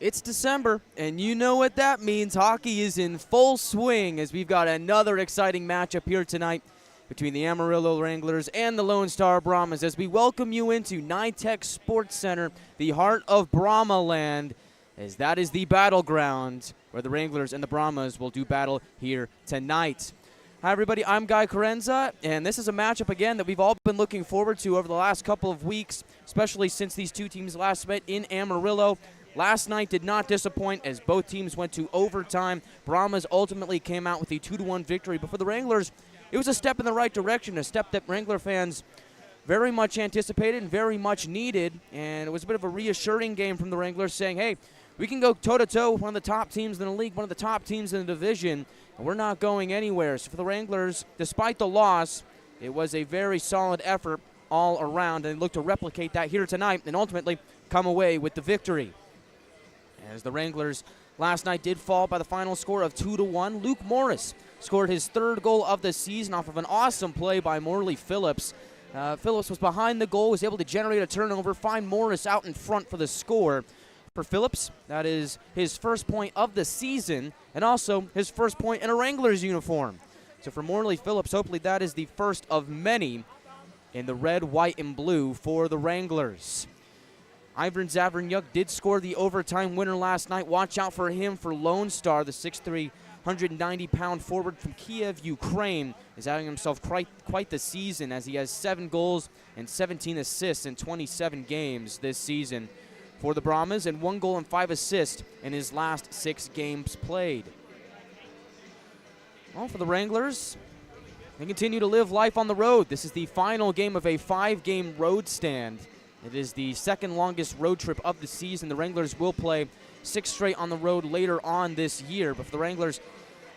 It's December, and you know what that means. Hockey is in full swing as we've got another exciting matchup here tonight between the Amarillo Wranglers and the Lone Star Brahmas as we welcome you into NYTEX Sports Center, the heart of Brahma land, as that is the battleground where the Wranglers and the Brahmas will do battle here tonight. Hi, everybody. I'm Chiarenza, and this is a matchup, again, that we've all been looking forward to over the last couple of weeks, especially since these two teams last met in Amarillo. Last night did not disappoint as both teams went to overtime. Brahmas ultimately came out with a 2-1 victory, but for the Wranglers, it was a step in the right direction, a step that Wrangler fans very much anticipated and very much needed, and it was a bit of a reassuring game from the Wranglers saying, hey, we can go toe-to-toe with one of the top teams in the league, one of the top teams in the division, and we're not going anywhere. So for the Wranglers, despite the loss, it was a very solid effort all around, and they look to replicate that here tonight and ultimately come away with the victory. As the Wranglers last night did fall by the final score of 2-1, Luke Morris scored his third goal of the season off of an awesome play by Phillips. Phillips was behind the goal, was able to generate a turnover, find Morris out in front for the score. For Phillips, that is his first point of the season and also his first point in a Wranglers uniform. So for Phillips, hopefully that is the first of many in the red, white, and blue for the Wranglers. Ivan Zavernyuk did score the overtime winner last night. Watch out for him for Lone Star, the 6'3", 190-pound forward from Kiev, Ukraine, is having himself quite the season as he has 7 goals and 17 assists in 27 games this season for the Brahmas and 1 goal and 5 assists in his last 6 games played. Well, for the Wranglers, they continue to live life on the road. This is the final game of a 5-game road stand. It is the second longest road trip of the season. The Wranglers will play 6 straight on the road later on this year. But for the Wranglers,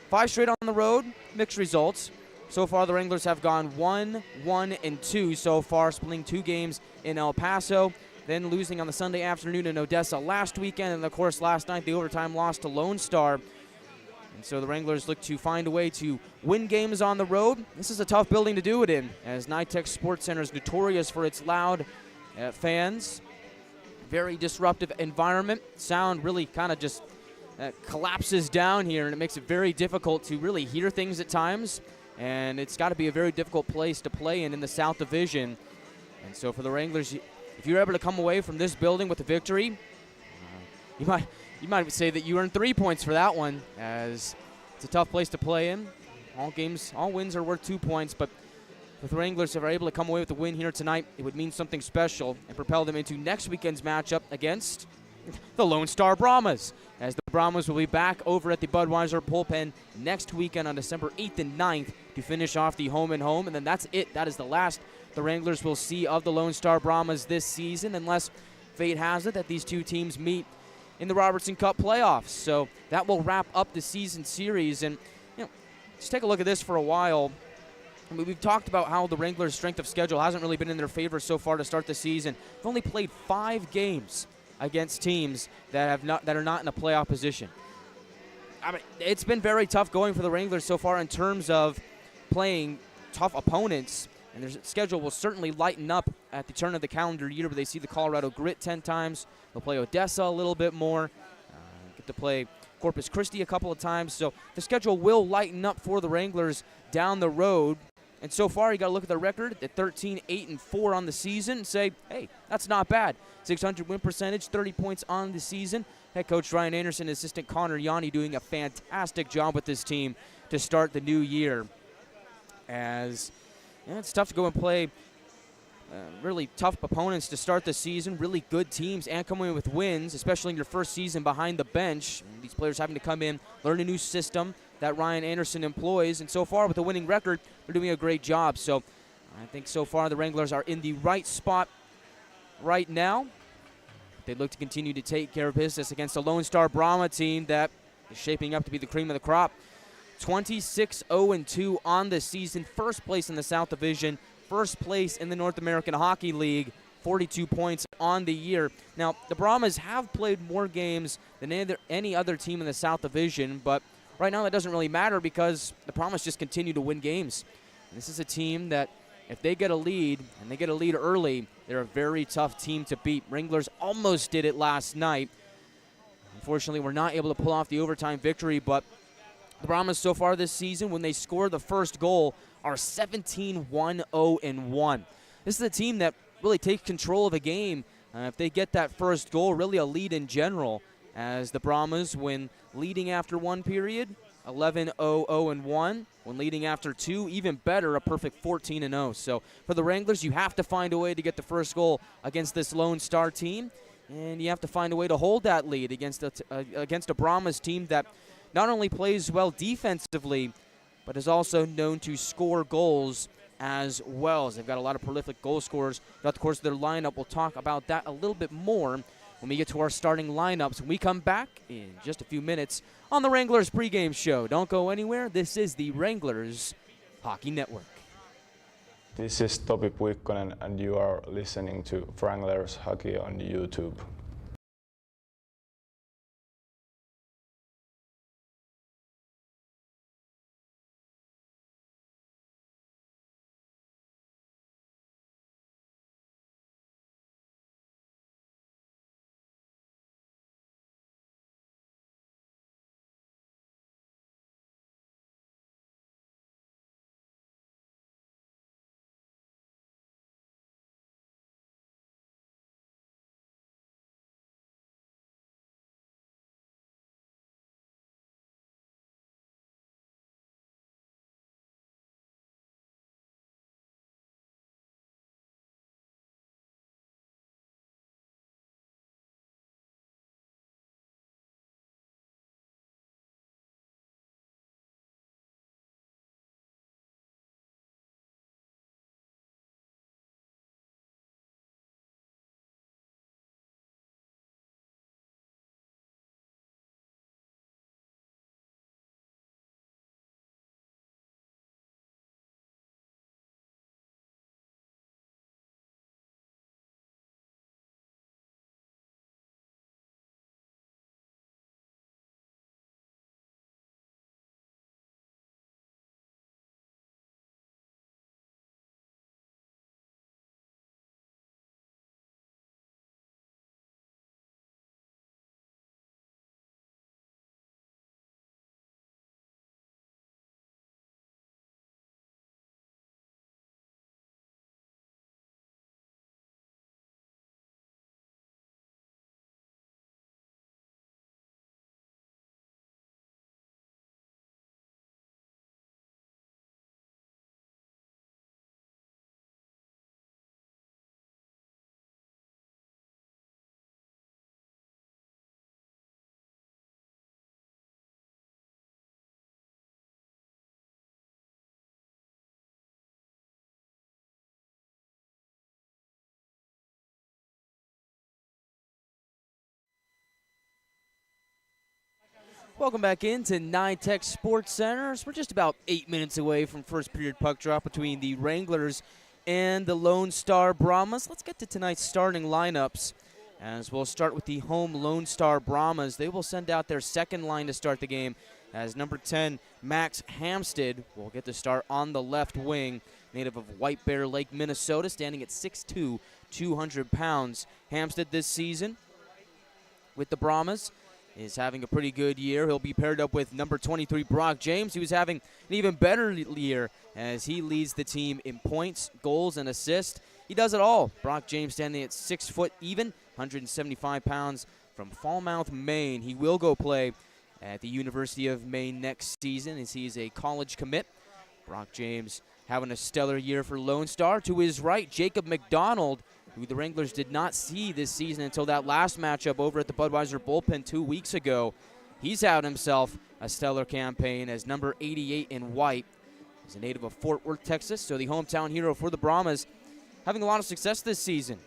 5 straight on the road, mixed results. So far, the Wranglers have gone 1-1-2 so far, splitting 2 games in El Paso, then losing on the Sunday afternoon in Odessa last weekend, and of course last night the overtime loss to Lone Star. And so the Wranglers look to find a way to win games on the road. This is a tough building to do it in, as NYTEX Sports Center is notorious for its loud fans, very disruptive environment. Sound really kind of just collapses down here, and it makes it very difficult to really hear things at times. And it's got to be a very difficult place to play in the South Division. And so for the Wranglers, if you're able to come away from this building with a victory, you might say that you earned 3 points for that one, as it's a tough place to play in. All wins are worth 2 points, but if the Wranglers are able to come away with a win here tonight, it would mean something special and propel them into next weekend's matchup against the Lone Star Brahmas, as the Brahmas will be back over at the Budweiser Bullpen next weekend on December 8th and 9th to finish off the home-and-home, and then that's it. That is the last the Wranglers will see of the Lone Star Brahmas this season, unless fate has it that these two teams meet in the Robertson Cup playoffs. So that will wrap up the season series, and just take a look at this for a while. I mean, we've talked about how the Wranglers' strength of schedule hasn't really been in their favor so far to start the season. They've only played 5 games against teams that are not in a playoff position. I mean, it's been very tough going for the Wranglers so far in terms of playing tough opponents, and their schedule will certainly lighten up at the turn of the calendar year where they see the Colorado Grit 10 times. They'll play Odessa a little bit more, get to play Corpus Christi a couple of times. So the schedule will lighten up for the Wranglers down the road. And so far, you got to look at their record at 13-8-4 on the season and say, hey, that's not bad. 600 win percentage, 30 points on the season. Head coach Ryan Anderson, assistant Connor Yanni doing a fantastic job with this team to start the new year. As it's tough to go and play really tough opponents to start the season, really good teams, and come in with wins, especially in your first season behind the bench. And these players having to come in, learn a new system that Ryan Anderson employs, and so far with a winning record, they're doing a great job. So I think so far the Wranglers are in the right spot right now. They look to continue to take care of business against the Lone Star Brahma team that is shaping up to be the cream of the crop. 26-0-2 on the season, first place in the South Division, first place in the North American Hockey League, 42 points on the year. Now, the Brahmas have played more games than any other team in the South Division, but right now that doesn't really matter because the Brahmas just continue to win games. And this is a team that if they get a lead, and they get a lead early, they're a very tough team to beat. Wranglers almost did it last night. Unfortunately, we're not able to pull off the overtime victory, but the Brahmas so far this season, when they score the first goal, are 17-1-0-1. This is a team that really takes control of a game. If they get that first goal, really a lead in general, as the Brahmas, when leading after one period, 11-0-0-1. When leading after two, even better, a perfect 14-0. So for the Wranglers, you have to find a way to get the first goal against this Lone Star team, and you have to find a way to hold that lead against a Brahmas team that not only plays well defensively, but is also known to score goals as well. As they've got a lot of prolific goal scorers throughout the course of their lineup. We'll talk about that a little bit more when we get to our starting lineups. When we come back in just a few minutes on the Wranglers pregame show. Don't go anywhere. This is the Wranglers Hockey Network. This is Topi Puikkonen, and you are listening to Wranglers Hockey on YouTube. Welcome back into NYTEX Sports Center. We're just about 8 minutes away from first period puck drop between the Wranglers and the Lone Star Brahmas. Let's get to tonight's starting lineups, as we'll start with the home Lone Star Brahmas. They will send out their second line to start the game, as number 10, Max Hamstead, will get the start on the left wing, native of White Bear Lake, Minnesota, standing at 6'2", 200 pounds. Hamstead this season with the Brahmas is having a pretty good year. He'll be paired up with number 23, Brock James, who's having an even better year as he leads the team in points, goals, and assists. He does it all. Brock James standing at 6 foot even, 175 pounds, from Falmouth, Maine. He will go play at the University of Maine next season as he's a college commit. Brock James having a stellar year for Lone Star. To his right, Jacob McDonough, who the Wranglers did not see this season until that last matchup over at the Budweiser bullpen 2 weeks ago. He's had himself a stellar campaign as number 88 in white. He's a native of Fort Worth, Texas, so the hometown hero for the Brahmas, having a lot of success this season,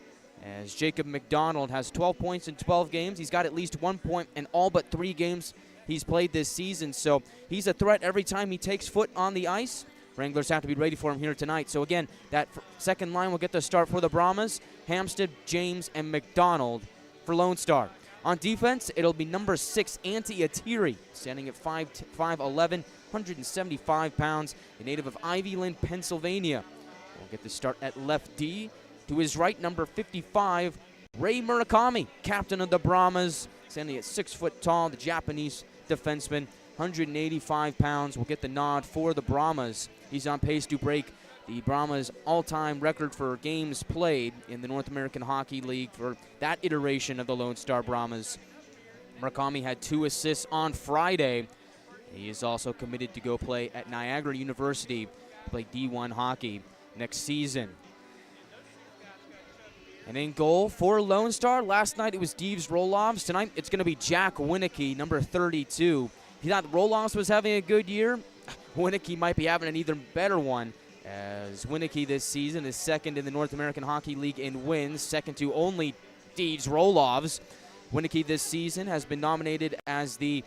as Jacob McDonough has 12 points in 12 games. He's got at least 1 point in all but 3 games he's played this season, so he's a threat every time he takes foot on the ice. Wranglers have to be ready for him here tonight. So again, that second line will get the start for the Brahmas. Hamstead, James, and McDonough for Lone Star. On defense, it'll be number 6, Antti Atiri, standing at 5'11", 175 pounds, a native of Ivyland, Pennsylvania. We'll get the start at left D. To his right, number 55, Ray Murakami, captain of the Brahmas, standing at 6 foot tall. The Japanese defenseman, 185 pounds, will get the nod for the Brahmas. He's on pace to break the Brahmas' all-time record for games played in the North American Hockey League for that iteration of the Lone Star Brahmas. Murakami had 2 assists on Friday. He is also committed to go play at Niagara University, play D1 hockey next season. And in goal for Lone Star, last night it was Deves Rolovs. Tonight it's going to be Jack Winicky, number 32. He thought Rolovs was having a good year. Winicky might be having an even better one, as Winicky this season is second in the North American Hockey League in wins, second to only Deves Rolovs. Winicky this season has been nominated as he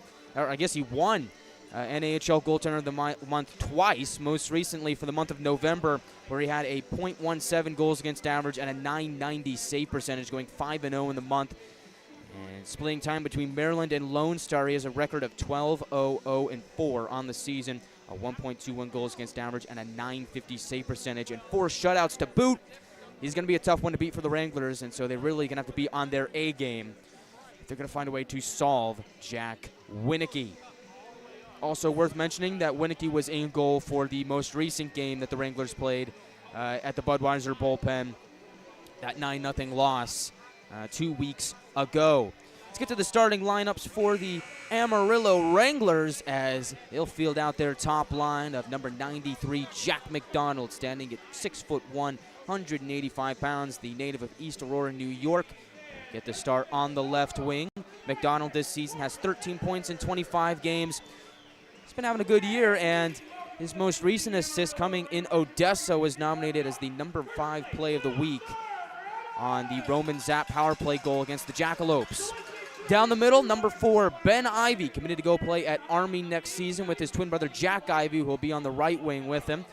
won NHL Goaltender of the Month twice, most recently for the month of November, where he had a .17 goals against average and a .990 save percentage, going 5-0 in the month. And splitting time between Maryland and Lone Star, he has a record of 12-0-0-4 on the season, a 1.21 goals against average and a .950 save percentage, and 4 shutouts to boot. He's going to be a tough one to beat for the Wranglers, and so they're really going to have to be on their A game if they're going to find a way to solve Jack Winicky. Also worth mentioning that Winicky was in goal for the most recent game that the Wranglers played at the Budweiser bullpen, that 9-0 loss 2 weeks ago. Let's get to the starting lineups for the Amarillo Wranglers as they'll field out their top line of number 93, Jack McDonough, standing at 6'1", 185 pounds, the native of East Aurora, New York. Get the start on the left wing. McDonough this season has 13 points in 25 games. He's been having a good year, and his most recent assist coming in Odessa was nominated as the number 5 play of the week on the Roman Zapp power play goal against the Jackalopes. Down the middle, number 4, Ben Ivey, committed to go play at Army next season with his twin brother Jack Ivey, who will be on the right wing with him.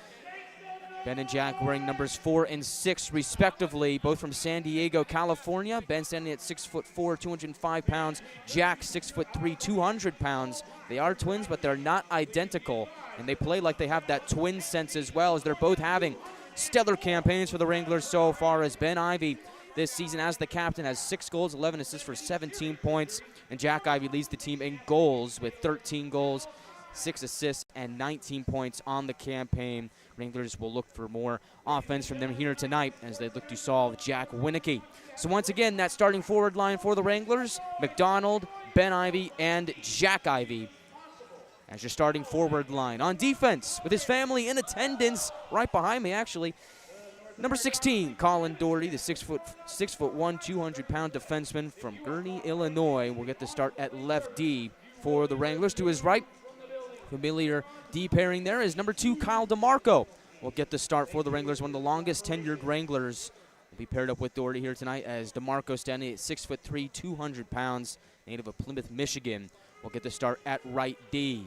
Ben and Jack wearing numbers 4 and 6 respectively, both from San Diego, California. Ben standing at 6'4", 205 pounds. Jack 6'3", 200 pounds. They are twins, but they're not identical, and they play like they have that twin sense as well, as they're both having stellar campaigns for the Wranglers so far, as Ben Ivey this season as the captain has 6 goals, 11 assists for 17 points, and Jack Ivey leads the team in goals with 13 goals, 6 assists, and 19 points on the campaign. Wranglers will look for more offense from them here tonight as they look to solve Jack Winicky. So once again, that starting forward line for the Wranglers, McDonough, Ben Ivey, and Jack Ivey as your starting forward line. On defense, with his family in attendance, right behind me actually, number 16, Colin Doherty, the 6'1", 200-pound defenseman from Gurnee, Illinois, will get the start at left D for the Wranglers. To his right, familiar D pairing there is number 2, Kyle DeMarco. Will get the start for the Wranglers, one of the longest tenured Wranglers. Will be paired up with Doherty here tonight, as DeMarco, standing at 6'3", 200 pounds, native of Plymouth, Michigan, will get the start at right D.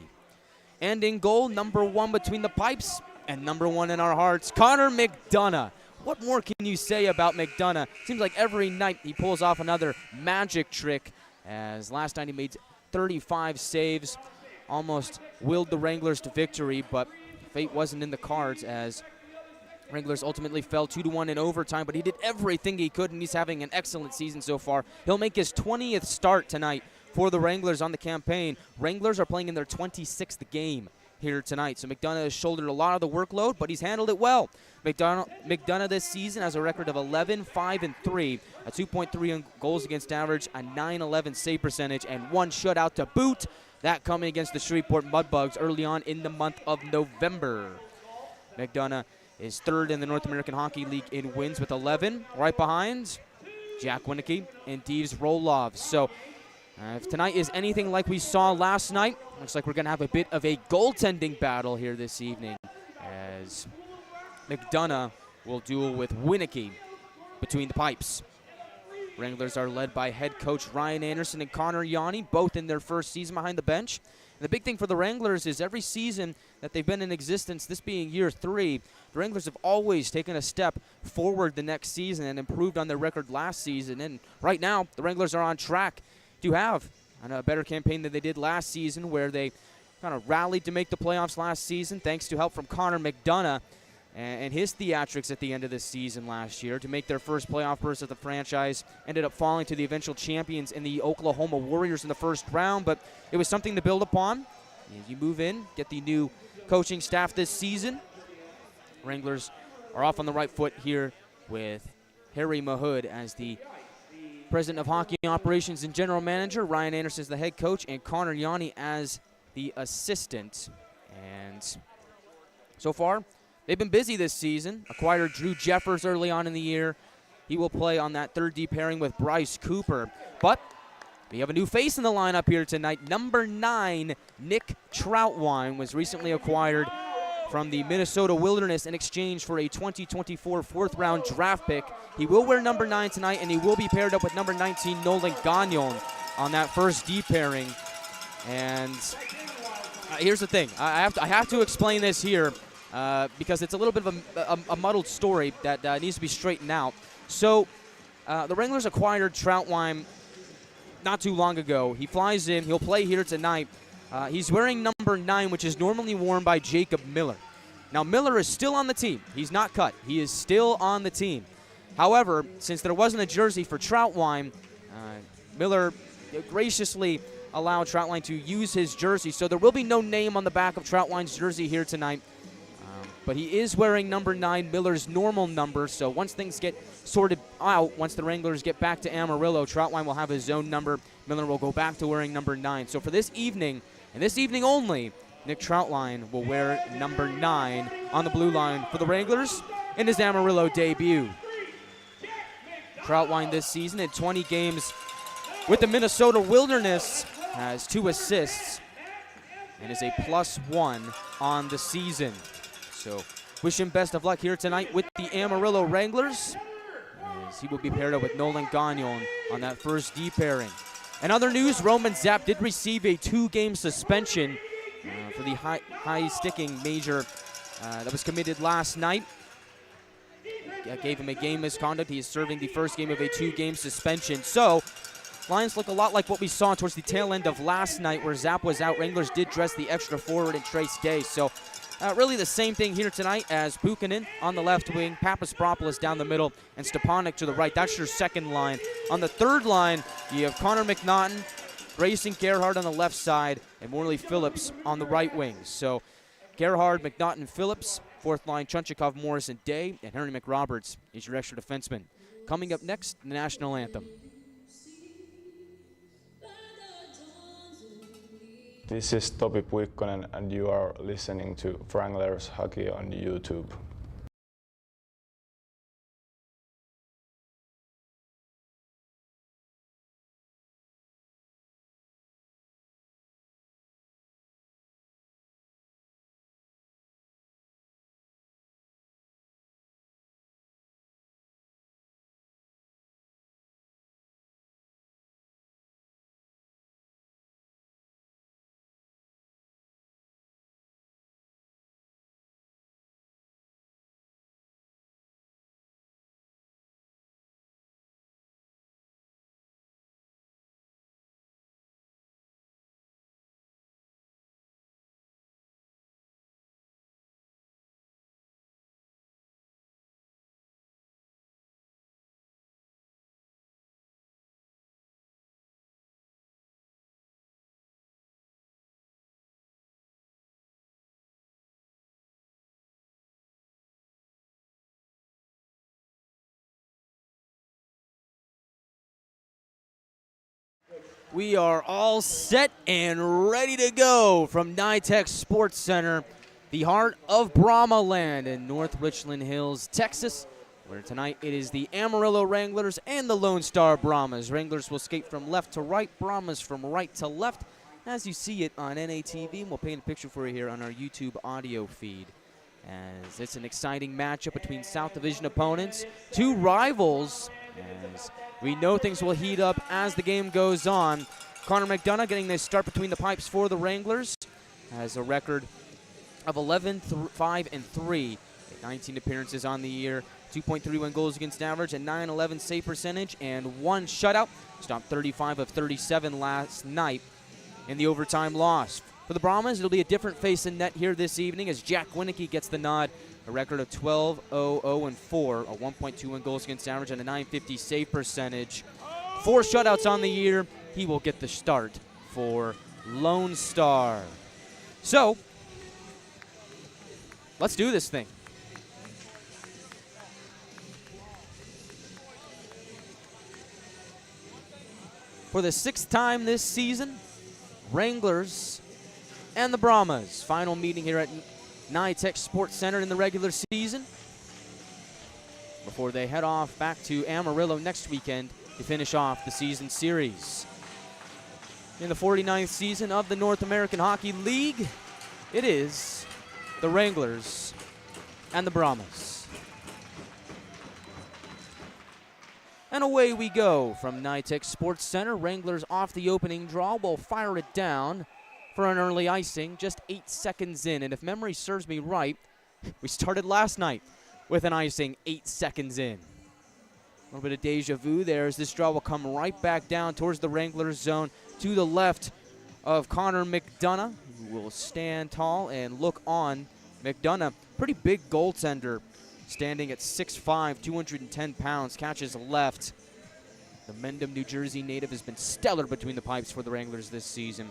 And in goal, number 1 between the pipes and number 1 in our hearts, Connor McDonough. What more can you say about McDonough? Seems like every night he pulls off another magic trick, as last night he made 35 saves, almost willed the Wranglers to victory, but fate wasn't in the cards, as Wranglers ultimately fell 2-1 in overtime, but he did everything he could, and he's having an excellent season so far. He'll make his 20th start tonight for the Wranglers on the campaign. Wranglers are playing in their 26th game here tonight, so McDonough has shouldered a lot of the workload, but he's handled it well. McDonough this season has a record of 11-5-3, a 2.3 goals against average, a .911 save percentage, and 1 shutout to boot. That coming against the Shreveport Mudbugs early on in the month of November. McDonough is 3rd in the North American Hockey League in wins with 11, right behind Jack Winicky and Deves Rolovs. So if tonight is anything like we saw last night, looks like we're going to have a bit of a goaltending battle here this evening, as McDonough will duel with Winicky between the pipes. Wranglers are led by head coach Ryan Anderson and Connor Yanni, both in their first season behind the bench. And the big thing for the Wranglers is every season that they've been in existence, this being year 3, the Wranglers have always taken a step forward the next season and improved on their record last season. And right now, the Wranglers are on track to have a better campaign than they did last season, where they kind of rallied to make the playoffs last season thanks to help from Connor McDonough. and his theatrics at the end of this season last year to make their first playoff berth of the franchise. Ended up falling to the eventual champions in the Oklahoma Warriors in the first round, but it was something to build upon. As you move in, get the new coaching staff this season. Wranglers are off on the right foot here with Harry Mahood as the president of hockey operations and general manager, Ryan Anderson as the head coach, and Connor Yanni as the assistant. And so far, they've been busy this season. Acquired Drew Jeffers early on in the year. He will play on that third D pairing with Bryce Cooper. But we have a new face in the lineup here tonight. Number 9, Nick Troutwine, was recently acquired from the Minnesota Wilderness in exchange for a 2024 fourth-round draft pick. He will wear number 9 tonight, and he will be paired up with number 19, Nolan Gagnon, on that first D pairing. And here's the thing. I have to explain this here because it's a little bit of a muddled story that needs to be straightened out. So the Wranglers acquired Troutwine not too long ago. He flies in. He'll play here tonight. He's wearing number 9, which is normally worn by Jacob Miller. Now, Miller is still on the team. He's not cut. He is still on the team. However, since there wasn't a jersey for Troutwine, Miller graciously allowed Troutwine to use his jersey. So there will be no name on the back of Troutwine's jersey here tonight. But he is wearing number 9, Miller's normal number. So once things get sorted out, once the Wranglers get back to Amarillo, Troutwine will have his own number. Miller will go back to wearing number 9. So for this evening, and this evening only, Nick Troutwine will wear number 9 on the blue line for the Wranglers in his Amarillo debut. Troutwine this season in 20 games with the Minnesota Wilderness has 2 assists and is a +1 on the season. So wish him best of luck here tonight with the Amarillo Wranglers, as he will be paired up with Nolan Gagnon on that first D pairing. In other news, Roman Zapp did receive a 2-game suspension for the high-sticking major that was committed last night. Gave him a game misconduct. He is serving the first game of a 2-game suspension. So Lions look a lot like what we saw towards the tail end of last night where Zapp was out. Wranglers did dress the extra forward in Trace Day. So really the same thing here tonight as Buchanan on the left wing, Papaspropoulos down the middle, and Stepanek to the right. That's your second line. On the third line, you have Connor McDonough, Grayson Gerhardt on the left side, and Morley Phillips on the right wing. So Gerhardt, McDonough, Phillips. Fourth line, Chunchikov, Morrison, Day, and Henry McRoberts is your extra defenseman. Coming up next, the national anthem. This is Topi Puikkonen, and you are listening to Wranglers Hockey on YouTube. We are all set and ready to go from NYTEX Sports Center, the heart of Brahma land in North Richland Hills, Texas, where tonight it is the Amarillo Wranglers and the Lone Star Brahmas. Wranglers will skate from left to right, Brahmas from right to left, as you see it on NATV, and we'll paint a picture for you here on our YouTube audio feed. As it's an exciting matchup between South Division opponents, 2 rivals, as we know things will heat up as the game goes on. Connor McDonough getting this start between the pipes for the Wranglers, has a record of 11-5-3, 19 appearances on the year, 2.31 goals against average, a .911 save percentage, and 1 shutout. Stopped 35 of 37 last night in the overtime loss. For the Brahmas, it'll be a different face in net here this evening as Jack Winicky gets the nod a record of 12-0-0-4, a 1.21 goals against average, and a .950 save percentage. 4 shutouts on the year. He will get the start for Lone Star. So, let's do this thing. For the 6th time this season, Wranglers and the Brahmas. Final meeting here at NYTEX Sports Center in the regular season before they head off back to Amarillo next weekend to finish off the season series. In the 49th season of the North American Hockey League, it is the Wranglers and the Brahmas. And away we go from NYTEX Sports Center. Wranglers off the opening draw will fire it down for an early icing just 8 seconds in. And if memory serves me right, we started last night with an icing 8 seconds in. A little bit of deja vu there as this draw will come right back down towards the Wranglers zone to the left of Connor McDonough, who will stand tall and look on. McDonough, pretty big goaltender, standing at 6'5", 210 pounds, catches left. The Mendham, New Jersey native has been stellar between the pipes for the Wranglers this season.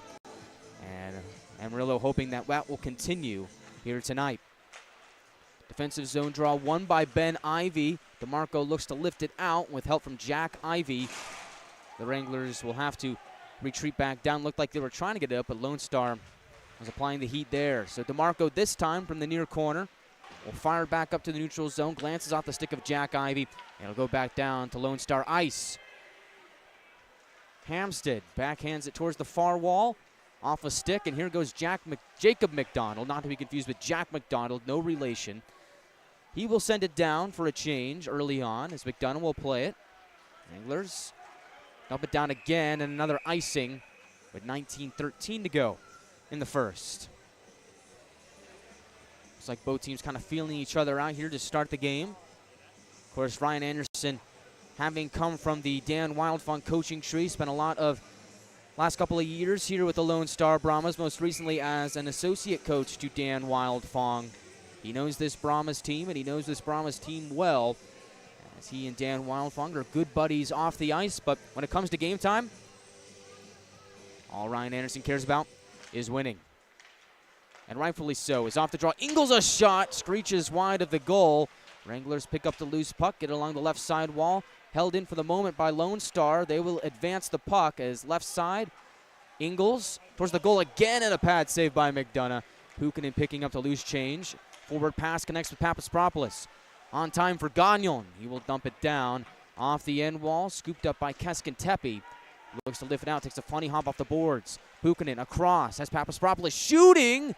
And Amarillo hoping that will continue here tonight. Defensive zone draw won by Ben Ivey. DeMarco looks to lift it out with help from Jack Ivey. The Wranglers will have to retreat back down. Looked like they were trying to get it up, but Lone Star was applying the heat there. So DeMarco this time from the near corner will fire back up to the neutral zone, glances off the stick of Jack Ivey, and it'll go back down to Lone Star ice. Hamstead backhands it towards the far wall, off a stick, and here goes Jacob McDonald, not to be confused with Jack McDonald, no relation. He will send it down for a change early on as McDonough will play it. Wranglers dump it down again, and another icing with 19:13 to go in the first. Looks like both teams kind of feeling each other out here to start the game. Of course, Ryan Anderson, having come from the Dan Wildfong coaching tree, spent a lot of last couple of years here with the Lone Star Brahmas, most recently as an associate coach to Dan Wildfong. He knows this Brahmas team, and he knows this Brahmas team well, as he and Dan Wildfong are good buddies off the ice. But when it comes to game time, all Ryan Anderson cares about is winning. And rightfully so. Is off the draw. Ingles a shot, screeches wide of the goal. Wranglers pick up the loose puck, get along the left side wall. Held in for the moment by Lone Star. They will advance the puck as left side. Ingles towards the goal again, and a pad save by McDonough. Puukkonen picking up the loose change. Forward pass connects with Papaspropoulos. On time for Gagnon. He will dump it down off the end wall. Scooped up by Keskintepi. Looks to lift it out. Takes a funny hop off the boards. Puukkonen across. Has Papaspropoulos shooting.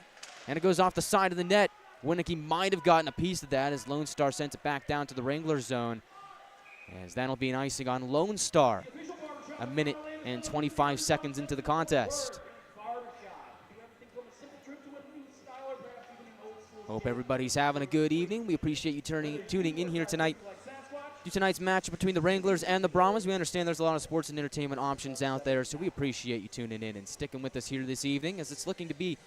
And it goes off the side of the net. Winnicke might have gotten a piece of that as Lone Star sends it back down to the Wrangler zone. As that'll be an icing on Lone Star. A minute and 25 seconds into the contest. Hope everybody's having a good evening. We appreciate you tuning in here tonight to tonight's match between the Wranglers and the Brahmas. We understand there's a lot of sports and entertainment options out there, so we appreciate you tuning in and sticking with us here this evening, as it's looking to be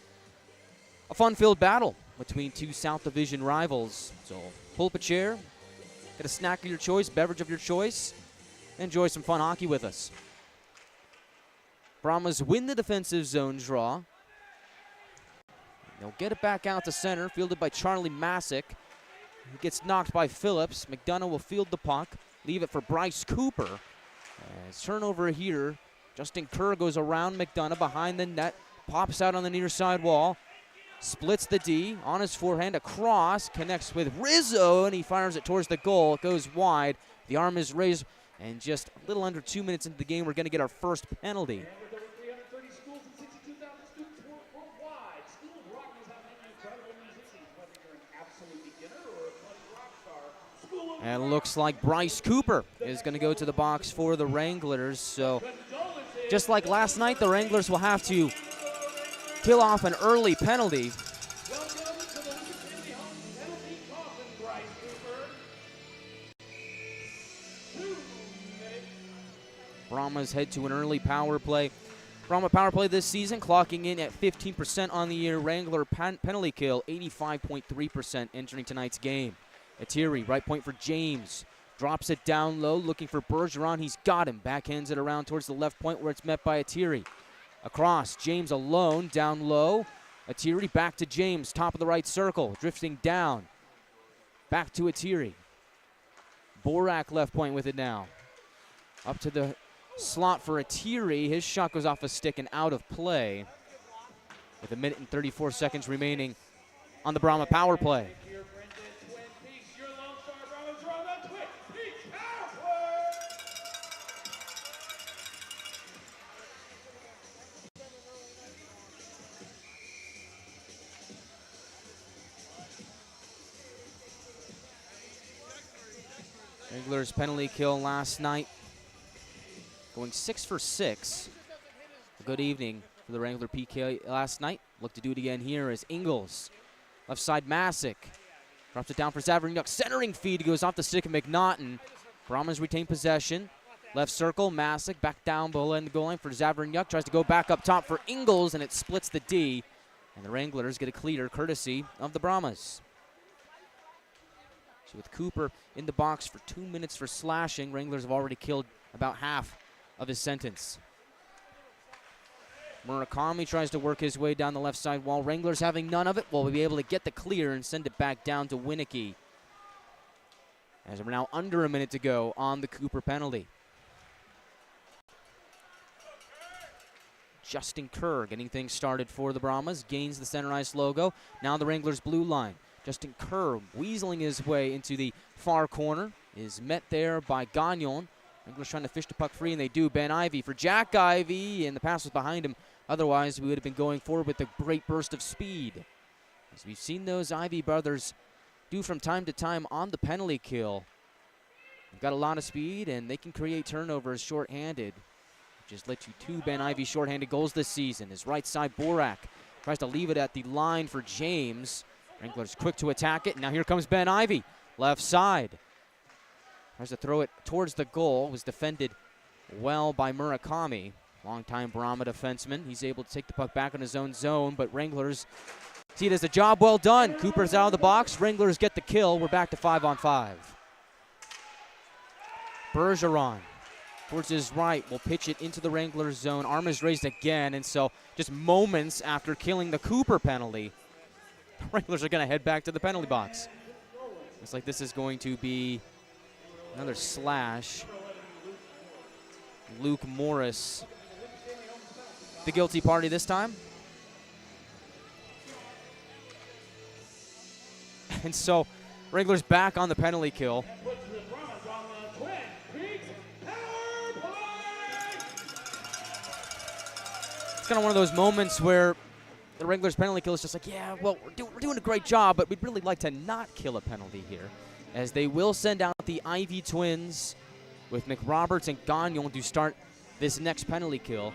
a fun-filled battle between two South Division rivals. So pull up a chair, get a snack of your choice, beverage of your choice, and enjoy some fun hockey with us. Brahmas win the defensive zone draw. They'll get it back out to center, fielded by Charlie Masick. He gets knocked by Phillips. McDonough will field the puck, leave it for Bryce Cooper. As turnover here, Justin Kerr goes around McDonough behind the net, pops out on the near side wall, splits the D on his forehand, across, connects with Rizzo, and he fires it towards the goal. It goes wide. The arm is raised, and just a little under 2 minutes into the game, we're going to get our first penalty. And it looks like Bryce Cooper is going to go to the box for the Wranglers. So just like last night, the Wranglers will have to kill off an early penalty. Brahmas head to an early power play. Brahma power play this season, clocking in at 15% on the year. Wrangler penalty kill, 85.3% entering tonight's game. Atiri, right point for James. Drops it down low, looking for Bergeron. He's got him. Backhands it around towards the left point where it's met by Atiri. Across, James alone, down low. Atiri back to James, top of the right circle, drifting down. Back to Atiri. Borak left point with it now. Up to the slot for Atiri. His shot goes off a stick and out of play. With 1 minute and 34 seconds remaining on the Brahma power play. Wranglers penalty kill last night, going 6 for 6. A good evening for the Wrangler PK last night. Look to do it again here as Ingles, left side Masick, drops it down for Zavarnyuk. Centering feed goes off the stick of McDonough. Brahmas retain possession. Left circle, Masick back down below in the goal line for Zavarnyuk. Tries to go back up top for Ingles, and it splits the D. And the Wranglers get a clear courtesy of the Brahmas. With Cooper in the box for 2 minutes for slashing, Wranglers have already killed about half of his sentence. Murakami tries to work his way down the left side wall. Wranglers having none of it will be able to get the clear and send it back down to Winicky. As we're now under a minute to go on the Cooper penalty. Justin Kerr getting things started for the Brahmas. Gains the center ice logo. Now the Wranglers blue line. Justin Kerr weaseling his way into the far corner. Is met there by Gagnon. Wranglers trying to fish the puck free, and they do. Ben Ivey for Jack Ivey, and the pass was behind him. Otherwise, we would have been going forward with a great burst of speed. As we've seen those Ivey brothers do from time to time on the penalty kill. They've got a lot of speed, and they can create turnovers shorthanded. Just led to 2 Ben Ivey shorthanded goals this season. His right side, Borak tries to leave it at the line for James. Wranglers quick to attack it. Now here comes Ben Ivey, left side. Tries to throw it towards the goal. Was defended well by Murakami. Longtime Brahma defenseman. He's able to take the puck back in his own zone, but Wranglers see it as a job well done. Cooper's out of the box. Wranglers get the kill. We're back to 5-on-5. Bergeron towards his right will pitch it into the Wranglers zone. Arm is raised again, and so just moments after killing the Cooper penalty, the Wranglers are going to head back to the penalty box. Looks like this is going to be another slash. Luke Morris, the guilty party this time. And so Wranglers back on the penalty kill. It's kind of one of those moments where the Wranglers penalty kill is just like, yeah, well, we're doing a great job, but we'd really like to not kill a penalty here, as they will send out the Ivy twins with McRoberts and Gagnon to start this next penalty kill.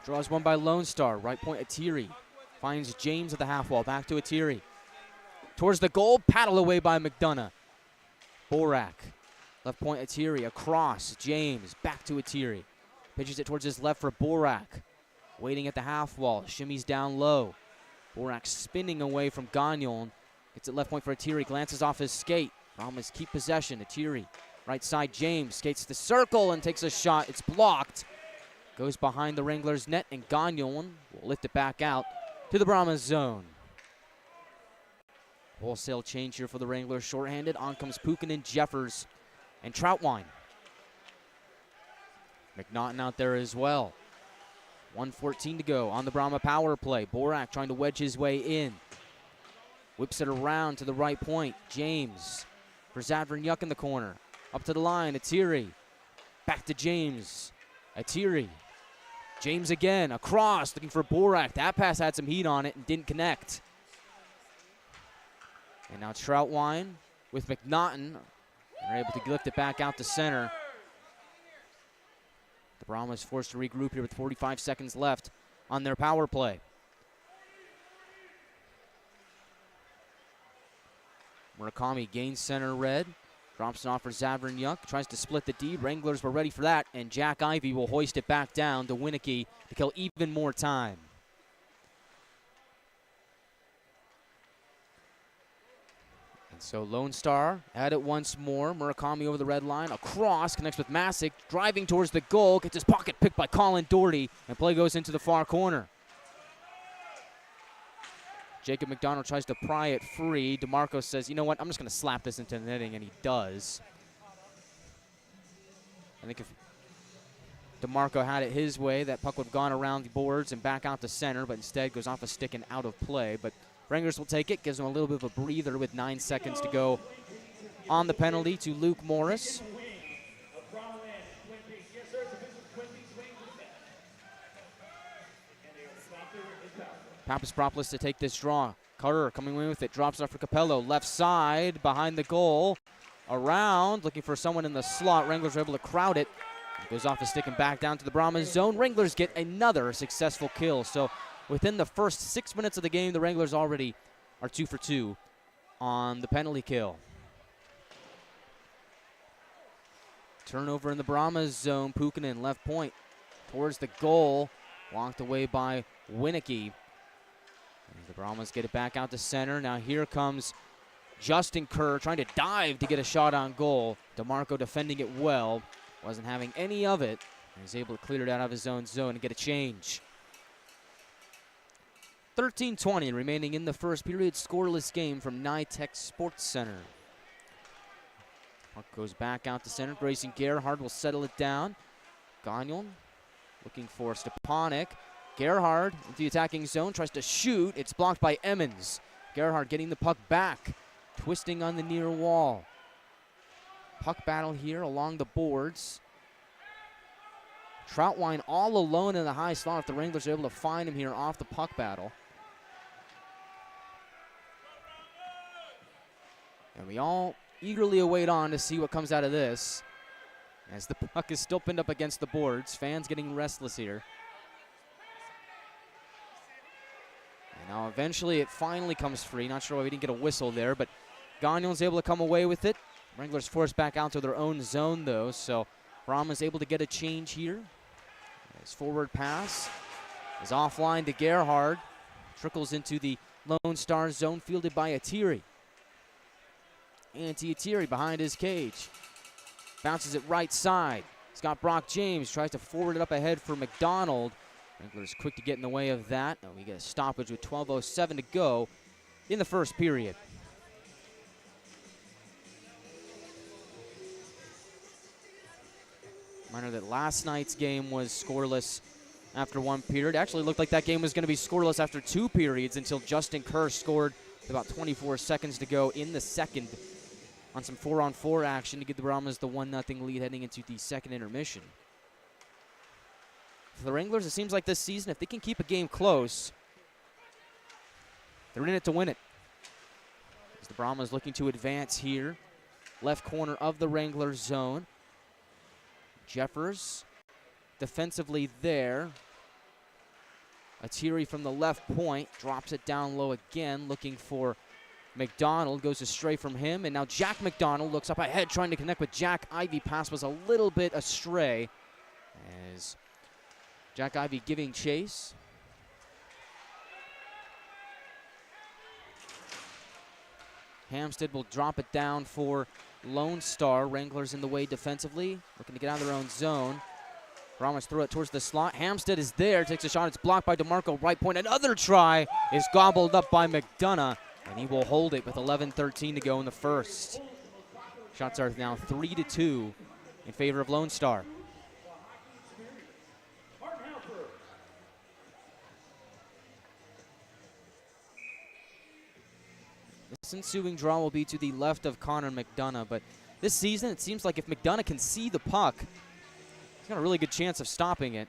Draws one by Lone Star. Right point, Atiri. Finds James at the half wall. Back to Atiri. Towards the goal, paddled away by McDonough. Borak. Left point, Atiri. Across, James. Back to Atiri. Pitches it towards his left for Borak. Waiting at the half wall. Shimmies down low. Borak spinning away from Gagnon. Gets it left point for Atiri. Glances off his skate. Brahmas keep possession. Atiri. Right side, James. Skates the circle and takes a shot. It's blocked. Goes behind the Wranglers' net, and Gagnon will lift it back out to the Brahmas zone. Wholesale change here for the Wranglers. Shorthanded. On comes Pukin, Jeffers, and Troutwine. McNaughton out there as well. 1:14 to go on the Brahma power play. Borak trying to wedge his way in. Whips it around to the right point. James for Zavarnyuk in the corner. Up to the line, Atiri. Back to James. Atiri. James again, across, looking for Borak. That pass had some heat on it and didn't connect. And now Troutwine with McNaughton. They're able to lift it back out to center. The Brahmas forced to regroup here with 45 seconds left on their power play. Murakami gains center red. Drops it off for Zavranyuk. Tries to split the D. Wranglers were ready for that. And Jack Ivey will hoist it back down to Winicky to kill even more time. And so Lone Star at it once more. Murakami over the red line. Across. Connects with Masick. Driving towards the goal. Gets his pocket picked by Colin Doherty. And play goes into the far corner. Jacob McDonough tries to pry it free. DeMarco says, you know what, I'm just going to slap this into the netting, and he does. I think if DeMarco had it his way, that puck would have gone around the boards and back out to center, but instead goes off a stick and out of play. But Wranglers will take it, gives them a little bit of a breather with 9 seconds to go on the penalty to Luke Morris. Papaspropoulos to take this draw. Carter coming in with it, drops it off for Capello. Left side, behind the goal. Around, looking for someone in the slot. Wranglers are able to crowd it. It goes off a stick and back down to the Brahmas zone. Wranglers get another successful kill. So within the first 6 minutes of the game, the Wranglers already are 2 for 2 on the penalty kill. Turnover in the Brahmas zone. Pukkanen left point towards the goal. Walked away by Winicky. The Brahmas get it back out to center. Now here comes Justin Kerr trying to dive to get a shot on goal. DeMarco defending it well. Wasn't having any of it. He was able to clear it out of his own zone and get a change. 13:20 remaining in the first period. Scoreless game from NYTEX Sports Center. Puck goes back out to center. Grayson Gerhard will settle it down. Gagnon looking for Stepanek. Gerhard into the attacking zone, tries to shoot. It's blocked by Emmons. Gerhard getting the puck back, twisting on the near wall. Puck battle here along the boards. Troutwine all alone in the high slot if the Wranglers are able to find him here off the puck battle. And we all eagerly await on to see what comes out of this, as the puck is still pinned up against the boards. Fans getting restless here. Now eventually it finally comes free. Not sure why we didn't get a whistle there, but Gagnon's able to come away with it. Wranglers forced back out to their own zone though, so Brahmas able to get a change here. His forward pass is offline to Gerhard. Trickles into the Lone Star zone, fielded by Atiri. Atiri behind his cage. Bounces it right side. He's got Brock James, tries to forward it up ahead for McDonald. Wranglers quick to get in the way of that. And we get a stoppage with 12:07 to go in the first period. Reminder that last night's game was scoreless after 1 period. Actually looked like that game was going to be scoreless after 2 periods until Justin Kerr scored with about 24 seconds to go in the second on some 4-on-4 action to give the Brahmas the 1-0 lead heading into the second intermission. For the Wranglers, it seems like this season, if they can keep a game close, they're in it to win it. As the Brahmas looking to advance here. Left corner of the Wrangler zone. Jeffers defensively there. Atiri from the left point drops it down low again, looking for McDonald. Goes astray from him, and now Jack McDonald looks up ahead, trying to connect with Jack Ivey. Pass was a little bit astray as Jack Ivey giving chase. Hampstead will drop it down for Lone Star. Wranglers in the way defensively, looking to get out of their own zone. Brahmas throw it towards the slot. Hampstead is there, takes a shot. It's blocked by DeMarco, right point. Another try is gobbled up by McDonough, and he will hold it with 11:13 to go in the first. Shots are now 3-2 in favor of Lone Star. This ensuing draw will be to the left of Connor McDonough, but this season it seems like if McDonough can see the puck, he's got a really good chance of stopping it.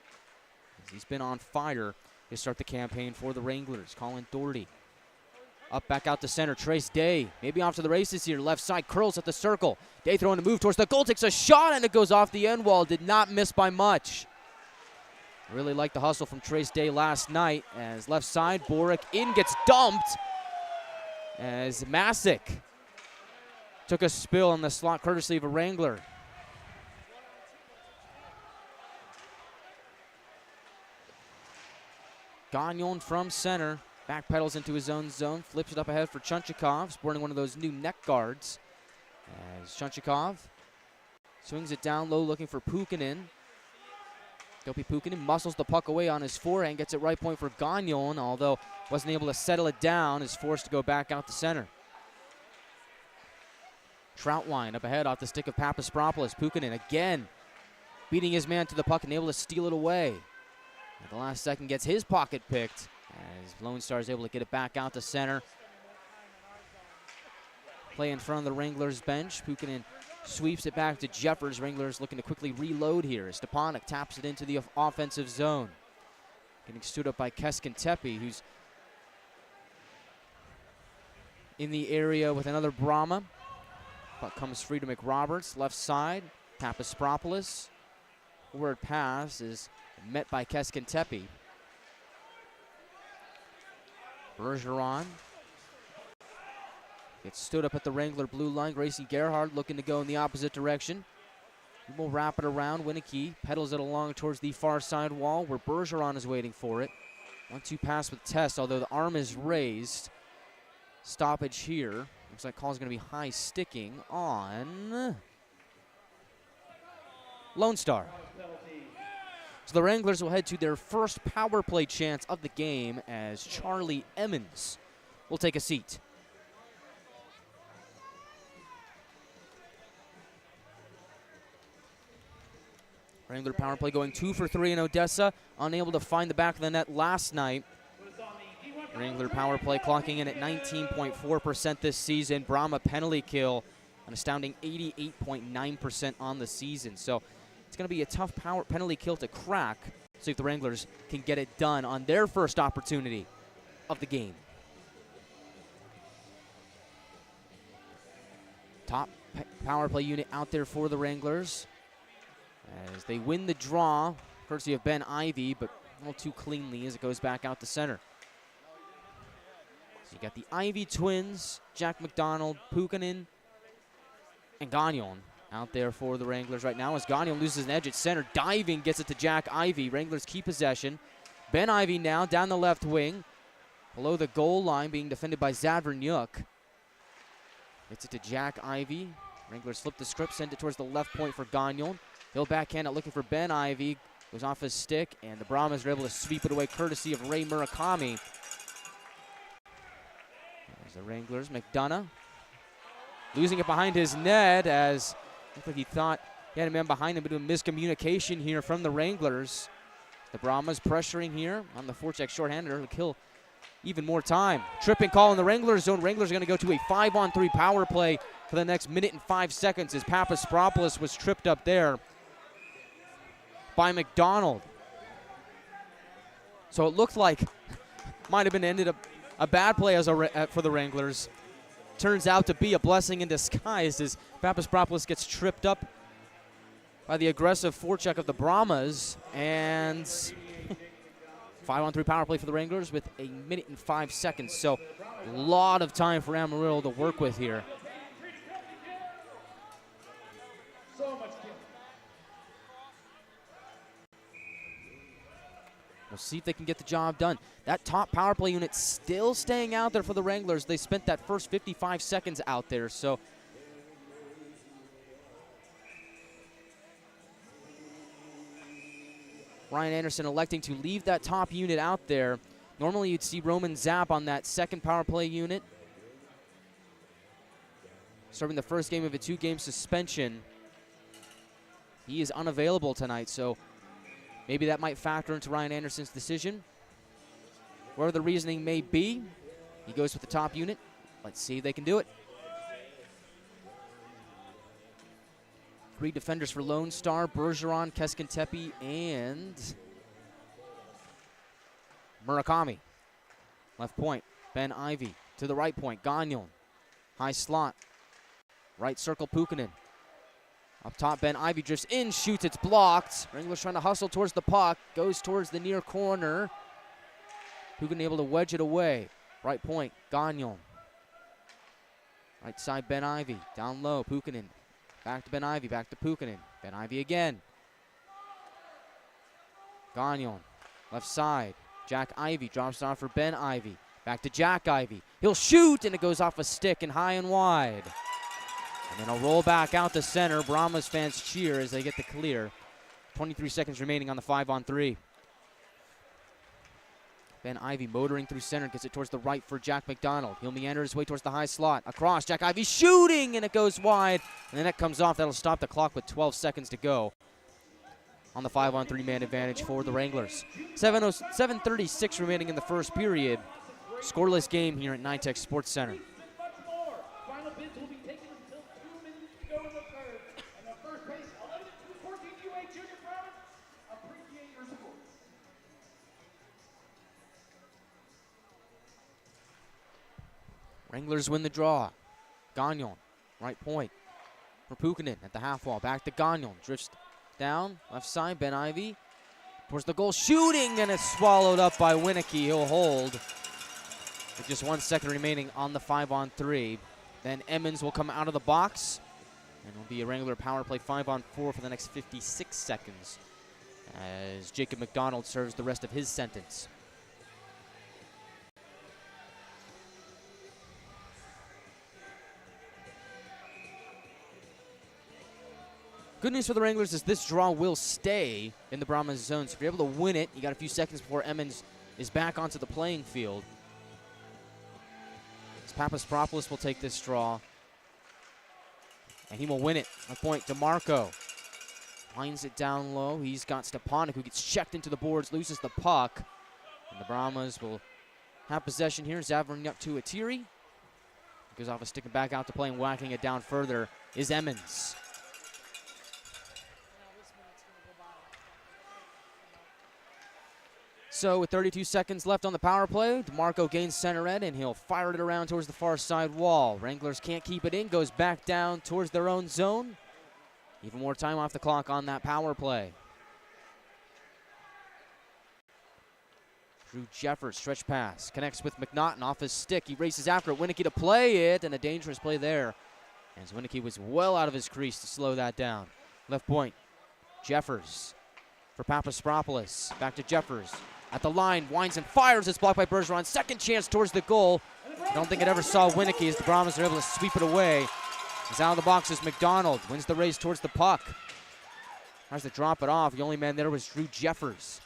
He's been on fire to start the campaign for the Wranglers. Colin Doherty up back out to center. Trace Day maybe off to the races here. Left side curls at the circle. Day throwing a move towards the goal, takes a shot, and it goes off the end wall. Did not miss by much. Really liked the hustle from Trace Day last night. As left side, Boric in, gets dumped as Masick Took a spill in the slot courtesy of a Wrangler. Gagnon from center. Backpedals into his own zone. Flips it up ahead for Chunchikov, sporting one of those new neck guards. As Chunchikov swings it down low, looking for Puukkonen. Dopey Puukkonen muscles the puck away on his forehand, gets it right point for Gagnon, although wasn't able to settle it down, is forced to go back out to center. Troutwine up ahead off the stick of Papaspropoulos. Puukkonen again beating his man to the puck and able to steal it away. At the last second gets his pocket picked as Lone Star is able to get it back out to center. Play in front of the Wranglers bench. Puukkonen sweeps it back to Jeffers. Wranglers looking to quickly reload here. Stepanek taps it into the offensive zone. Getting stood up by Keskintepi, who's in the area with another Brahma. Puck comes free to McRoberts, left side. Papaspropoulos. Forward pass is met by Keskintepi. Bergeron gets stood up at the Wrangler blue line. Gracie Gerhardt looking to go in the opposite direction. He will wrap it around. Winicky pedals it along towards the far side wall where Bergeron is waiting for it. 1-2 pass with Tess, although the arm is raised. Stoppage here. Looks like call is going to be high sticking on Lone Star. So the Wranglers will head to their first power play chance of the game as Charlie Emmons will take a seat. Wrangler power play going 2 for 3 in Odessa. Unable to find the back of the net last night. Wrangler power play clocking in at 19.4% this season. Brahma penalty kill, an astounding 88.9% on the season. So it's going to be a tough penalty kill to crack. See if the Wranglers can get it done on their first opportunity of the game. Top power play unit out there for the Wranglers as they win the draw, courtesy of Ben Ivy, but a little too cleanly as it goes back out to center. So you got the Ivy twins, Jack McDonough, Puukkonen, and Gagnon out there for the Wranglers right now as Gagnon loses an edge at center. Diving gets it to Jack Ivy. Wranglers keep possession. Ben Ivy now down the left wing, below the goal line, being defended by Zadvernyuk. Gets it to Jack Ivy. Wranglers flip the script, send it towards the left point for Gagnon. He'll backhand it looking for Ben Ivy. Goes off his stick, and the Brahmas are able to sweep it away courtesy of Ray Murakami. There's the Wranglers. McDonough losing it behind his net as looked like he thought he had a man behind him, but a miscommunication here from the Wranglers. The Brahmas pressuring here on the forecheck shorthander to kill even more time. Tripping call in the Wranglers zone. Wranglers are going to go to a 5-on-3 power play for the next minute and 5 seconds as Papaspropoulos was tripped up there by McDonald. So it looked like might have been ended up a bad play as for the Wranglers. Turns out to be a blessing in disguise as Papaspropoulos gets tripped up by the aggressive forecheck of the Brahmas. And 5-on-3 power play for the Wranglers with a minute and 5 seconds. So a lot of time for Amarillo to work with here. We'll see if they can get the job done. That top power play unit still staying out there for the Wranglers. They spent that first 55 seconds out there, so Ryan Anderson electing to leave that top unit out there. Normally you'd see Roman Zapp on that second power play unit, serving the first game of a 2-game suspension. He is unavailable tonight, so maybe that might factor into Ryan Anderson's decision. Whatever the reasoning may be, he goes with the top unit. Let's see if they can do it. 3 defenders for Lone Star: Bergeron, Keskintepi, and Murakami. Left point, Ben Ivy. To the right point, Gagnon. High slot. Right circle, Puukkonen. Up top, Ben Ivy drifts in, shoots, it's blocked. Wranglers trying to hustle towards the puck, goes towards the near corner. Puukkonen able to wedge it away. Right point, Gagnon. Right side, Ben Ivy. Down low, Puukkonen. Back to Ben Ivy, back to Puukkonen. Ben Ivy again. Gagnon, left side. Jack Ivy drops it off for Ben Ivy. Back to Jack Ivy. He'll shoot, and it goes off a stick and high and wide. And then a roll back out to center. Brahmas fans cheer as they get the clear. 23 seconds remaining on the 5-on-3. Ben Ivy motoring through center, gets it towards the right for Jack McDonough. He'll meander his way towards the high slot. Across, Jack Ivy shooting, and it goes wide. And the net comes off. That'll stop the clock with 12 seconds to go on the 5-on-3 man advantage for the Wranglers. 7:36 remaining in the first period. Scoreless game here at NYTEX Sports Center. Final bids will be taken until 2 minutes to go in the third. And the first base, 11-2-14 UA Junior Brahmas. Appreciate your support. Wranglers win the draw. Gagnon, right point for Puukkonen at the half wall. Back to Gagnon, drifts down, left side, Ben Ivy towards the goal, shooting, and it's swallowed up by Winicky. He'll hold with just 1 second remaining on the 5-on-3. Then Emmons will come out of the box, and it'll be a Wrangler power play 5-on-4 for the next 56 seconds as Jacob McDonald serves the rest of his sentence. Good news for the Wranglers is this draw will stay in the Brahmas zone. So if you're able to win it, you got a few seconds before Emmons is back onto the playing field. Papaspropoulos will take this draw, and he will win it. A point, DeMarco winds it down low. He's got Stepanek, who gets checked into the boards, loses the puck. And the Brahmas will have possession here. Zavering up to Atiri. Goes off a stick and back out to play, and whacking it down further is Emmons. So with 32 seconds left on the power play, DeMarco gains center end, and he'll fire it around towards the far side wall. Wranglers can't keep it in, goes back down towards their own zone. Even more time off the clock on that power play. Drew Jeffers, stretch pass, connects with McNaughton off his stick. He races after it, Winicky to play it, and a dangerous play there, as Winicky was well out of his crease to slow that down. Left point, Jeffers for Papaspropoulos. Back to Jeffers. At the line, winds and fires. It's blocked by Bergeron. Second chance towards the goal. I don't think it ever saw Winicky as the Brahmas are able to sweep it away. He's out of the box as McDonald wins the race towards the puck. Tries to drop it off. The only man there was Drew Jeffers.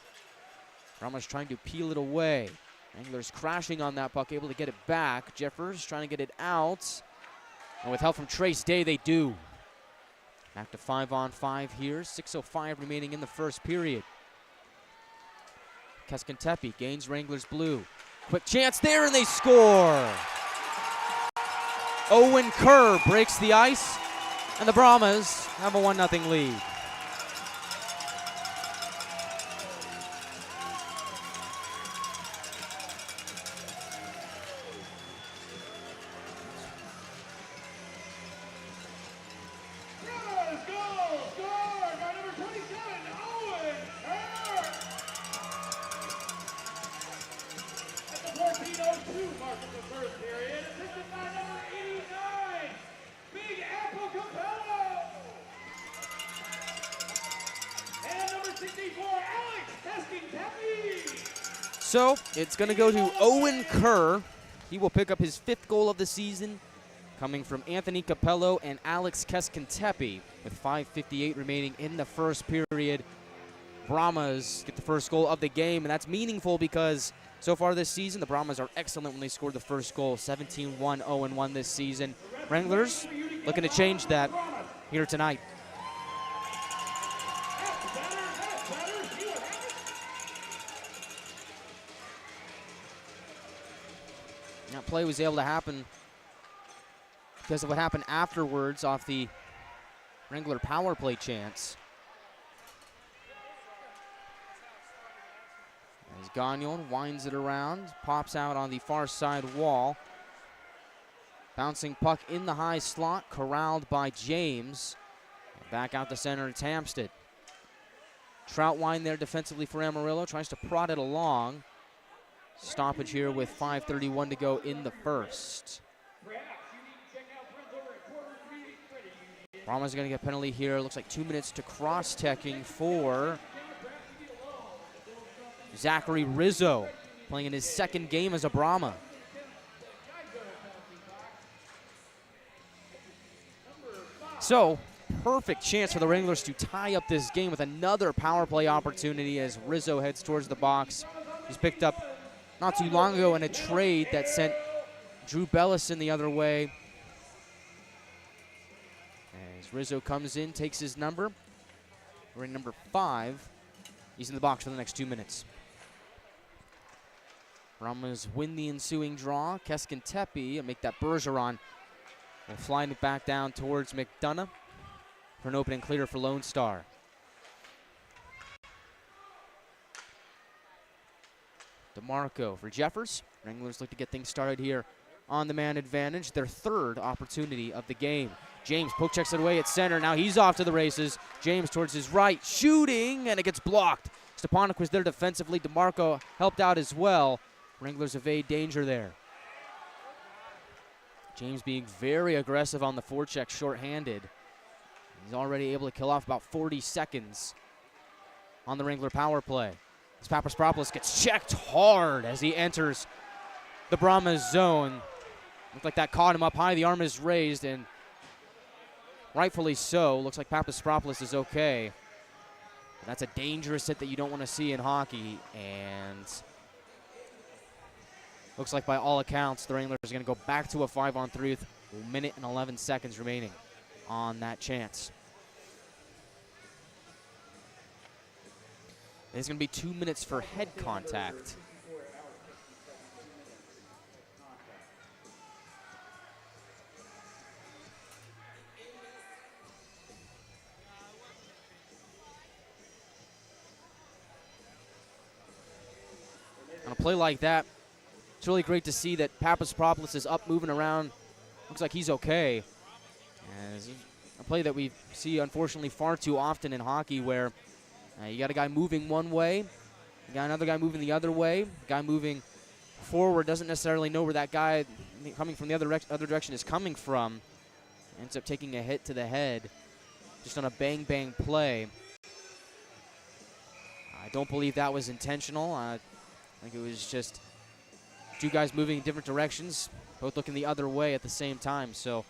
Brahmas trying to peel it away. Wranglers crashing on that puck, able to get it back. Jeffers trying to get it out. And with help from Trace Day, they do. Back to 5-on-5 here. 6:05 remaining in the first period. Keskentepi gains Wranglers blue. Quick chance there, and they score. Owen Kerr breaks the ice, and the Brahmas have a 1-0 lead. So it's going to go to Owen Kerr. He will pick up his 5th goal of the season, coming from Anthony Capello and Alex Keskentepi, with 5:58 remaining in the first period. Brahmas get the first goal of the game, and that's meaningful because so far this season, the Brahmas are excellent when they scored the first goal, 17-1, 0-1 this season. Wranglers looking to change that here tonight. That play was able to happen because of what happened afterwards off the Wrangler power play chance. As Gagnon winds it around, pops out on the far side wall. Bouncing puck in the high slot, corralled by James. Back out the center, it's Hampstead. Troutwine there defensively for Amarillo, tries to prod it along. Stoppage here with 5:31 to go in the first. Brahmas are going to get a penalty here. Looks like 2 minutes to cross-teching for Zachary Rizzo, playing in his second game as a Brahma. So, perfect chance for the Wranglers to tie up this game with another power play opportunity as Rizzo heads towards the box. He's picked up not too long ago in a trade that sent Drew Bellison the other way. As Rizzo comes in, takes his number. Wearing number 5. He's in the box for the next 2 minutes. Brahmas win the ensuing draw. Keskin Tepe and make that Bergeron. Will fly it back down towards McDonough for an opening clear for Lone Star. DeMarco for Jeffers. Wranglers look to get things started here on the man advantage. Their third opportunity of the game. James poke checks it away at center. Now he's off to the races. James towards his right, shooting, and it gets blocked. Stepanek was there defensively. DeMarco helped out as well. Wranglers evade danger there. James being very aggressive on the forecheck, shorthanded. He's already able to kill off about 40 seconds on the Wrangler power play. As Papaspropoulos gets checked hard as he enters the Brahmas zone. Looked like that caught him up high. The arm is raised, and rightfully so. Looks like Papaspropoulos is okay. But that's a dangerous hit that you don't want to see in hockey, and looks like by all accounts, the Wranglers are going to go back to a 5-on-3 with 1 minute and 11 seconds remaining on that chance. It's going to be 2 minutes for head contact. On a play like that, it's really great to see that Papaspropoulos is up, moving around. Looks like he's okay. And it's a play that we see, unfortunately, far too often in hockey where you got a guy moving one way, you got another guy moving the other way. The guy moving forward doesn't necessarily know where that guy coming from the other direction is coming from. Ends up taking a hit to the head just on a bang-bang play. I don't believe that was intentional. I think it was just two guys moving in different directions, both looking the other way at the same time. So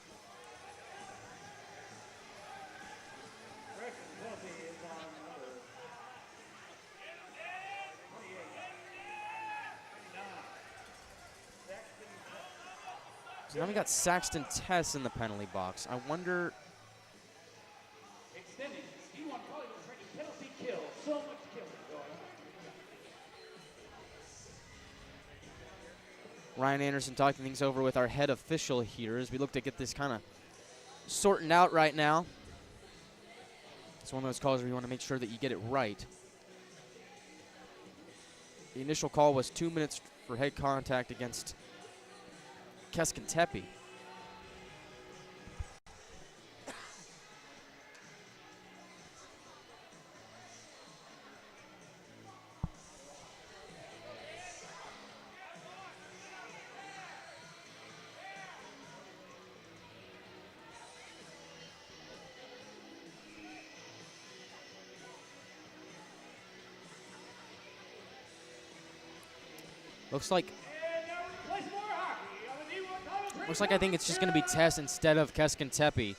now we got Saxton Tess in the penalty box. I wonder. Extending. D1 College training penalty kill. So much killing going on. Ryan Anderson talking things over with our head official here as we look to get this kind of sorting out right now. It's one of those calls where you want to make sure that you get it right. The initial call was 2 minutes for head contact against Keskin Tepe. Looks like I think it's just going to be Tess instead of Keskin Tepe.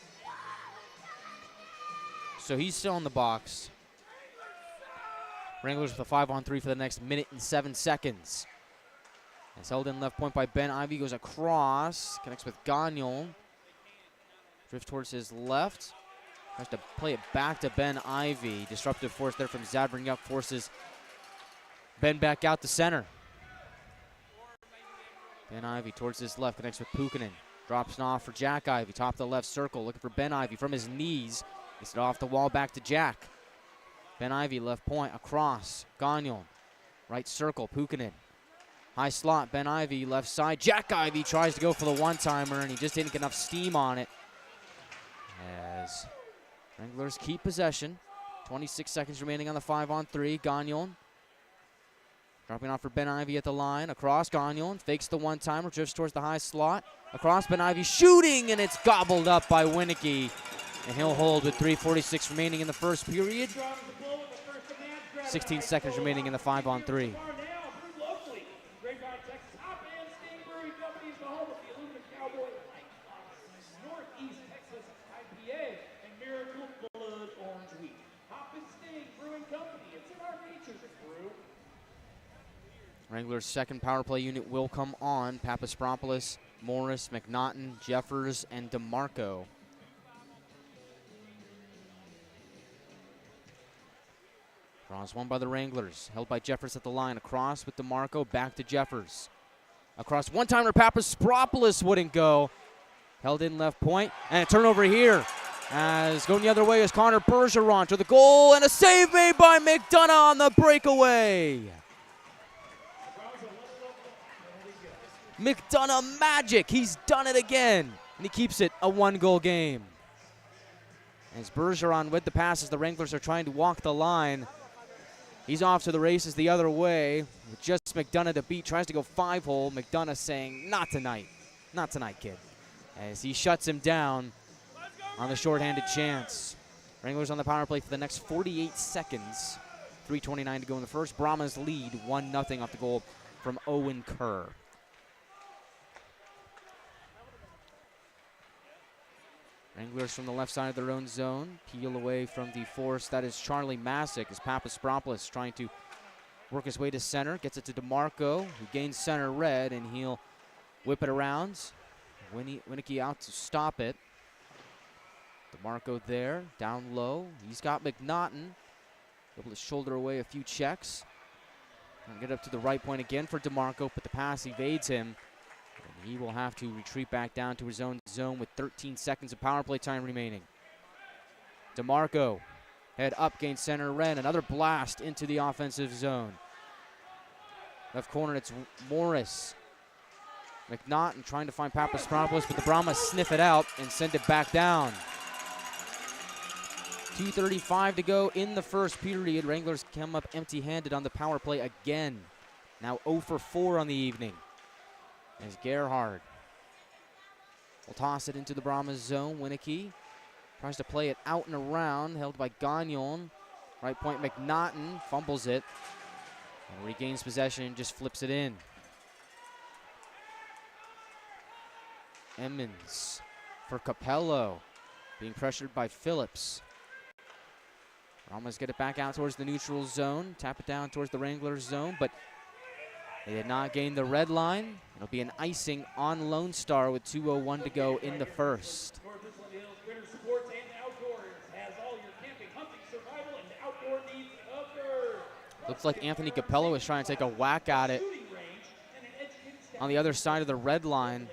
So he's still in the box. Wranglers with a 5-on-3 for the next minute and 7 seconds. As held in left point by Ben Ivy, goes across, connects with Gagnon. Drift towards his left. Has to play it back to Ben Ivy. Disruptive force there from Zadranyuk forces Ben back out to center. Ben Ivy towards his left, connects with Pukkanen. Drops it off for Jack Ivy, top of the left circle, looking for Ben Ivy from his knees. Gets it off the wall, back to Jack. Ben Ivy, left point, across. Gagnon, right circle, Pukkanen. High slot, Ben Ivy, left side. Jack Ivy tries to go for the one-timer, and he just didn't get enough steam on it. As Wranglers keep possession. 26 seconds remaining on the 5-on-3. Gagnon dropping off for Ben Ivy at the line. Across, Gagnon fakes the one-timer, drifts towards the high slot. Across, Ben Ivy shooting, and it's gobbled up by Winicky And he'll hold with 3:46 remaining in the first period. 16 seconds remaining in the 5-on-3. Wrangler's second power play unit will come on. Papaspropoulos, Morris, McNaughton, Jeffers, and DeMarco. Draws one by the Wranglers. Held by Jeffers at the line. Across with DeMarco. Back to Jeffers. Across one-timer. Papaspropoulos wouldn't go. Held in left point. And a turnover here. As going the other way is Connor Bergeron to the goal. And a save made by McDonough on the breakaway. McDonough magic. He's done it again. And he keeps it a one-goal game. As Bergeron with the passes, the Wranglers are trying to walk the line. He's off to the races the other way. With just McDonough to beat. Tries to go 5-hole. McDonough saying, not tonight. Not tonight, kid. As he shuts him down on the shorthanded chance. Wranglers on the power play for the next 48 seconds. 3:29 to go in the first. Brahmas lead 1-0 off the goal from Owen Kerr. Wranglers from the left side of their own zone. Peel away from the force. That is Charlie Masick as Papaspropoulos trying to work his way to center. Gets it to DeMarco, who gains center red, and he'll whip it around. Winicky out to stop it. DeMarco there, down low. He's got McNaughton. Able to shoulder away a few checks. And get up to the right point again for DeMarco, but the pass evades him. And he will have to retreat back down to his own zone with 13 seconds of power play time remaining. DeMarco, head up, gains center red. Another blast into the offensive zone. Left corner, it's Morris. McNaughton trying to find Papaspropoulos, but the Brahmas sniff it out and send it back down. 2:35 to go in the first period. Wranglers come up empty-handed on the power play again. Now 0 for 4 on the evening. As Gerhard will toss it into the Brahmas zone. Winicky tries to play it out and around, held by Gagnon. Right point, McNaughton fumbles it and regains possession and just flips it in. Emmons for Capello, being pressured by Phillips. Brahmas get it back out towards the neutral zone, tap it down towards the Wranglers zone, but they did not gain the red line. It'll be an icing on Lone Star with 2:01 to go in the first. Looks like Anthony Capello is trying to take a whack at it on the other side of the red line.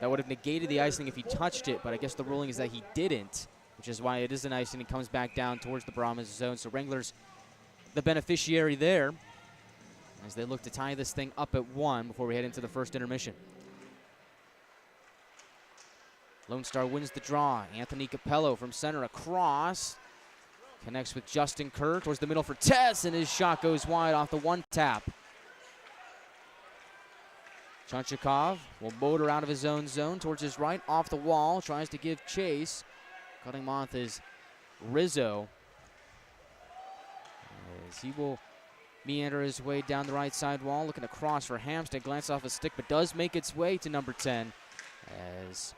That would have negated the icing if he touched it, but I guess the ruling is that he didn't, which is why it is an icing. He comes back down towards the Brahmas zone. So Wranglers, the beneficiary there, as they look to tie this thing up at 1 before we head into the first intermission. Lone Star wins the draw. Anthony Capello from center across. Connects with Justin Kerr towards the middle for Tess, and his shot goes wide off the one tap. Chunchikov will motor out of his own zone towards his right, off the wall, tries to give chase. Cutting him off is Rizzo. As he will meander his way down the right side wall, looking across for Hampstead. Glance off his stick, but does make its way to number 10. As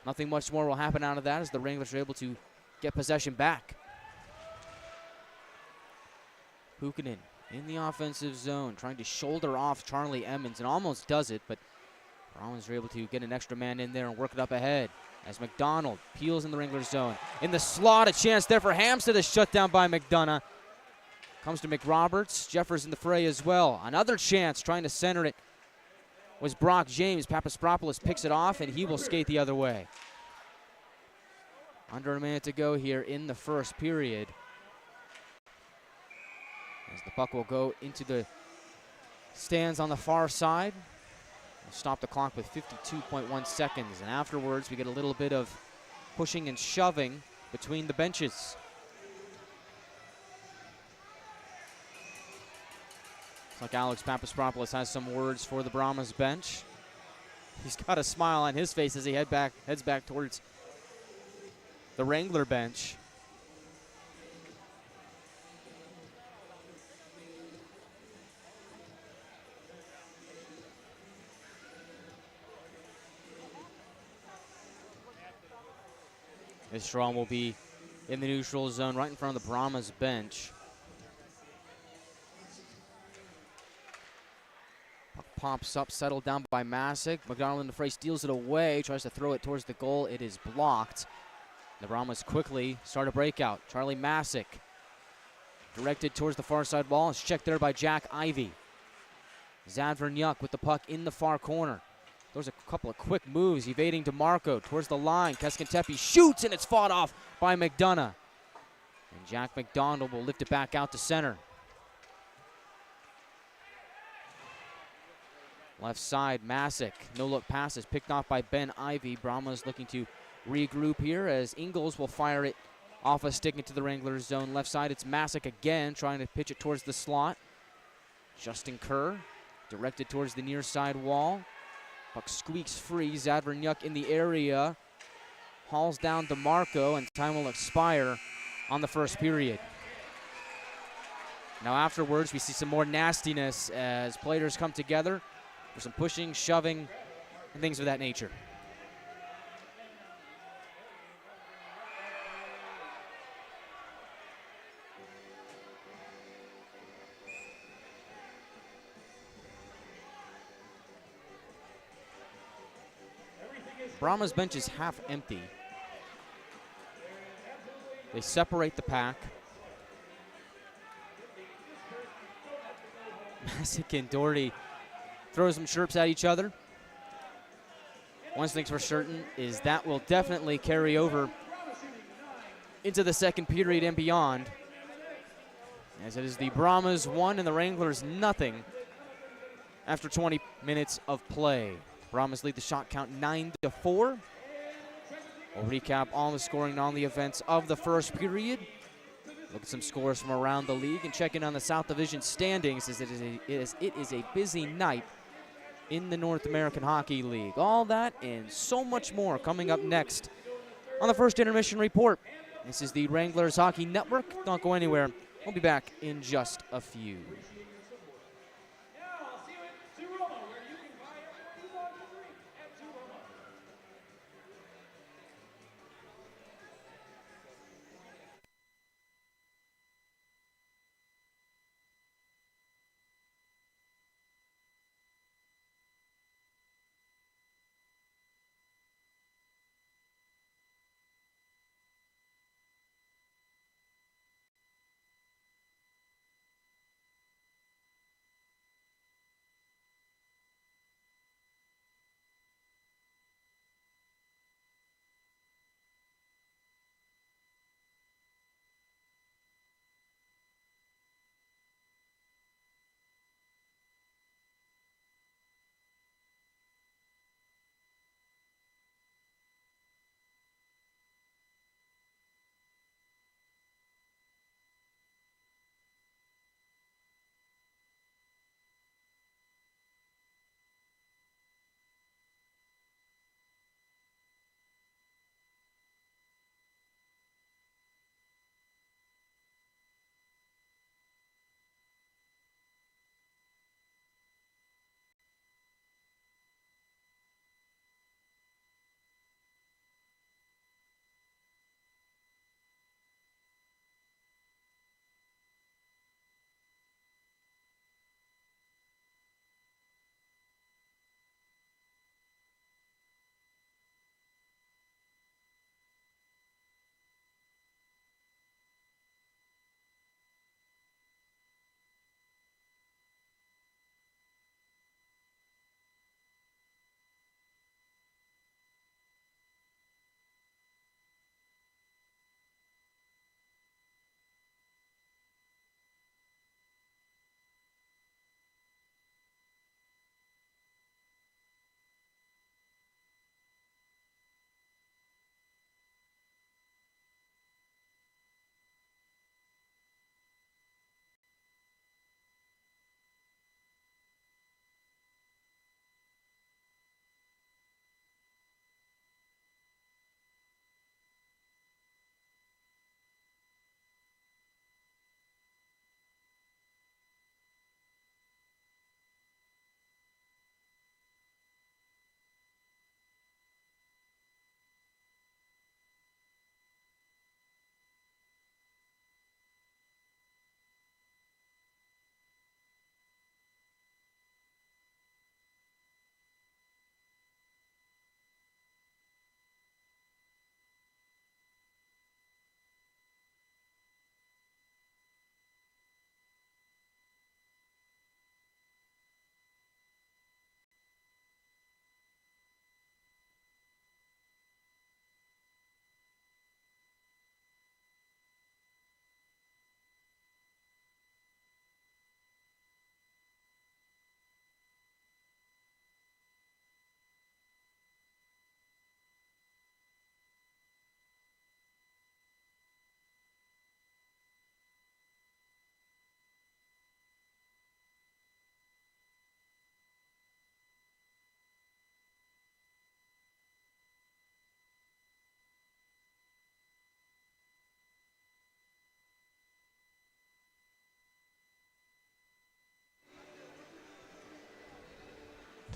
nothing much more will happen out of that as the Wranglers are able to get possession back. Pukkanen in the offensive zone, trying to shoulder off Charlie Emmons, and almost does it, but Brahmas are able to get an extra man in there and work it up ahead. As McDonald peels in the Wranglers zone. In the slot, a chance there for Hampstead, is shut down by McDonough. Comes to McRoberts. Jeffers in the fray as well. Another chance trying to center it was Brock James. Papaspropoulos picks it off, and he will skate the other way. Under a minute to go here in the first period. As the puck will go into the stands on the far side. We'll stop the clock with 52.1 seconds. And afterwards, we get a little bit of pushing and shoving between the benches. Looks like Alex Papaspropoulos has some words for the Brahmas bench. He's got a smile on his face as he heads back towards the Wrangler bench. This Strom will be in the neutral zone right in front of the Brahmas bench. Puck pops up, settled down by Masick. McDonough in the fray steals it away, tries to throw it towards the goal. It is blocked. The Brahmas quickly start a breakout. Charlie Masick directed towards the far side wall. It's checked there by Jack Ivey. Zadvernyuk with the puck in the far corner. Throws a couple of quick moves, evading DeMarco towards the line. Keskentepi shoots, and it's fought off by McDonough. And Jack McDonald will lift it back out to center. Left side, Masick. No-look pass is picked off by Ben Ivey. Brahmas looking to regroup here as Ingles will fire it off a stick into the Wranglers zone. Left side, it's Masick again, trying to pitch it towards the slot. Justin Kerr directed towards the near side wall. Puck squeaks free. Zadvernyuk in the area. Hauls down DeMarco, and time will expire on the first period. Now afterwards, we see some more nastiness as players come together for some pushing, shoving, and things of that nature. Brahmas bench is half empty. They separate the pack. Masick and Doherty throw some chirps at each other. One thing's for certain is that will definitely carry over into the second period and beyond, as it is the Brahmas 1 and the Wranglers nothing after 20 minutes of play. Brahmas lead the shot count 9-4. We'll recap all the scoring and all the events of the first period. Look at some scores from around the league and check in on the South Division standings as it is a busy night in the North American Hockey League. All that and so much more coming up next on the First Intermission Report. This is the Wranglers Hockey Network. Don't go anywhere. We'll be back in just a few.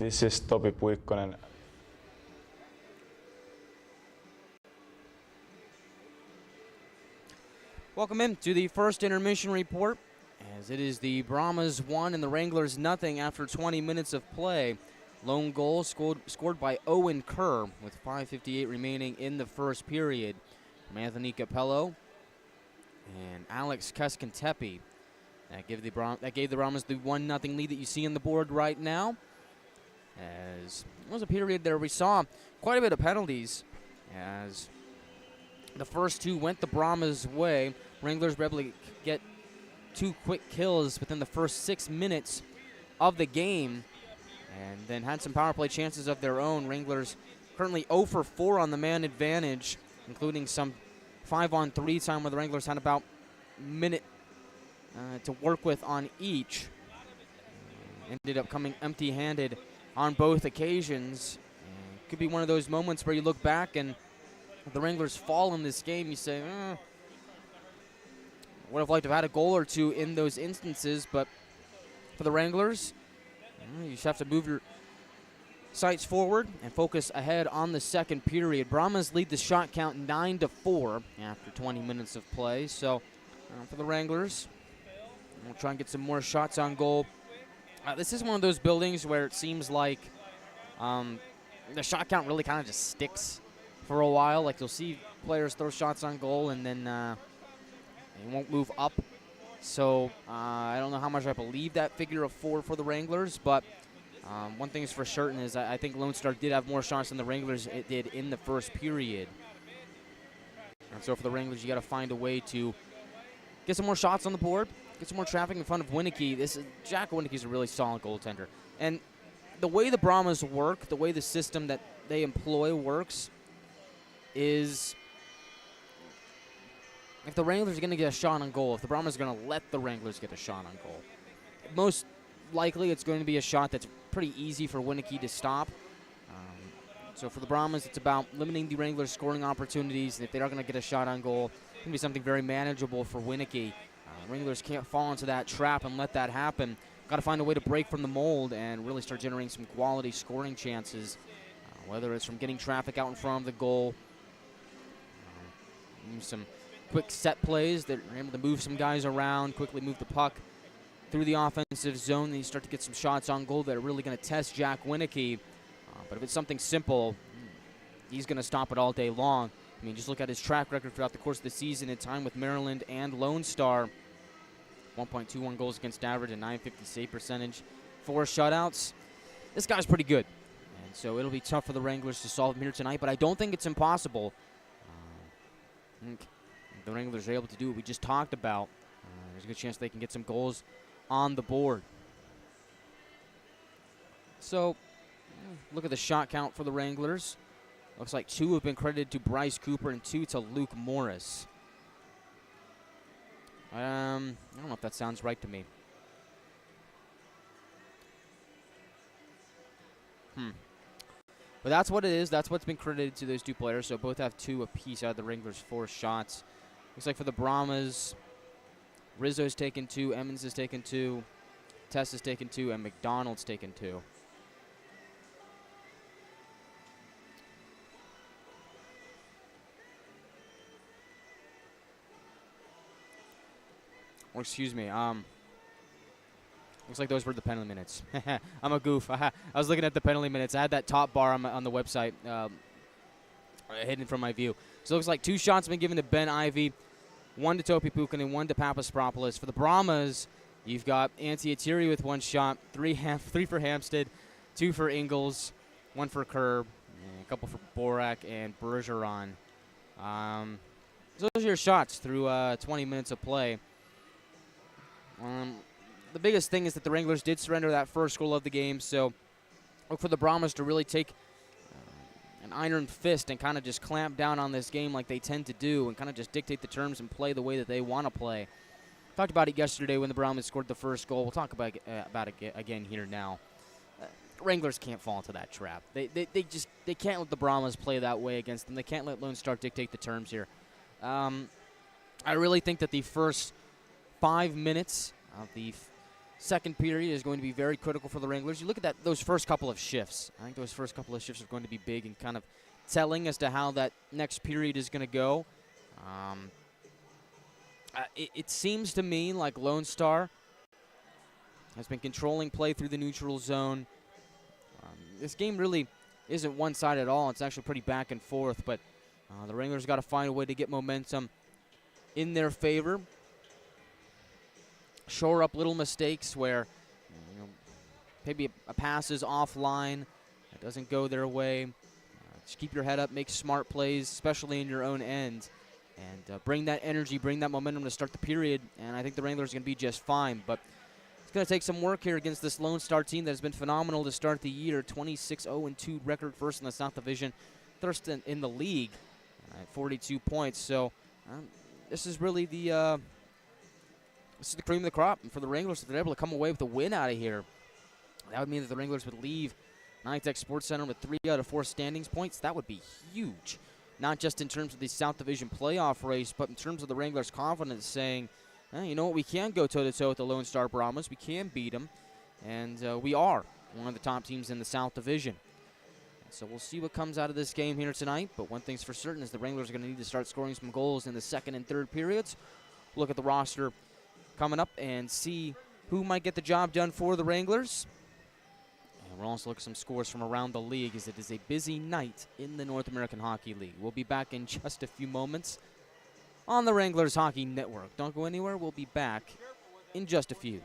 This is Topi Puikkonen. Welcome in to the first intermission report, as it is the Brahmas 1 and the Wranglers nothing after 20 minutes of play. Lone goal scored by Owen Kerr with 5:58 remaining in the first period from Anthony Capello and Alex Keskentepe. That gave the Brahmas the 1-0 lead that you see on the board right now. As it was a period there we saw quite a bit of penalties, as the first two went the Brahmas' way. Wranglers were able to get 2 quick kills within the first 6 minutes of the game, and then had some power play chances of their own. Wranglers currently 0 for 4 on the man advantage, including some 5-on-3 time where the Wranglers had about a minute to work with on each. Ended up coming empty-handed on both occasions. Could be one of those moments where you look back and if the Wranglers fall in this game, you say, would have liked to have had a goal or two in those instances, but for the Wranglers, you just have to move your sights forward and focus ahead on the second period. Brahmas lead the shot count 9-4 after 20 minutes of play. So for the Wranglers, we'll try and get some more shots on goal. This is one of those buildings where it seems like the shot count really kind of just sticks for a while. Like you'll see players throw shots on goal and then they won't move up. So I don't know how much I believe that figure of 4 for the Wranglers, but one thing is for certain is I think Lone Star did have more shots than the Wranglers it did in the first period. And so for the Wranglers, you got to find a way to get some more shots on the board, get some more traffic in front of Winneke. Jack Winneke's a really solid goaltender. And the way the Brahmas work, the way the system that they employ works, is if the Wranglers are going to get a shot on goal, if the Brahmas are going to let the Wranglers get a shot on goal, most likely it's going to be a shot that's pretty easy for Winneke to stop. So for the Brahmas, it's about limiting the Wranglers' scoring opportunities. And if they are going to get a shot on goal, it's going to be something very manageable for Winneke. Wranglers can't fall into that trap and let that happen. Got to find a way to break from the mold and really start generating some quality scoring chances, whether it's from getting traffic out in front of the goal, some quick set plays that are able to move some guys around, quickly move the puck through the offensive zone. Then you start to get some shots on goal that are really going to test Jack Winneke. But if it's something simple, he's going to stop it all day long. I mean, just look at his track record throughout the course of the season in time with Maryland and Lone Star. 1.21 goals against average and .950 save percentage, 4 shutouts. This guy's pretty good. And so it'll be tough for the Wranglers to solve him here tonight, but I don't think it's impossible. I think if the Wranglers are able to do what we just talked about, there's a good chance they can get some goals on the board. So, look at the shot count for the Wranglers. Looks like 2 have been credited to Bryce Cooper and 2 to Luke Morris. I don't know if that sounds right to me. But that's what it is. That's what's been credited to those 2 players. So both have 2 apiece out of the Wranglers' 4 shots. Looks like for the Brahmas, Rizzo's taken 2, Emmons has taken 2, Tess has taken 2, and McDonald's taken 2. Or excuse me, looks like those were the penalty minutes. I'm a goof. I was looking at the penalty minutes. I had that top bar on the website hidden from my view. So it looks like 2 shots have been given to Ben Ivey, 1 to Topi Puikkonen, and 1 to Papaspropoulos. For the Brahmas, you've got Antti Atiri with 1 shot, 3 for Hampstead, 2 for Ingles, 1 for Kerr, a couple for Borak and Bergeron. So those are your shots through 20 minutes of play. The biggest thing is that the Wranglers did surrender that first goal of the game, so look for the Brahmas to really take an iron fist and kind of just clamp down on this game like they tend to do and kind of just dictate the terms and play the way that they want to play. Talked about it yesterday when the Brahmas scored the first goal. We'll talk about it again here now. Wranglers can't fall into that trap. They can't let the Brahmas play that way against them. They can't let Lone Star dictate the terms here. I really think that the first 5 minutes of the second period is going to be very critical for the Wranglers. You look at those first couple of shifts. I think those first couple of shifts are going to be big and kind of telling as to how that next period is going to go. It seems to me like Lone Star has been controlling play through the neutral zone. This game really isn't one-sided at all. It's actually pretty back and forth, but the Wranglers got to find a way to get momentum in their favor. Shore up little mistakes where maybe a pass is offline, it doesn't go their way. Just keep your head up, make smart plays, especially in your own end, and bring that energy, bring that momentum to start the period, and I think the Wranglers are going to be just fine. But it's going to take some work here against this Lone Star team that has been phenomenal to start the year. 26-0-2 record, first in the South Division, third in the league at 42 points. So this is really the cream of the crop for the Wranglers. If they're able to come away with a win out of here, that would mean that the Wranglers would leave NITEC Sports Center with 3 out of 4 standings points. That would be huge, not just in terms of the South Division playoff race, but in terms of the Wranglers' confidence saying, you know what, we can go toe-to-toe with the Lone Star Brahmas. We can beat them, and we are one of the top teams in the South Division. So we'll see what comes out of this game here tonight, but one thing's for certain is the Wranglers are going to need to start scoring some goals in the second and third periods. Look at the roster coming up and see who might get the job done for the Wranglers. And we'll also look at some scores from around the league as it is a busy night in the North American Hockey League. We'll be back in just a few moments on the Wranglers Hockey Network. Don't go anywhere. We'll be back in just a few.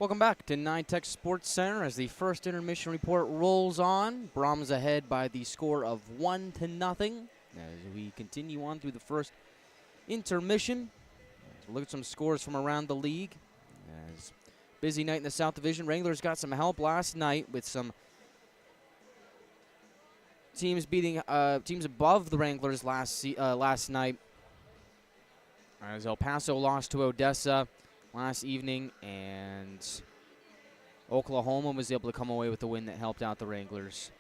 Welcome back to NYTEX Sports Center as the first intermission report rolls on. Brahmas ahead by the score of 1-0 as we continue on through the first intermission. Let's look at some scores from around the league. As busy night in the South Division. Wranglers got some help last night with some teams beating teams above the Wranglers last night. As El Paso lost to Odessa last evening, and Oklahoma was able to come away with a win that helped out the Wranglers.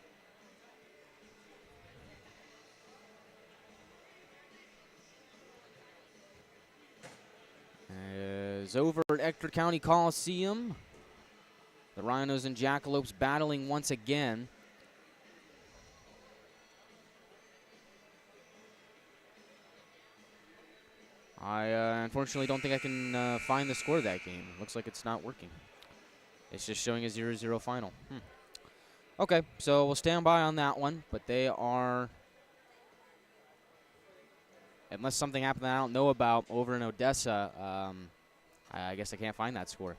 As over at Ector County Coliseum, the Rhinos and Jackalopes battling once again. I unfortunately don't think I can find the score of that game. Looks like it's not working. It's just showing a 0-0 final. Okay, so we'll stand by on that one, but they are, unless something happened that I don't know about over in Odessa, I guess I can't find that score.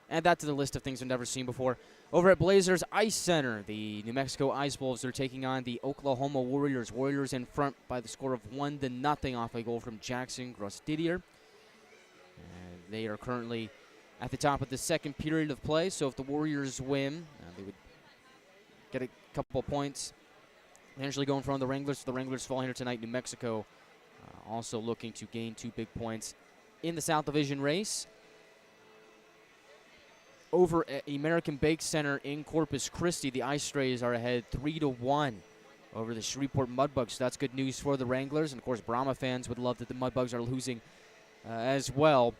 Add that to the list of things I've never seen before. Over at Blazers Ice Center, the New Mexico Ice Wolves are taking on the Oklahoma Warriors. Warriors in front by the score of 1-0 off a goal from Jackson Grossdidier. And they are currently at the top of the second period of play, so if the Warriors win, they would get a couple points, potentially go in front of the Wranglers. So the Wranglers fall here tonight. New Mexico also looking to gain 2 big points in the South Division race. Over at American Bake Center in Corpus Christi, the Ice Rays are ahead 3-1 over the Shreveport Mudbugs. So that's good news for the Wranglers. And, of course, Brahma fans would love that the Mudbugs are losing as well.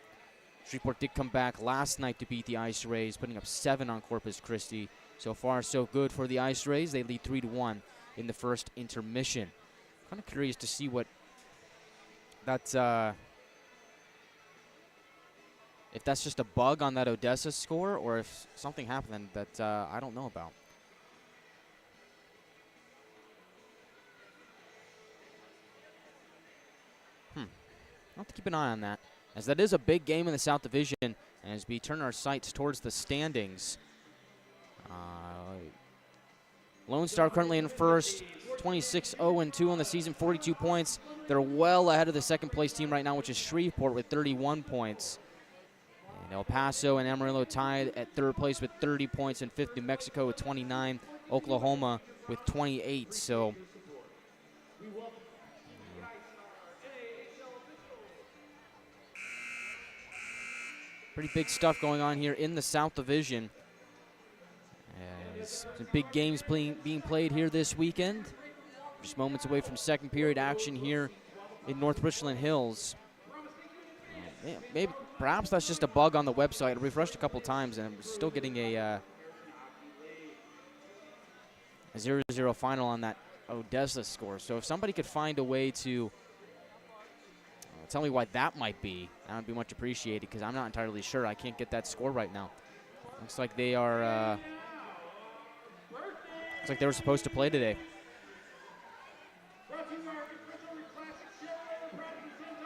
Shreveport did come back last night to beat the Ice Rays, putting up 7 on Corpus Christi. So far, so good for the Ice Rays. They lead 3-1 in the first intermission. Kind of curious to see what that's if that's just a bug on that Odessa score or if something happened that I don't know about. I'll have to keep an eye on that, as that is a big game in the South Division. As we turn our sights towards the standings, Lone Star currently in first, 26-0-2 on the season, 42 points. They're well ahead of the second place team right now, which is Shreveport with 31 points. And El Paso and Amarillo tied at third place with 30 points, and fifth New Mexico with 29, Oklahoma with 28. So pretty big stuff going on here in the South Division. As some big games being played here this weekend. Just moments away from second period action here in North Richland Hills. Perhaps that's just a bug on the website. I refreshed a couple times and I'm still getting a 0-0 final on that Odessa score. So if somebody could find a way to tell me why that might be, that would be much appreciated, because I'm not entirely sure. I can't get that score right now. Looks like they are. Looks like they were supposed to play today.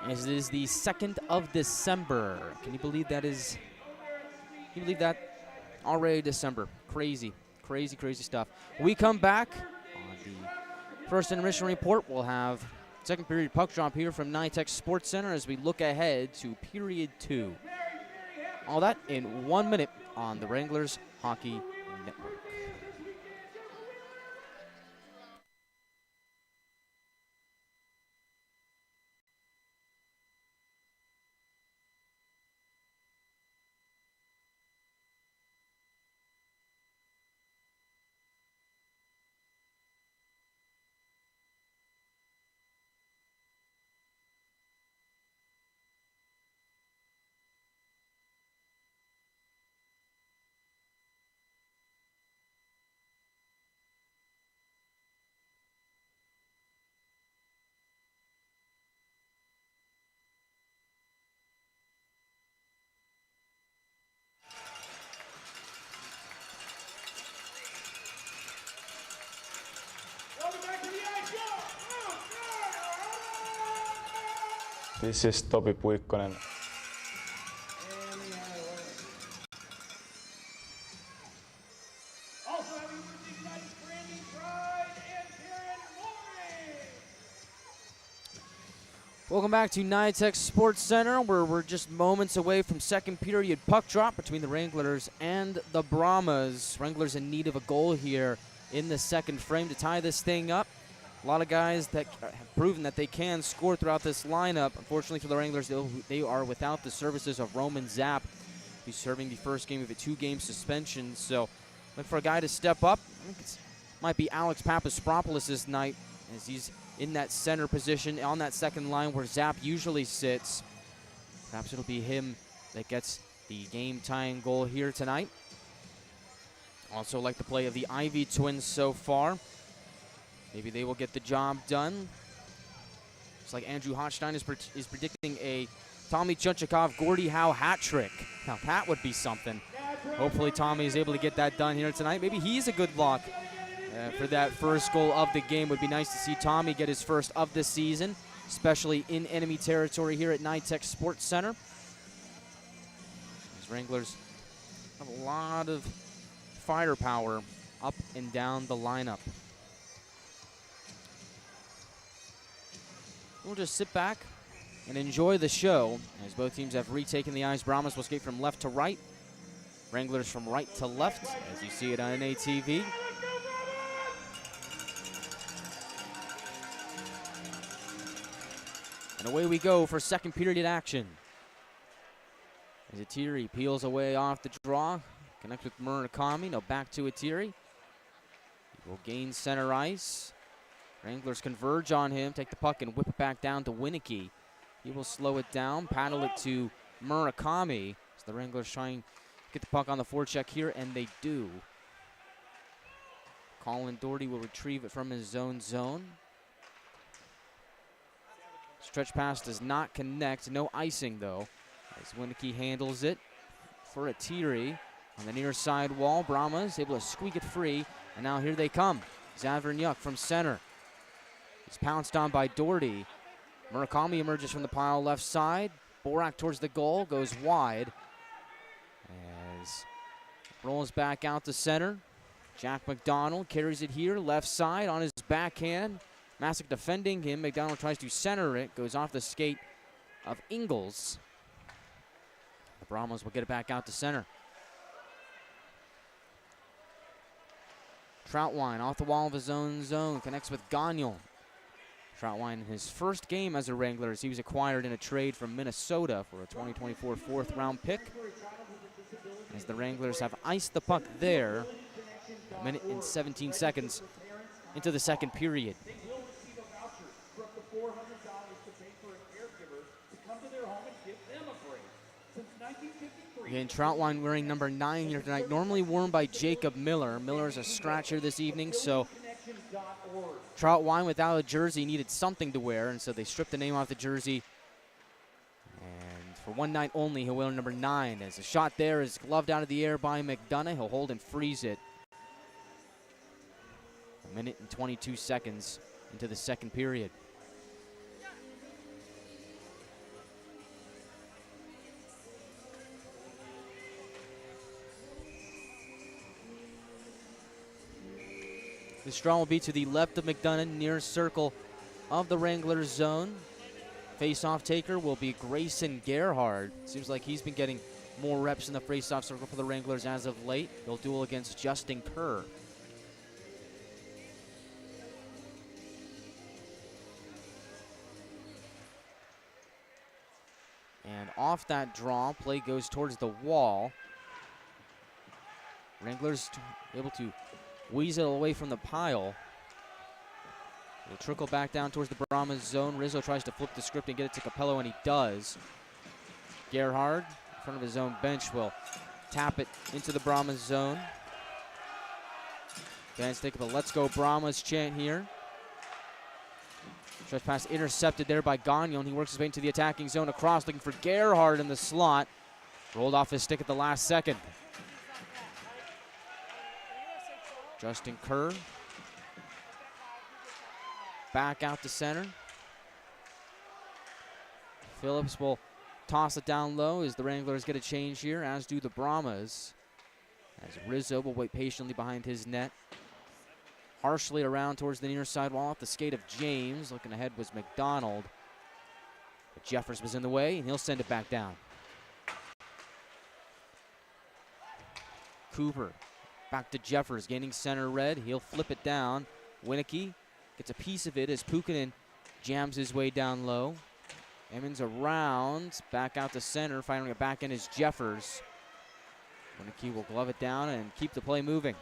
As it is the 2nd of December. Can you believe that is? Can you believe that? Already December. Crazy, crazy, crazy stuff. We come back on the first intermission report. We'll have second period puck drop here from NYTEX Sports Center as we look ahead to period 2. All that in 1 minute on the Wranglers Hockey Network. This is Topi Puikkonen. Welcome back to NYTEX Sports Center, where we're just moments away from second period puck drop between the Wranglers and the Brahmas. Wranglers in need of a goal here in the second frame to tie this thing up. A lot of guys that have proven that they can score throughout this lineup. Unfortunately for the Wranglers, they are without the services of Roman Zapp, who's serving the first game of a 2-game suspension. So look for a guy to step up. I think it might be Alex Papaspropoulos' night, as he's in that center position on that second line where Zapp usually sits. Perhaps it'll be him that gets the game-tying goal here tonight. Also like the play of the Ivy twins so far. Maybe they will get the job done. It's like Andrew Hochstein is predicting a Tommy Chunchakov, Gordie Howe hat trick. Now that would be something. Hopefully Tommy is able to get that done here tonight. Maybe he's a good lock for that first goal of the game. Would be nice to see Tommy get his first of the season, especially in enemy territory here at NYTEX Sports Center. These Wranglers have a lot of firepower up and down the lineup. We'll just sit back and enjoy the show as both teams have retaken the ice. Brahmas will skate from left to right. Wranglers from right to left, as you see it on NATV. And away we go for second period action. As Atiri peels away off the draw, connects with Murakami. Now back to Atiri. He will gain center ice. Wranglers converge on him, take the puck and whip it back down to Winicky. He will slow it down, paddle it to Murakami. So the Wranglers trying to get the puck on the forecheck here, and they do. Colin Doherty will retrieve it from his zone. Stretch pass does not connect, no icing though, as Winicky handles it for Atiri on the near side wall. Brahmas able to squeak it free, and now here they come. Zavernyuk from center. He's pounced on by Doherty. Murakami emerges from the pile left side. Borak towards the goal, goes wide. As rolls back out to center. Jack McDonough carries it here, left side on his backhand. Masick defending him. McDonough tries to center it, goes off the skate of Ingles. The Brahmas will get it back out to center. Troutwine off the wall of his own zone, connects with Gagnon. Troutwine in his first game as a Wrangler, as he was acquired in a trade from Minnesota for a 2024 fourth-round pick. As the Wranglers have iced the puck there, 1 minute and 17 seconds into the second period. They will receive a voucher for up to $400 to pay for a caregiver to come to their home and give them a break. Since 1953. Again, Troutwine wearing number 9 here tonight, normally worn by Jacob Miller. Miller is a scratcher this evening, so Troutwine without a jersey needed something to wear, and so they stripped the name off the jersey. And for one night only, he'll wear number 9. As a shot there is gloved out of the air by McDonough. He'll hold and freeze it. 1 minute and 22 seconds into the second period. The draw will be to the left of McDonough, near circle of the Wranglers zone. Face-off taker will be Grayson Gerhard. Seems like he's been getting more reps in the face-off circle for the Wranglers as of late. He'll duel against Justin Kerr. And off that draw, play goes towards the wall. Wranglers able to weasel away from the pile. Will trickle back down towards the Brahmas zone. Rizzo tries to flip the script and get it to Capello, and he does. Gerhard, in front of his own bench, will tap it into the Brahmas zone. Fans take up a "Let's Go Brahmas" chant here. Stretch pass intercepted there by Gagnon. He works his way into the attacking zone across, looking for Gerhard in the slot. Rolled off his stick at the last second. Justin Kerr. Back out to center. Phillips will toss it down low as the Wranglers get a change here, as do the Brahmas. As Rizzo will wait patiently behind his net. Harshly around towards the near side wall off the skate of James. Looking ahead was McDonald. Jeffers was in the way, and he'll send it back down. Cooper back to Jeffers, gaining center red. He'll flip it down. Winicky gets a piece of it as Pukinen jams his way down low. Emmons around, back out to center. Firing it back in is Jeffers. Winicky will glove it down and keep the play moving.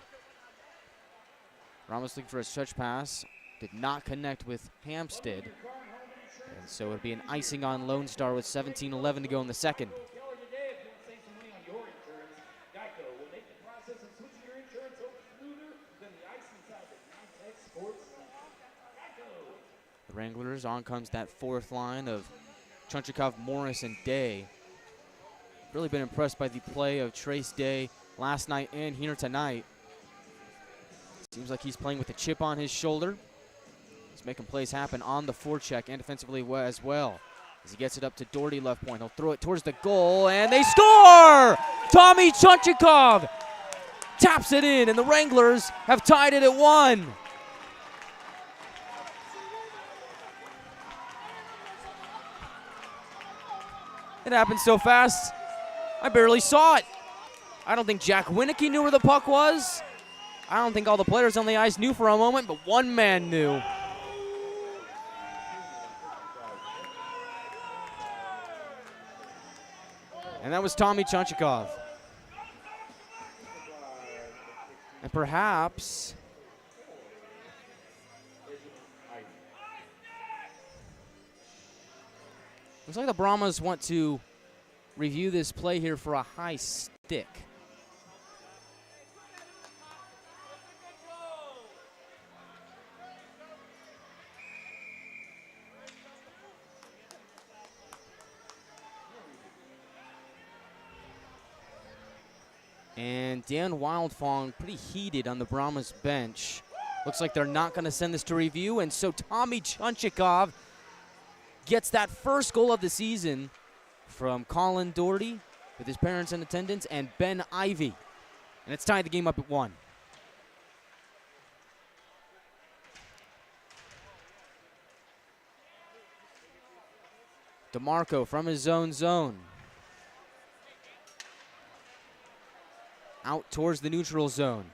Brahmas looking for a stretch pass. Did not connect with Hampstead. And so it'll be an icing on Lone Star with 17-11 to go in the second. The Wranglers, on comes that fourth line of Chunchikov, Morris, and Day. Really been impressed by the play of Trace Day last night and here tonight. Seems like he's playing with a chip on his shoulder. He's making plays happen on the forecheck and defensively as well. As he gets it up to Doherty left point, he'll throw it towards the goal, and they score! Tommy Chunchikov taps it in, and the Wranglers have tied it at 1. It happened so fast, I barely saw it. I don't think Jack Winicky knew where the puck was. I don't think all the players on the ice knew for a moment, but one man knew. And that was Tommy Chunchikov. And perhaps looks like the Brahmas want to review this play here for a high stick. And Dan Wildfong pretty heated on the Brahmas bench. Looks like they're not going to send this to review, and so Tommy Chunchikov gets that first goal of the season from Colin Doherty with his parents in attendance and Ben Ivey. And it's tied the game up at 1. DeMarco from his own zone. Out towards the neutral zone.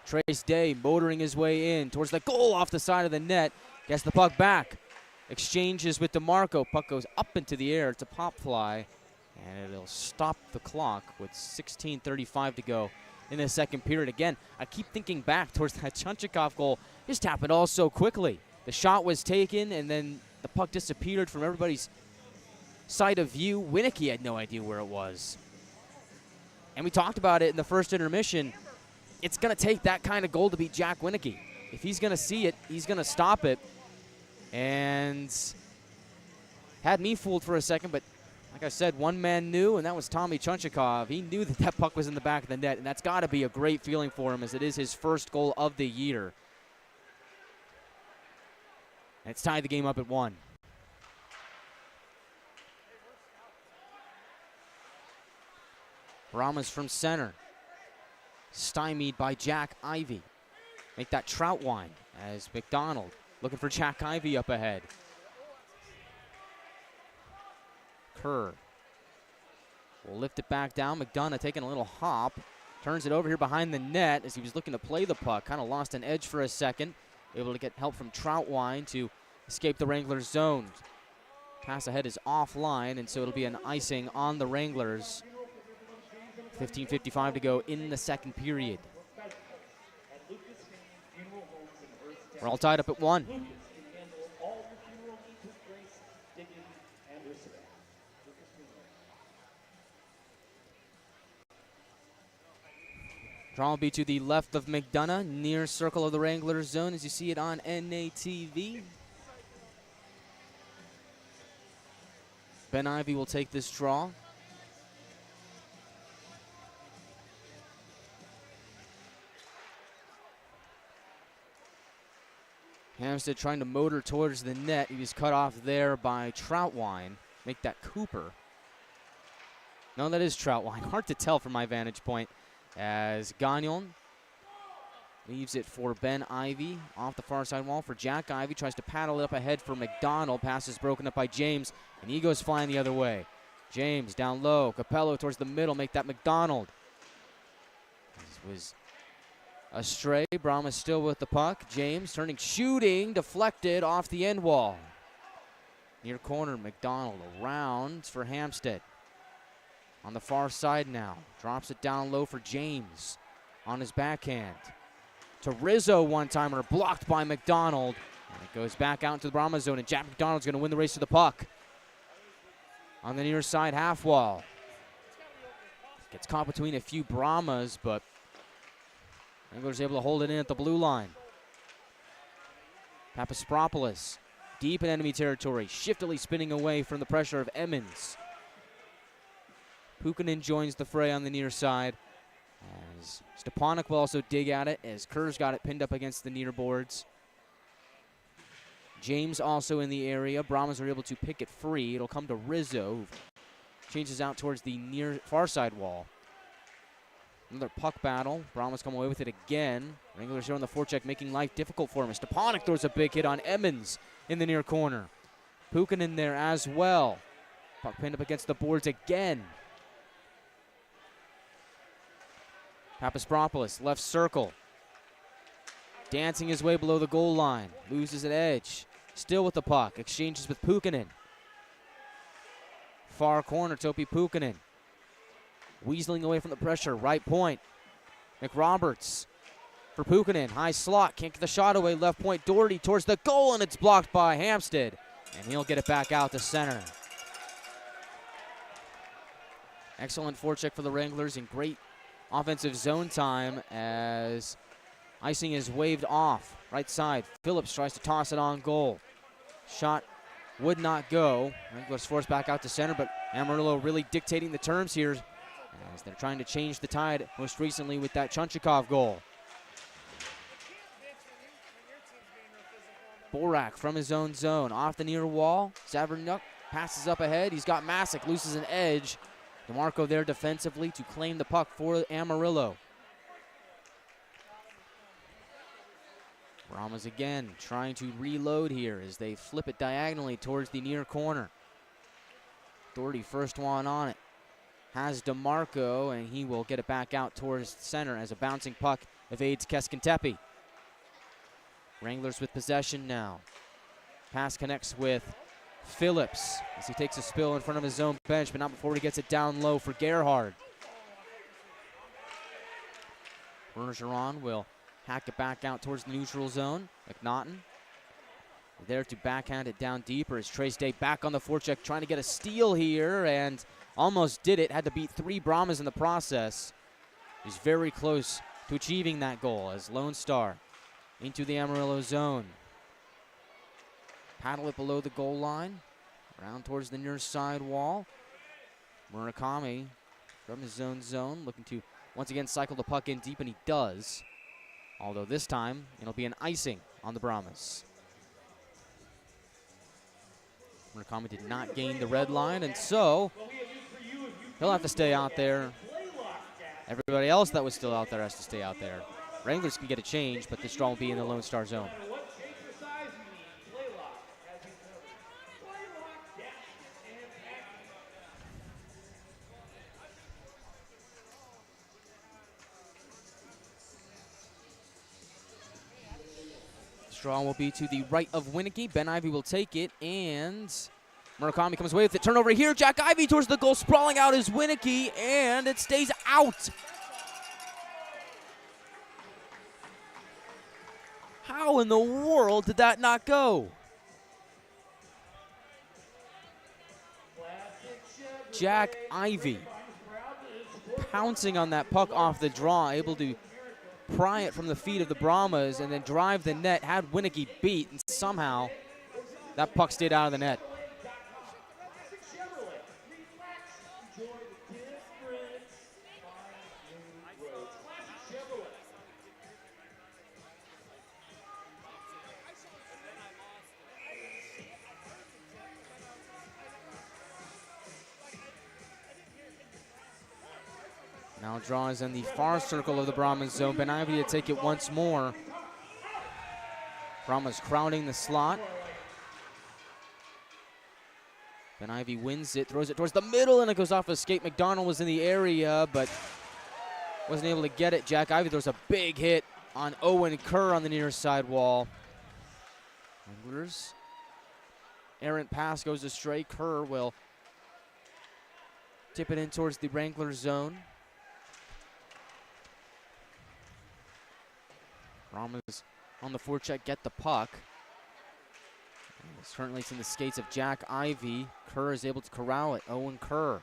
Trace Day motoring his way in towards the goal off the side of the net. Gets the puck back. Exchanges with DeMarco. Puck goes up into the air. It's a pop fly. And it'll stop the clock with 16:35 to go in the second period. Again, I keep thinking back towards that Chunchikov goal. Just happened all so quickly. The shot was taken, and then the puck disappeared from everybody's sight of view. Winicky had no idea where it was. And we talked about it in the first intermission. It's going to take that kind of goal to beat Jack Winicky. If he's going to see it, he's going to stop it. And had me fooled for a second, but like I said, one man knew, and that was Tommy Chunchikov. He knew that that puck was in the back of the net, and that's got to be a great feeling for him as it is his first goal of the year. And it's tied the game up at 1. Brahmas from center. Stymied by Jack Ivey. Make that trout wine as McDonough looking for Jack Ivey up ahead. Kerr will lift it back down. McDonough taking a little hop. Turns it over here behind the net as he was looking to play the puck. Kind of lost an edge for a second. Able to get help from Troutwine to escape the Wranglers' zone. Pass ahead is offline, and so it'll be an icing on the Wranglers. 15:55 to go in the second period. We're all tied up at 1. Draw will be to the left of McDonough, near circle of the Wranglers zone as you see it on NATV. Ben Ivey will take this draw. Hampstead trying to motor towards the net. He was cut off there by Troutwine. Make that Cooper. No, that is Troutwine. Hard to tell from my vantage point as Gagnon Leaves it for Ben Ivy off the far side wall for Jack Ivy. Tries to paddle it up ahead for McDonough. Pass is broken up by James, and he goes flying the other way. James down low. Capello towards the middle. Make that McDonald. This was astray. Brahmas still with the puck. James turning, shooting, deflected off the end wall. Near corner, McDonald around for Hampstead. On the far side now. Drops it down low for James on his backhand. To Rizzo, one-timer, blocked by McDonald. And it goes back out into the Brahmas zone, and Jack McDonald's going to win the race to the puck. On the near side half wall. Gets caught between a few Brahmas, but Wrangler's able to hold it in at the blue line. Papaspropoulos, deep in enemy territory, shiftily spinning away from the pressure of Emmons. Pukkanen joins the fray on the near side. As Stepanek will also dig at it, as Kerr's got it pinned up against the near boards. James also in the area. Brahmas are able to pick it free. It'll come to Rizzo, who changes out towards the near far side wall. Another puck battle. Brahmas come away with it again. Wranglers here on the forecheck, making life difficult for him. Stepanek throws a big hit on Emmons in the near corner. Pukkanen there as well. Puck pinned up against the boards again. Papaspropoulos, left circle. Dancing his way below the goal line. Loses an edge. Still with the puck. Exchanges with Pukkanen. Far corner, Topi Pukkanen. Weaseling away from the pressure. Right point. McRoberts for Pukkanen. High slot. Can't get the shot away. Left point. Doherty towards the goal, and it's blocked by Hampstead. And he'll get it back out to center. Excellent forecheck for the Wranglers and great offensive zone time as icing is waved off. Right side, Phillips tries to toss it on goal. Shot would not go. Wranglers forced back out to center, but Amarillo really dictating the terms here as they're trying to change the tide, most recently with that Chunchikov goal. Borak from his own zone, off the near wall. Savernuk passes up ahead. He's got Masick, loses an edge. DeMarco there defensively to claim the puck for Amarillo. Brahmas again trying to reload here as they flip it diagonally towards the near corner. Doherty first one on it. Has DeMarco, and he will get it back out towards center as a bouncing puck evades Keskintepi. Wranglers with possession now. Pass connects with Phillips as he takes a spill in front of his own bench, but not before he gets it down low for Gerhard. Bergeron will hack it back out towards the neutral zone. McNaughton there to backhand it down deeper as Trace Day back on the forecheck trying to get a steal here and almost did it. Had to beat 3 Brahmas in the process. He's very close to achieving that goal as Lone Star into the Amarillo zone. Paddle it below the goal line, around towards the near side wall. Murakami from his own zone, looking to once again cycle the puck in deep, and he does. Although this time, it'll be an icing on the Brahmas. Murakami did not gain the red line, and so he'll have to stay out there. Everybody else that was still out there has to stay out there. Wranglers can get a change, but this draw will be in the Lone Star zone. Draw will be to the right of Winicky. Ben Ivy will take it, and Murakami comes away with it. Turnover here. Jack Ivy towards the goal. Sprawling out is Winicky, and it stays out. How in the world did that not go? Jack Ivy pouncing on that puck off the draw, able to pry it from the feet of the Brahmas and then drive the net, had Winicky beat, and somehow that puck stayed out of the net. Now Now draw is in the far circle of the Brahmas zone. Benivy to take it once more. Brahmas crowding the slot. Benivy wins it, throws it towards the middle, and it goes off a skate. McDonough was in the area, but wasn't able to get it. Jack Ivey throws a big hit on Owen Kerr on the near side wall. Wranglers. Errant pass goes astray. Kerr will tip it in towards the Wrangler zone. Brahmas on the forecheck, get the puck. Currently it's in the skates of Jack Ivey. Kerr is able to corral it. Owen Kerr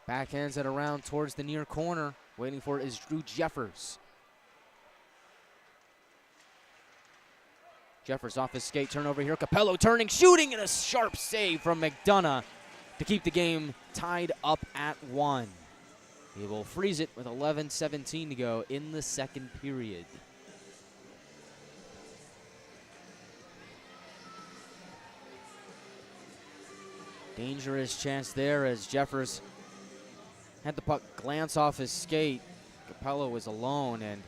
backhands it around towards the near corner. Waiting for it is Drew Jeffers. Jeffers off his skate, turnover here. Capello turning, shooting, and a sharp save from McDonough to keep the game tied up at 1. He will freeze it with 11:17 to go in the second period. Dangerous chance there as Jeffers had the puck glance off his skate. Capello was alone and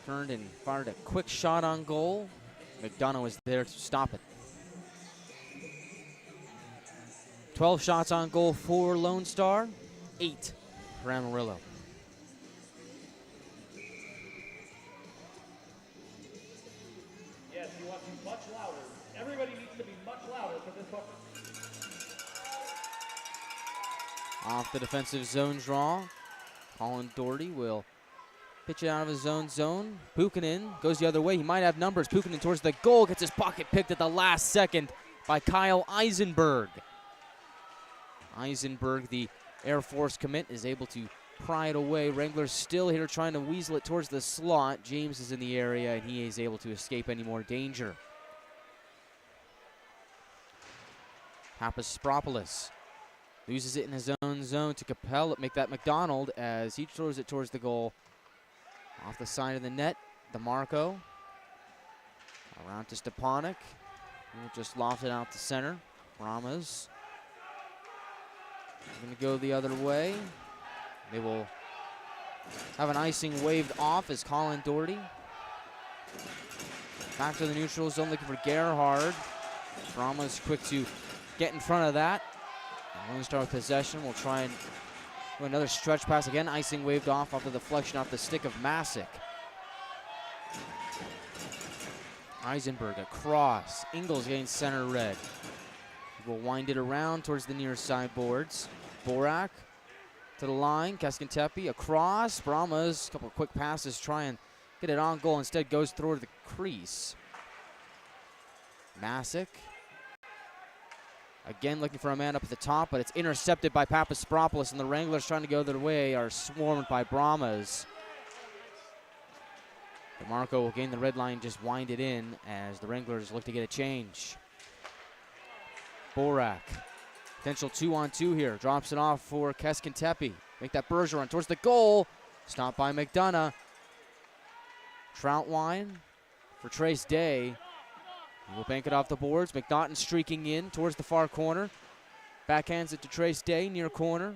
turned and fired a quick shot on goal. McDonough was there to stop it. 12 shots on goal for Lone Star, 8 for Amarillo. Yes, you want to be much louder. Everybody needs to be much louder for this puck. Off the defensive zone draw, Colin Doherty will pitch it out of his own zone. Puukkonen goes the other way. He might have numbers. Puukkonen towards the goal, gets his pocket picked at the last second by Kyle Eisenberg. Eisenberg, the Air Force commit, is able to pry it away. Wranglers still here trying to weasel it towards the slot. James is in the area, and he is able to escape any more danger. Papaspropoulos loses it in his own zone to Capello. Make that McDonald as he throws it towards the goal. Off the side of the net, DeMarco. Around to Stepanek. He'll just loft it out to center. Brahmas. Going to go the other way. They will have an icing waved off as Colin Doherty. Back to the neutral zone looking for Gerhard. Brahmas quick to get in front of that. And Lone Star with possession. We'll try and do another stretch pass again. Icing waved off the deflection off the stick of Masick. Eisenberg across. Ingles getting center red. We'll wind it around towards the near side boards. Borak to the line. Keskintepi across. Brahmas, a couple of quick passes, try and get it on goal. Instead goes through the crease. Masick. Again looking for a man up at the top, but it's intercepted by Papaspropoulos, and the Wranglers trying to go their way are swarmed by Brahmas. DeMarco will gain the red line, just wind it in as the Wranglers look to get a change. Borak, potential 2-on-2 here, drops it off for Keskintepi. Make that Bergeron towards the goal, stopped by McDonough. Troutwine for Trace Day. He will bank it off the boards. McNaughton streaking in towards the far corner. Backhands it to Trace Day, near corner.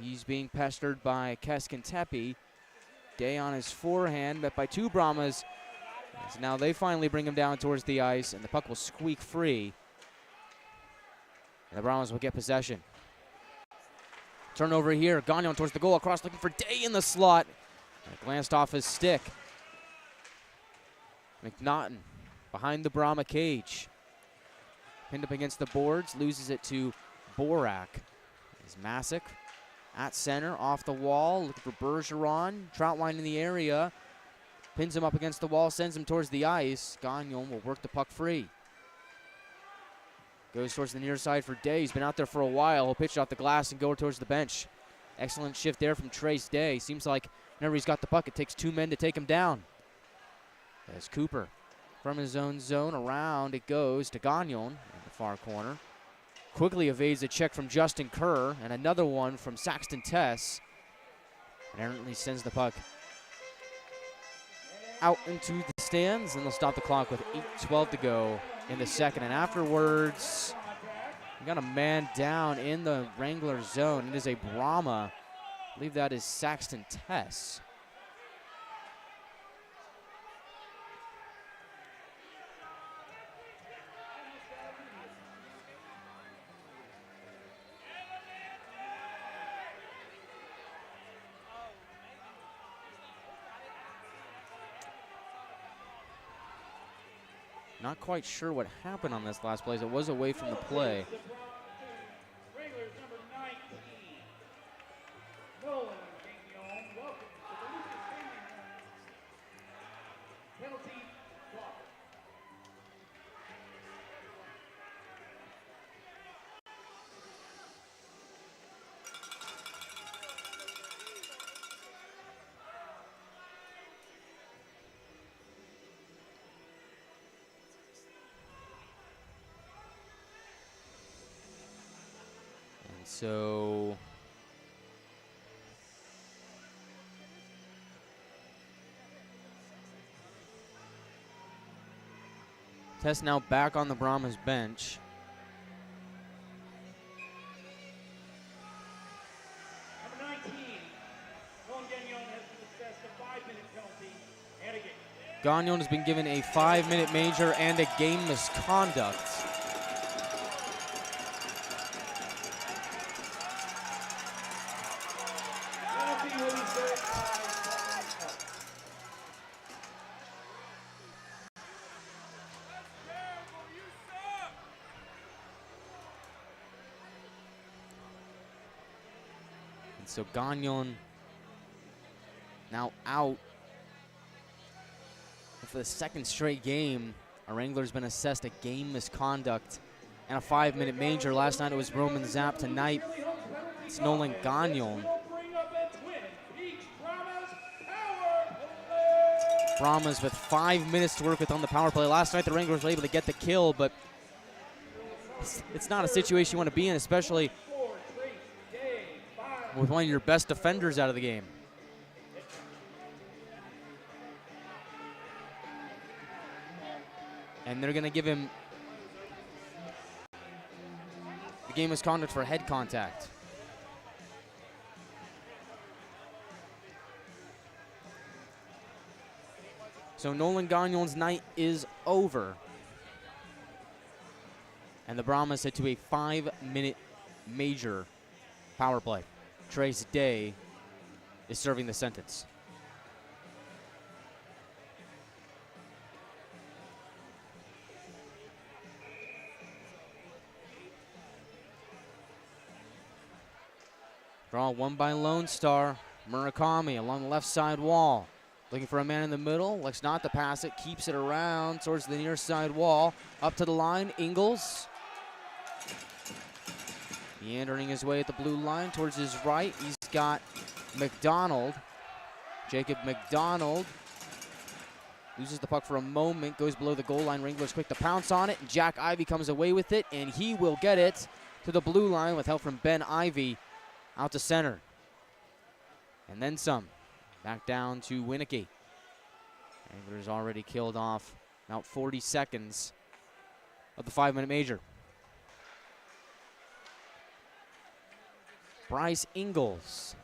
He's being pestered by Keskintepi. Day on his forehand, met by two Brahmas. So now they finally bring him down towards the ice, and the puck will squeak free. And the Brahmas will get possession. Turnover here. Gagnon towards the goal, across looking for Day in the slot. And it glanced off his stick. McNaughton behind the Brahma cage. Pinned up against the boards, loses it to Borak. Is Masick at center, off the wall, looking for Bergeron. Troutwine in the area. Pins him up against the wall, sends him towards the ice. Gagnon will work the puck free. Goes towards the near side for Day. He's been out there for a while. He'll pitch it off the glass and go towards the bench. Excellent shift there from Trace Day. Seems like whenever he's got the puck, it takes two men to take him down. As Cooper from his own zone, around it goes to Gagnon in the far corner. Quickly evades a check from Justin Kerr, and another one from Saxton Tess. And errantly sends the puck out into the stands, and they'll stop the clock with 8:12 to go in the second. And afterwards, We got a man down in the Wrangler zone. It is a Brahma. I believe that is Saxton Tess. Not quite sure what happened on this last play. It was away from the play. Wranglers number 19. Nolan Gagnon, welcome to the Lucas Family Home. Penalty block. So Tess now back on the Brahmas bench. Number 19, Nolan Gagnon has been assessed a 5-minute penalty and a game. Gagnon has been given a 5-minute major and a game misconduct. Penalty will be served by And so Gagnon now out. For the second straight game, a Wrangler's been assessed a game misconduct and a 5-minute major. Last night it was Roman Zapp. Tonight it's Nolan Gagnon. Brahmas with 5 minutes to work with on the power play. Last night the Wranglers were able to get the kill, but it's not a situation you want to be in, especially with one of your best defenders out of the game. And they're going to give him the game misconduct for head contact. So Nolan Gagnon's night is over. And the Brahmas head to a 5-minute major power play. Trace Day is serving the sentence. Draw won by Lone Star. Murakami along the left side wall. Looking for a man in the middle. Likes not to pass it. Keeps it around towards the near side wall. Up to the line. Ingles. Meandering his way at the blue line towards his right. He's got McDonough. Jacob McDonough loses the puck for a moment. Goes below the goal line. Wranglers quick to pounce on it. And Jack Ivey comes away with it. And he will get it to the blue line with help from Ben Ivey. Out to center. And then some. Back down to Winicky. Wranglers already killed off about 40 seconds of the 5-minute major. Bryce Ingles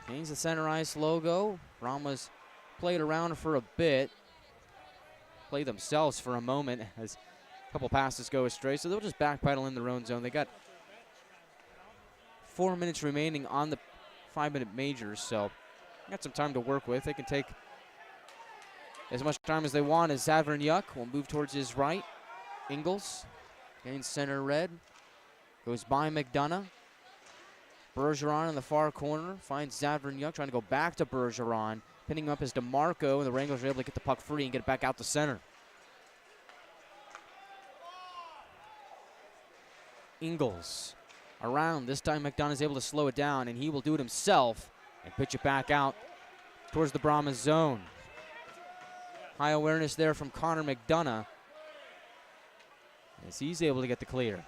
gains the center ice logo. Brahmas played around for a bit. Played themselves for a moment as a couple passes go astray. So they'll just backpedal in their own zone. They got 4 minutes remaining on the 5-minute major, so got some time to work with. They can take as much time as they want as Zavernyuk will move towards his right. Ingles gains center red. Goes by McDonough. Bergeron in the far corner finds Zavernyuk trying to go back to Bergeron. Pinning him up is DeMarco, and the Wranglers are able to get the puck free and get it back out to center. Ingles around. This time McDonough is able to slow it down, and he will do it himself and pitch it back out towards the Brahmas zone. High awareness there from Connor McDonough as he's able to get the clear.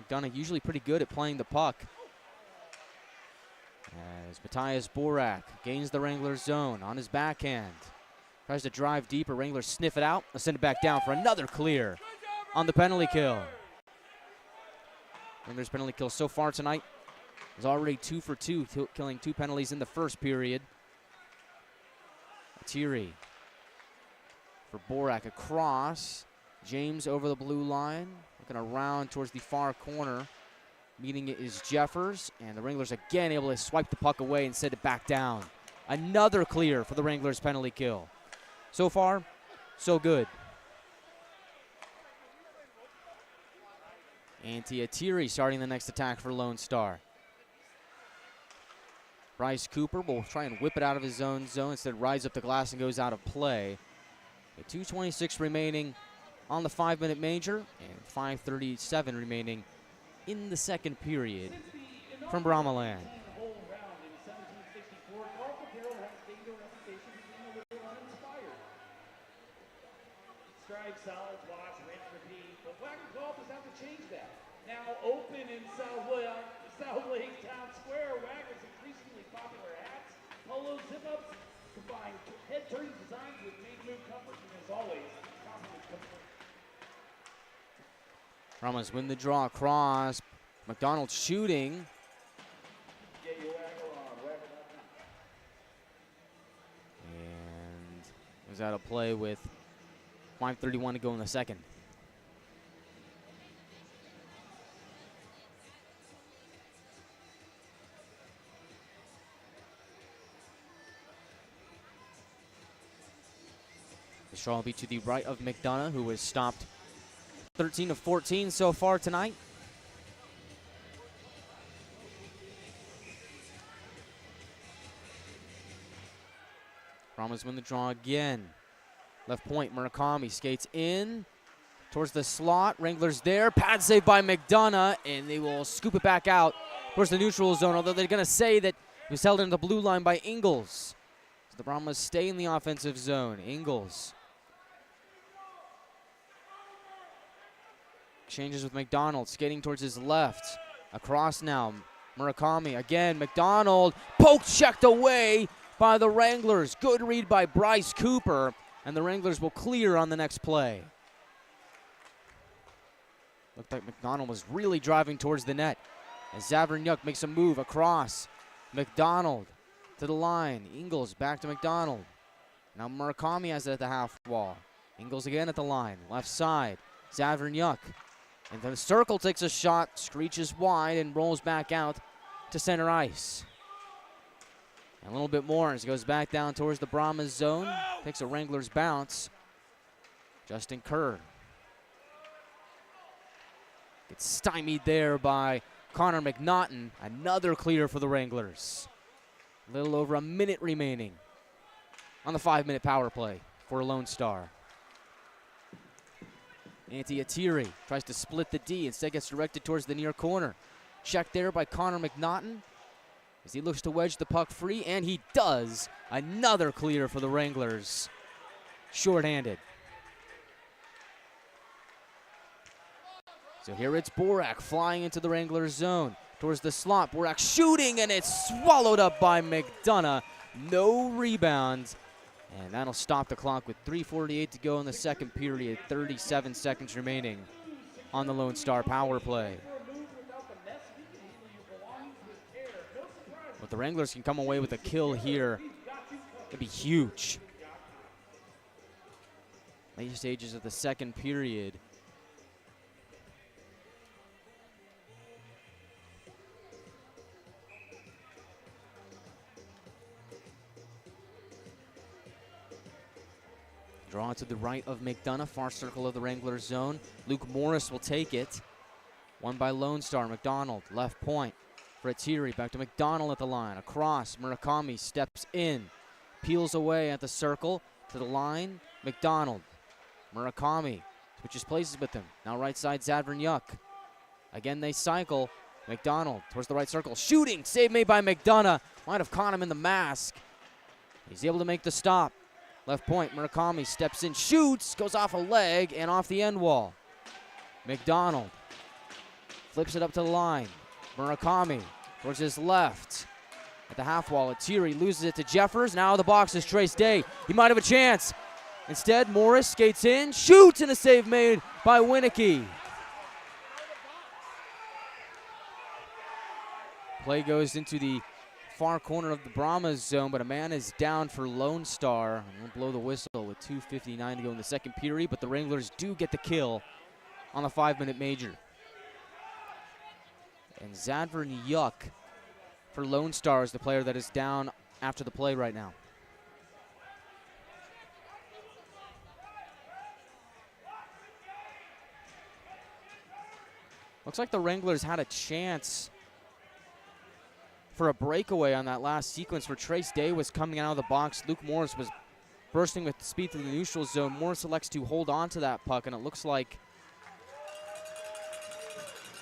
McDonough usually pretty good at playing the puck. As Matthias Borak gains the Wranglers zone on his backhand. Tries to drive deeper. Wranglers sniff it out. They'll send it back down for another clear. on the penalty kill. Wranglers penalty kill so far tonight is already 2 for 2, killing 2 penalties in the first period. Thierry for Borak across. James over the blue line, looking around towards the far corner. Meeting it is Jeffers, and the Wranglers again able to swipe the puck away and send it back down. Another clear for the Wranglers penalty kill. So far, so good. Thierry starting the next attack for Lone Star. Bryce Cooper will try and whip it out of his own zone, instead rides up the glass and goes out of play. With 2:26 remaining on the 5-minute major and 5:37 remaining in the second period from Brahmas land. Strike, solid, wash, rinse, repeat. But Wagner Golf is out to change that. Now open in South Lake Town Square. Wagner's increasingly popular hats, polo zip-ups, combine head-turning designs with made-move comfort, and as always, compliments comfort. Brahmas win the draw across. McDonough shooting. Get your Wagner on, Wagner.com. And was out of play with 5:31 to go in the second. The straw will be to the right of McDonough, who was stopped 13 of 14 so far tonight. Brahmas win the draw again. Left point, Murakami skates in towards the slot. Wranglers there. Pad save by McDonough, and they will scoop it back out towards the neutral zone, although they're going to say that it was held in the blue line by Ingles. So the Brahmas stay in the offensive zone. Ingles exchanges with McDonough, skating towards his left. Across now, Murakami again. McDonough poke checked away by the Wranglers. Good read by Bryce Cooper, and the Wranglers will clear on the next play. Looked like McDonough was really driving towards the net as Zavernyuk makes a move across. McDonough to the line. Ingles back to McDonough. Now Murakami has it at the half wall. Ingles again at the line. Left side. Zavernyuk. And the circle takes a shot, screeches wide, and rolls back out to center ice. And a little bit more as it goes back down towards the Brahmas zone. Takes a Wranglers bounce. Justin Kerr gets stymied there by Connor McNaughton. Another clear for the Wranglers. A little over a minute remaining on the 5-minute power play for Lone Star. Thierry tries to split the D, instead gets directed towards the near corner. Checked there by Connor McNaughton as he looks to wedge the puck free, and he does. Another clear for the Wranglers. Short-handed. So here it's Borak flying into the Wranglers zone towards the slot. Borak shooting, and it's swallowed up by McDonough. No rebounds. And that'll stop the clock with 3:48 to go in the second period. 37 seconds remaining on the Lone Star power play. But the Wranglers can come away with a kill here, it'd be huge. Late stages of the second period. Draw to the right of McDonough, far circle of the Wranglers zone. Luke Morris will take it. Won by Lone Star. McDonald, left point for Thierry. Back to McDonald at the line. Across, Murakami steps in. Peels away at the circle to the line. McDonald. Murakami switches places with him. Now right side, Zavernyuk. Again, they cycle. McDonald towards the right circle. Shooting, save made by McDonough. Might have caught him in the mask. He's able to make the stop. Left point, Murakami steps in, shoots, goes off a leg and off the end wall. McDonald flips it up to the line. Murakami towards his left at the half wall. Thierry loses it to Jeffers. Now the box is Trace Day. He might have a chance. Instead, Morris skates in, shoots, and a save made by Winicky. Play goes into the far corner of the Brahmas zone, but a man is down for Lone Star. I'm going to blow the whistle with 2:59 to go in the second period, but the Wranglers do get the kill on the 5-minute major. And Zadvernyuk for Lone Star is the player that is down after the play right now. Looks like the Wranglers had a chance for a breakaway on that last sequence where Trace Day was coming out of the box. Luke Morris was bursting with speed through the neutral zone. Morris elects to hold on to that puck, and it looks like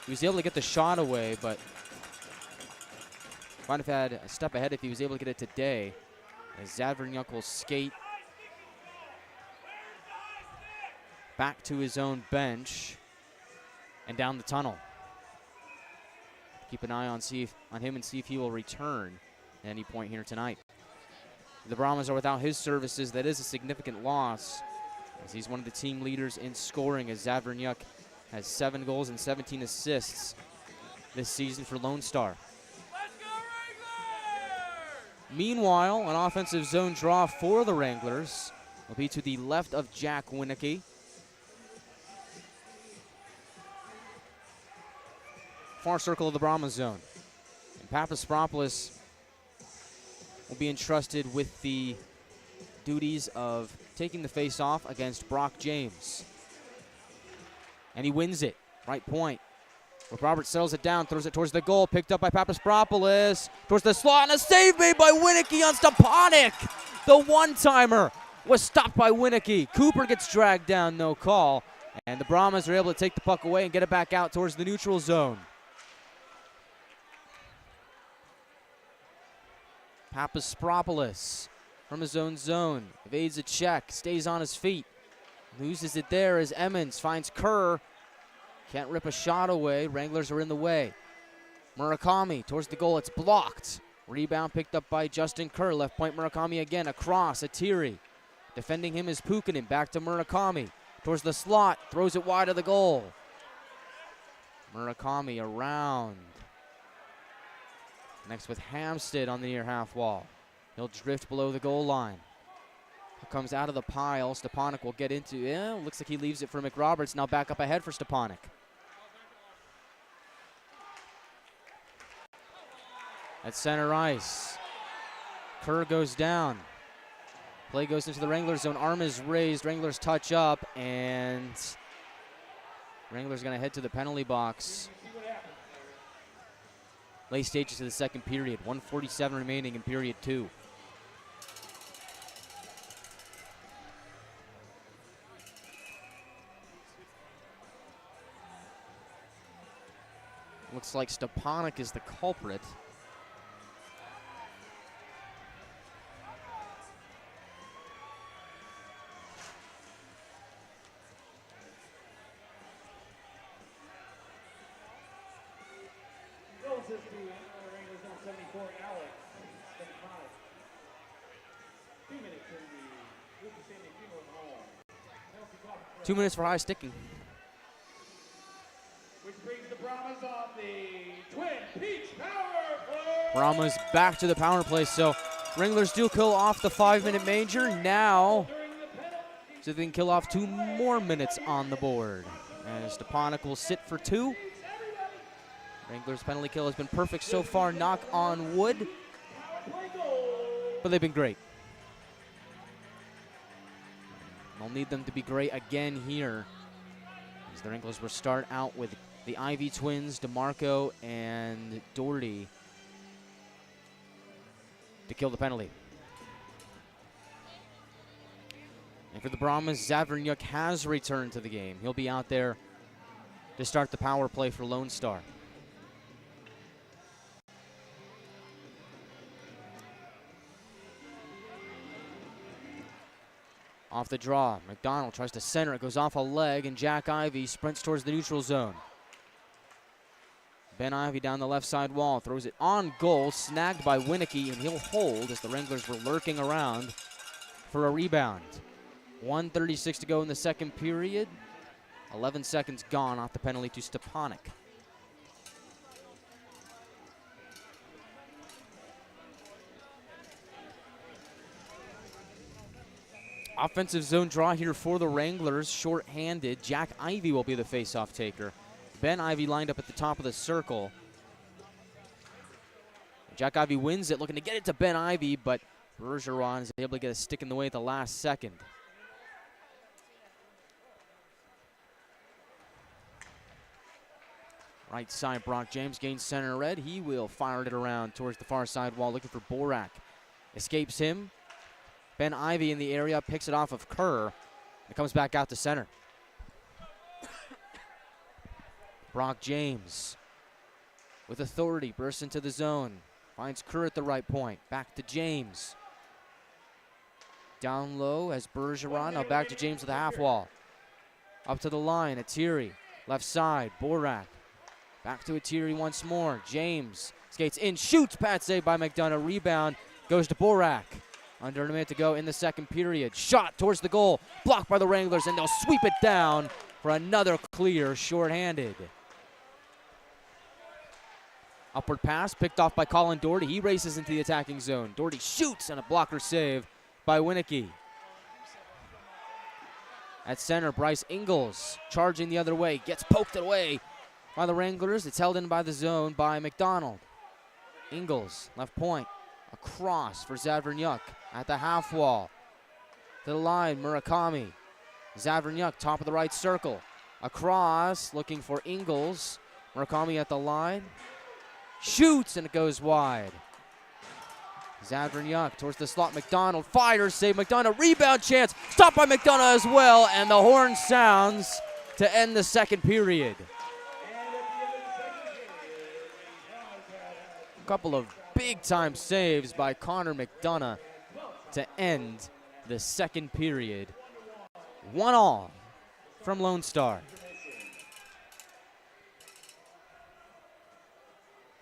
he was able to get the shot away, but might have had a step ahead if he was able to get it to Day. As Zadvernyuk will skate back to his own bench and down the tunnel. Keep an eye on him and see if he will return at any point here tonight. The Brahmas are without his services. That is a significant loss, as he's one of the team leaders in scoring, as Zadvernyuk has 7 goals and 17 assists this season for Lone Star. Let's go Wranglers! Meanwhile, an offensive zone draw for the Wranglers will be to the left of Jack Winicky. Far circle of the Brahmas zone. And Papaspropoulos will be entrusted with the duties of taking the face-off against Brock James. And he wins it. Right point. Robert settles it down, throws it towards the goal, picked up by Papaspropoulos. Towards the slot, and a save made by Winicky on Stepanek. The one-timer was stopped by Winicky. Cooper gets dragged down, no call. And the Brahmas are able to take the puck away and get it back out towards the neutral zone. Papaspropoulos from his own zone, evades a check, stays on his feet, loses it there as Emmons finds Kerr. Can't rip a shot away. Wranglers are in the way. Murakami towards the goal. It's blocked. Rebound picked up by Justin Kerr. Left point Murakami again. Across. Atiri. Defending him is Pukkanen. Back to Murakami. Towards the slot. Throws it wide of the goal. Murakami around. Next with Hamstead on the near half wall. He'll drift below the goal line. Comes out of the pile. Stepanek will get into. Looks like he leaves it for McRoberts. Now back up ahead for Stepanek. At center ice. Kerr goes down. Play goes into the Wranglers zone. Arm is raised. Wranglers touch up, and Wranglers going to head to the penalty box. Late stages of the second period. 1:47 remaining in period 2. Looks like Stepanek is the culprit. Goals is to Wranglers number 74, Alex Stepanek. 2 minutes in the Lucas Stanley Funeral Home. 2 minutes for high sticking. Which brings the Brahmas on the Twin Peaks power play. Brahmas back to the power play, so Wranglers do kill off the 5-minute major. Now, so they can kill off 2 more minutes on the board. And Stepanek will sit for 2. Wranglers' penalty kill has been perfect so far, knock on wood, but they've been great. They'll need them to be great again here, as the Wranglers will start out with the Ivy twins, DeMarco and Doherty, to kill the penalty. And for the Brahmas, Zadvernyuk has returned to the game. He'll be out there to start the power play for Lone Star. Off the draw, McDonough tries to center. It goes off a leg, and Jack Ivy sprints towards the neutral zone. Ben Ivy down the left side wall, throws it on goal, snagged by Winicky, and he'll hold as the Wranglers were lurking around for a rebound. 1:36 to go in the second period. 11 seconds gone off the penalty to Stepanek. Offensive zone draw here for the Wranglers, short-handed. Jack Ivey will be the face-off taker. Ben Ivey lined up at the top of the circle. Jack Ivey wins it, looking to get it to Ben Ivey, but Bergeron is able to get a stick in the way at the last second. Right side, Brock James gains center red. He will fire it around towards the far side wall, looking for Borak. Escapes him. Ben Ivey in the area, picks it off of Kerr. It comes back out to center. Brock James, with authority, bursts into the zone. Finds Kerr at the right point. Back to James. Down low as Bergeron. Now back to James with the half wall. Up to the line, Atiri. Left side, Borak. Back to Atiri once more. James skates in, shoots. Pad save by McDonough. Rebound goes to Borak. Under a minute to go in the second period. Shot towards the goal. Blocked by the Wranglers, and they'll sweep it down for another clear, shorthanded. Upward pass picked off by Colin Doherty. He races into the attacking zone. Doherty shoots, and a blocker save by Winicky. At center, Bryce Ingles charging the other way. Gets poked away by the Wranglers. It's held in by the zone by McDonough. Ingles, left point. Across for Zavernyuk at the half wall. To the line, Murakami. Zavernyuk, top of the right circle. Across, looking for Ingles. Murakami at the line. Shoots, and it goes wide. Zavernyuk towards the slot. McDonald fires, save McDonough. Rebound chance. Stopped by McDonough as well, and the horn sounds to end the second period. A couple of big-time saves by Connor McDonough to end the second period. 1-all from Lone Star.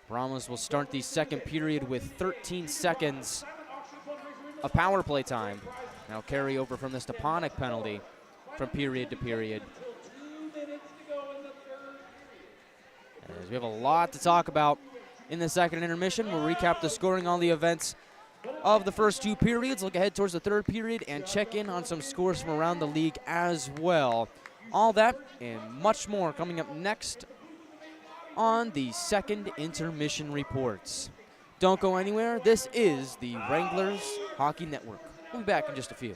Brahmas will start the second period with 13 seconds of power play time. Now carry over from the Stepanek penalty from period to period. As we have a lot to talk about in the second intermission, we'll recap the scoring on the events of the first two periods, look ahead towards the third period, and check in on some scores from around the league as well. All that and much more coming up next on the second intermission reports. Don't go anywhere. This is the Wranglers Hockey Network. We'll be back in just a few.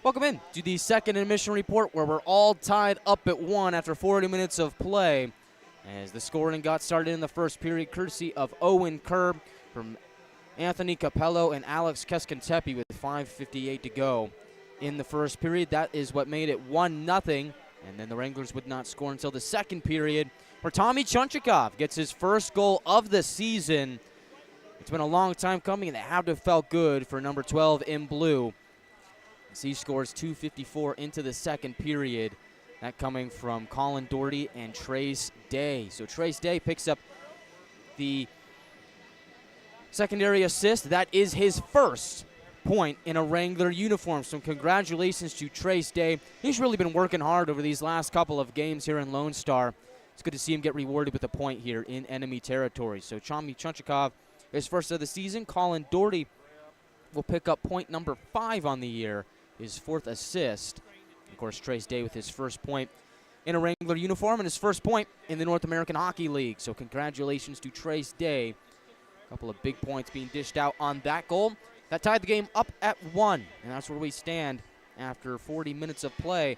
Welcome in to the second intermission report, where we're all tied up at 1 after 40 minutes of play, as the scoring got started in the first period, courtesy of Owen Kerr from Anthony Capello and Alex Keskentepe with 5:58 to go in the first period. That is what made it 1-0, and then the Wranglers would not score until the second period, where Tommy Chunchikov gets his first goal of the season. It's been a long time coming, and it had to have felt good for number 12 in blue. He scores 2:54 into the second period. That coming from Colin Doherty and Trace Day. So Trace Day picks up the secondary assist. That is his first point in a Wrangler uniform. So congratulations to Trace Day. He's really been working hard over these last couple of games here in Lone Star. It's good to see him get rewarded with a point here in enemy territory. So Tommy Chunchikov, his first of the season. Colin Doherty will pick up point number 5 on the year, his 4th assist. Of course, Trace Day with his first point in a Wrangler uniform and his first point in the North American Hockey League. So congratulations to Trace Day. A couple of big points being dished out on that goal. That tied the game up at 1, and that's where we stand after 40 minutes of play.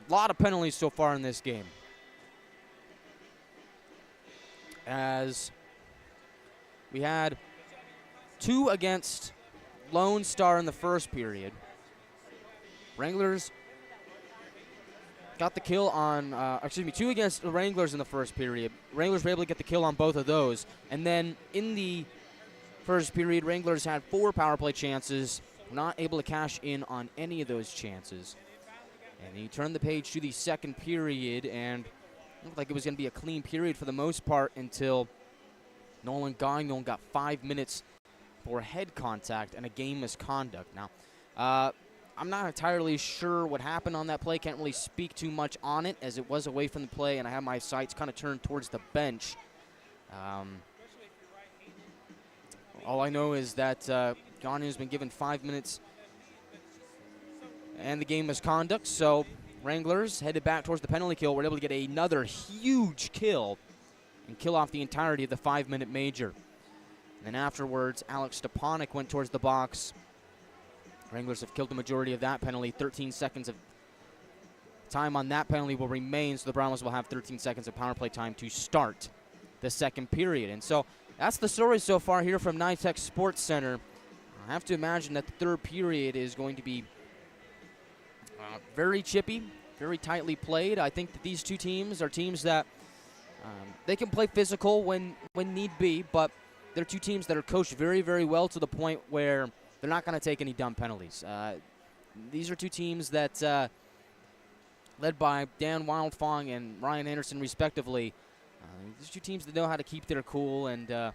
A lot of penalties so far in this game, as we had 2 against Lone Star in the first period. Wranglers got the kill on, 2 against the Wranglers in the first period. Wranglers were able to get the kill on both of those. And then in the first period, Wranglers had 4 power play chances, not able to cash in on any of those chances. And he turned the page to the second period, and it looked like it was going to be a clean period for the most part until Nolan Gagnon got 5 minutes for head contact and a game misconduct. Now, I'm not entirely sure what happened on that play. Can't really speak too much on it, as it was away from the play, and I have my sights kind of turned towards the bench. All I know is that Gagnon's been given 5 minutes and the game misconduct, so Wranglers headed back towards the penalty kill. We're able to get another huge kill and kill off the entirety of the 5-minute major. And then afterwards, Alex Stepanek went towards the box. Wranglers have killed the majority of that penalty. 13 seconds of time on that penalty will remain, so the Brahmas will have 13 seconds of power play time to start the second period. And so that's the story so far here from NYTEX Sports Center. I have to imagine that the third period is going to be very chippy, very tightly played. I think that these two teams are teams that they can play physical when need be, but they're two teams that are coached very, very well, to the point where they're not going to take any dumb penalties. These are two teams that, led by Dan Wildfong and Ryan Anderson respectively, these two teams that know how to keep their cool, and I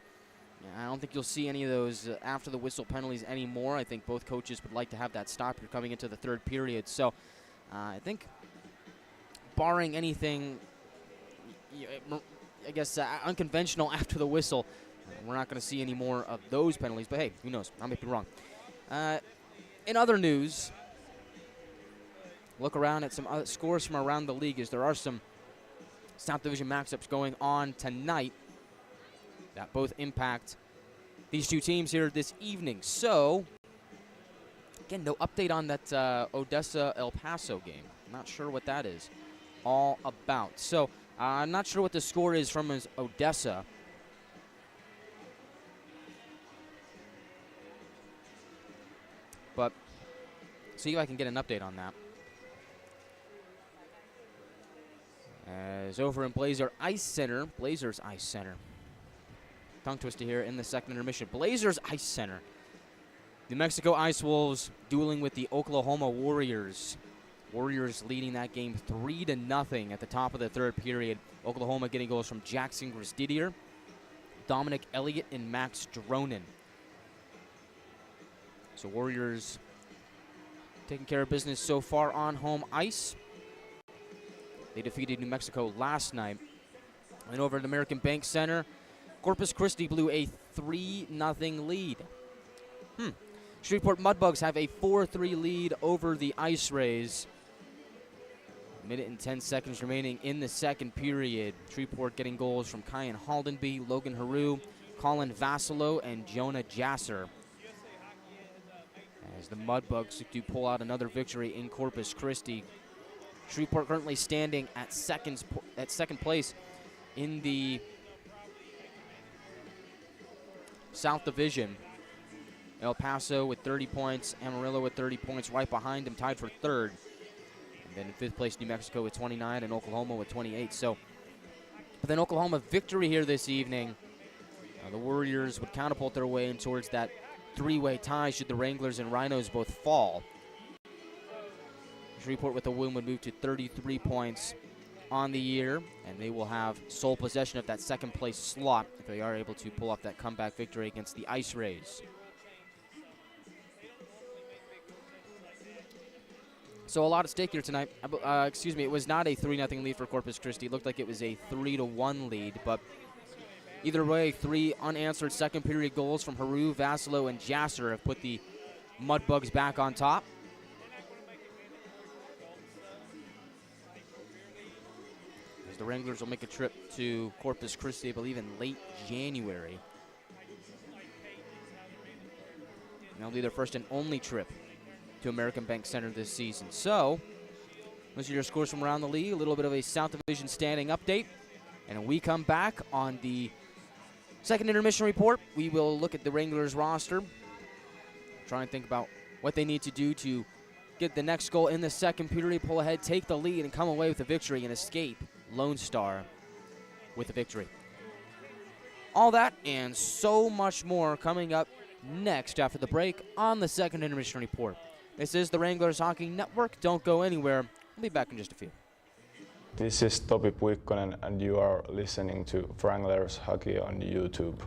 don't think you'll see any of those after the whistle penalties anymore. I think both coaches would like to have that stop here coming into the third period. So I think, barring anything, I guess, unconventional after the whistle, we're not going to see any more of those penalties. But hey, who knows? I may be wrong. In other news, look around at some other scores from around the league, as there are some South Division matchups going on tonight that both impact these two teams here this evening. So, again, no update on that Odessa-El Paso game. I'm not sure what that is all about. So, I'm not sure what the score is from Odessa. But see if I can get an update on that. As over in Blazers Ice Center, tongue twister here in the second intermission. Blazers Ice Center. New Mexico Ice Wolves dueling with the Oklahoma Warriors. Warriors leading that game 3-0 at the top of the third period. Oklahoma getting goals from Jackson Gristidier, Dominic Elliott, and Max Dronin. So Warriors taking care of business so far on home ice. They defeated New Mexico last night. And over at American Bank Center, Corpus Christi blew a 3-0 lead. Shreveport Mudbugs have a 4-3 lead over the Ice Rays. Minute and 10 seconds remaining in the second period. Shreveport getting goals from Kyan Haldenby, Logan Haru, Colin Vassilo, and Jonah Jasser. as the Mudbugs do pull out another victory in Corpus Christi. Shreveport currently standing at second place in the South Division. El Paso with 30 points, Amarillo with 30 points, right behind them, tied for third. And then in fifth place, New Mexico with 29, and Oklahoma with 28. So, with an Oklahoma victory here this evening, the Warriors would catapult their way in towards that three-way tie should the Wranglers and Rhinos both fall. Shreveport with a win would move to 33 points on the year, and they will have sole possession of that second place slot if they are able to pull off that comeback victory against the Ice Rays. So a lot at stake here tonight. It was not a 3-0 lead for Corpus Christi. It looked like it was a 3-1 lead, but either way, 3 unanswered second period goals from Haru, Vasilo, and Jasser have put the Mudbugs back on top. As the Wranglers will make a trip to Corpus Christi, I believe, in late January. And that'll be their first and only trip to American Bank Center this season. So, those are your scores from around the league. A little bit of a South Division standing update. And when we come back on the second intermission report, we will look at the Wranglers roster, try and think about what they need to do to get the next goal in the second period, pull ahead, take the lead, and come away with a victory and escape Lone Star with a victory. All that and so much more coming up next after the break on the second intermission report. This is the Wranglers Hockey Network. Don't go anywhere. We'll be back in just a few. This is Topi Puikkonen and you are listening to Wranglers Hockey on YouTube.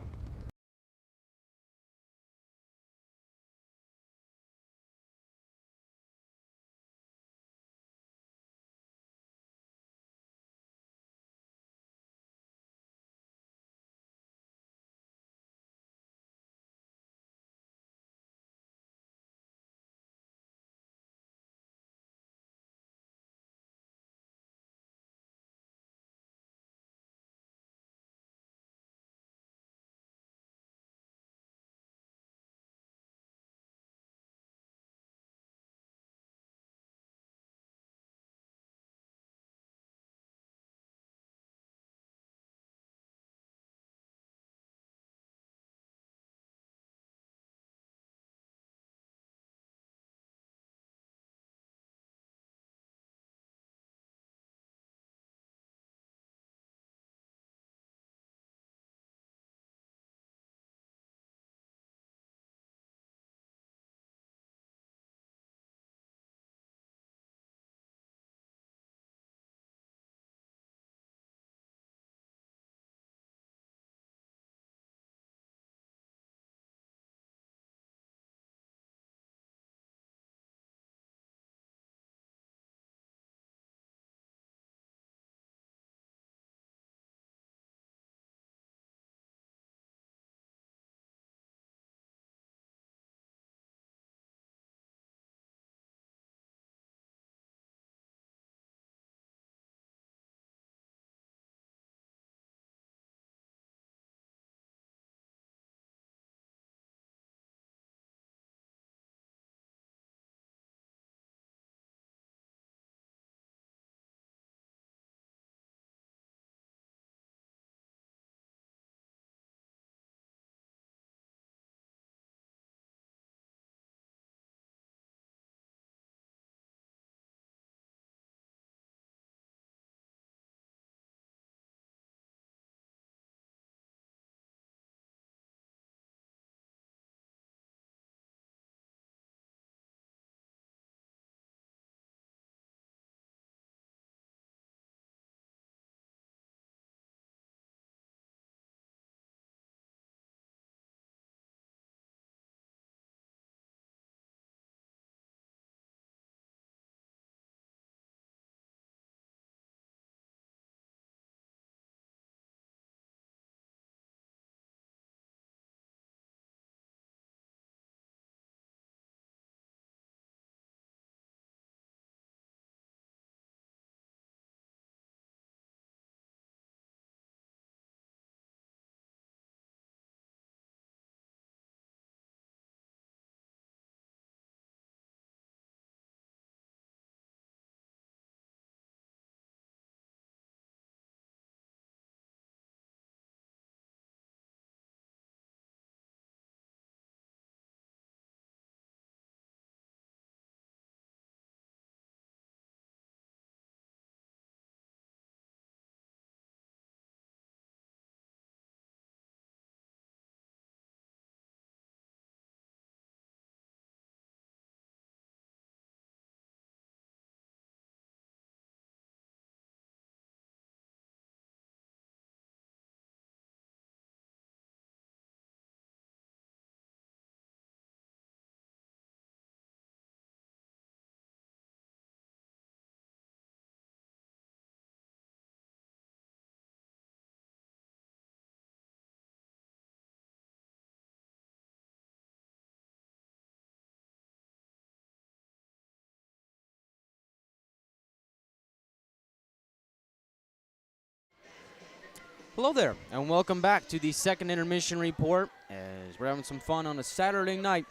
Hello there, and welcome back to the second intermission report as we're having some fun on a Saturday night.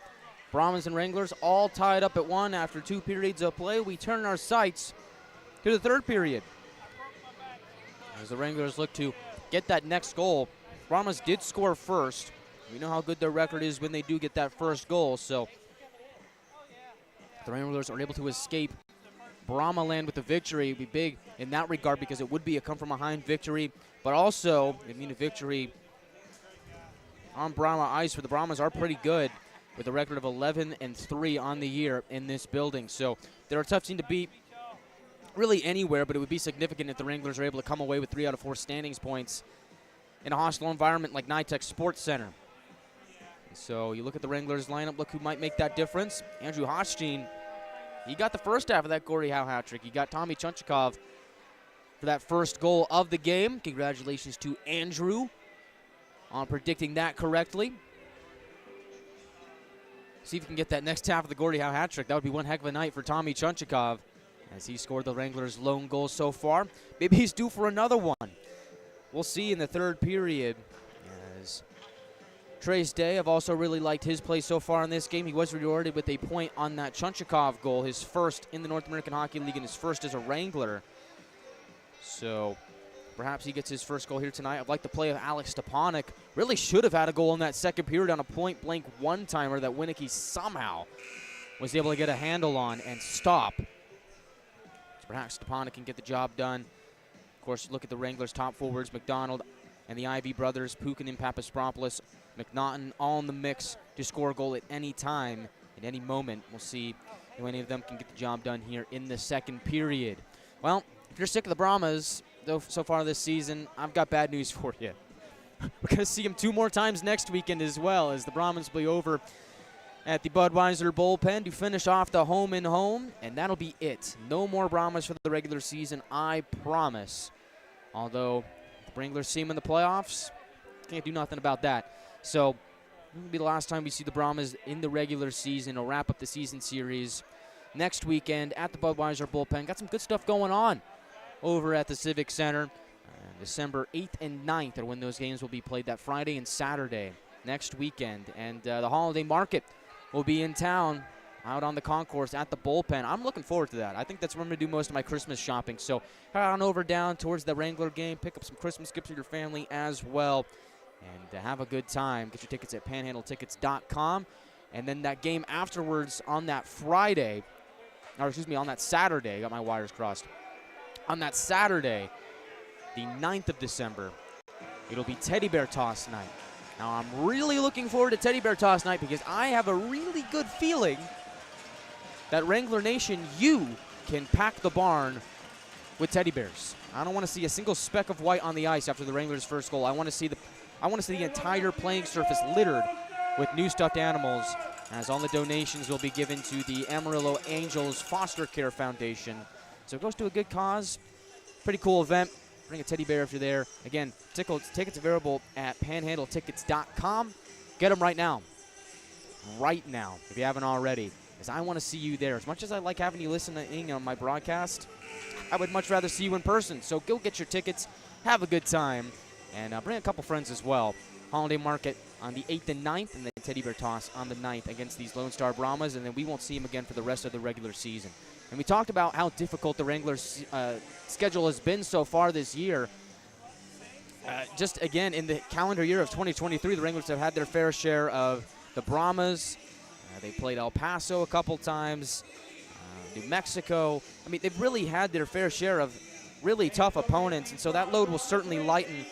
Brahmas and Wranglers all tied up at 1 after 2 periods of play. We turn our sights to the third period as the Wranglers look to get that next goal. Brahmas did score first. We know how good their record is when they do get that first goal, so the Wranglers are able to escape Brahma land with the victory. It would be big in that regard because it would be a come-from-behind victory, but also it mean a victory on Brahma ice, where the Brahmas are pretty good with a record of 11-3 on the year in this building. So they're a tough team to beat really anywhere, but it would be significant if the Wranglers are able to come away with 3 out of 4 standings points in a hostile environment like NYTEX Sports Center. So you look at the Wranglers lineup, look who might make that difference. Andrew Hochstein, he got the first half of that Gordie Howe hat trick. He got Tommy Chunchikov for that first goal of the game. Congratulations to Andrew on predicting that correctly. See if he can get that next half of the Gordie Howe hat trick. That would be one heck of a night for Tommy Chunchikov as he scored the Wranglers' lone goal so far. Maybe he's due for another one. We'll see in the third period as Trace Day, I've also really liked his play so far in this game. He was rewarded with a point on that Chunchikov goal, his first in the North American Hockey League and his first as a Wrangler. So perhaps he gets his first goal here tonight. I've liked the play of Alex Stepanek. Really should have had a goal in that second period on a point-blank one-timer that Winicky somehow was able to get a handle on and stop. So perhaps Stepanek can get the job done. Of course, look at the Wranglers' top forwards, McDonough and the Ivy brothers, Pukin and Papaspropoulos, McNaughton, all in the mix to score a goal at any time, at any moment. We'll see if any of them can get the job done here in the second period. Well, if you're sick of the Brahmas, though, so far this season, I've got bad news for you. We're going to see them 2 more times next weekend as well, as the Brahmas will be over at the Budweiser bullpen to finish off the home and home, and that'll be it. No more Brahmas for the regular season, I promise. Although the Wranglers see them in the playoffs, can't do nothing about that. So it'll be the last time we see the Brahmas in the regular season. We'll wrap up the season series next weekend at the Budweiser bullpen. Got some good stuff going on over at the Civic Center. December 8th and 9th are when those games will be played, that Friday and Saturday next weekend. And the holiday market will be in town out on the concourse at the bullpen. I'm looking forward to that. I think that's where I'm going to do most of my Christmas shopping. So head on over down towards the Wrangler game, pick up some Christmas gifts for your family as well, and have a good time. Get your tickets at panhandletickets.com. And then that game afterwards on that Friday, or excuse me, on that Saturday, I got my wires crossed. On that Saturday, the 9th of December, it'll be Teddy Bear Toss night. Now, I'm really looking forward to Teddy Bear Toss night because I have a really good feeling that Wrangler Nation, you can pack the barn with teddy bears. I don't want to see a single speck of white on the ice after the Wranglers' first goal. I want to see the entire playing surface littered with new stuffed animals, as all the donations will be given to the Amarillo Angels Foster Care Foundation. So it goes to a good cause. Pretty cool event. Bring a teddy bear if you're there. Again, tickets available at panhandletickets.com. Get them right now. Right now, if you haven't already, because I want to see you there. As much as I like having you listening on my broadcast, I would much rather see you in person. So go get your tickets, have a good time, and bring a couple friends as well. Holiday Market on the 8th and 9th, and then Teddy Bear Toss on the 9th against these Lone Star Brahmas, and then we won't see them again for the rest of the regular season. And we talked about how difficult the Wranglers' schedule has been so far this year. Just, again, in the calendar year of 2023, the Wranglers have had their fair share of the Brahmas. They played El Paso a couple times, New Mexico. I mean, they've really had their fair share of really tough opponents, and so that load will certainly lighten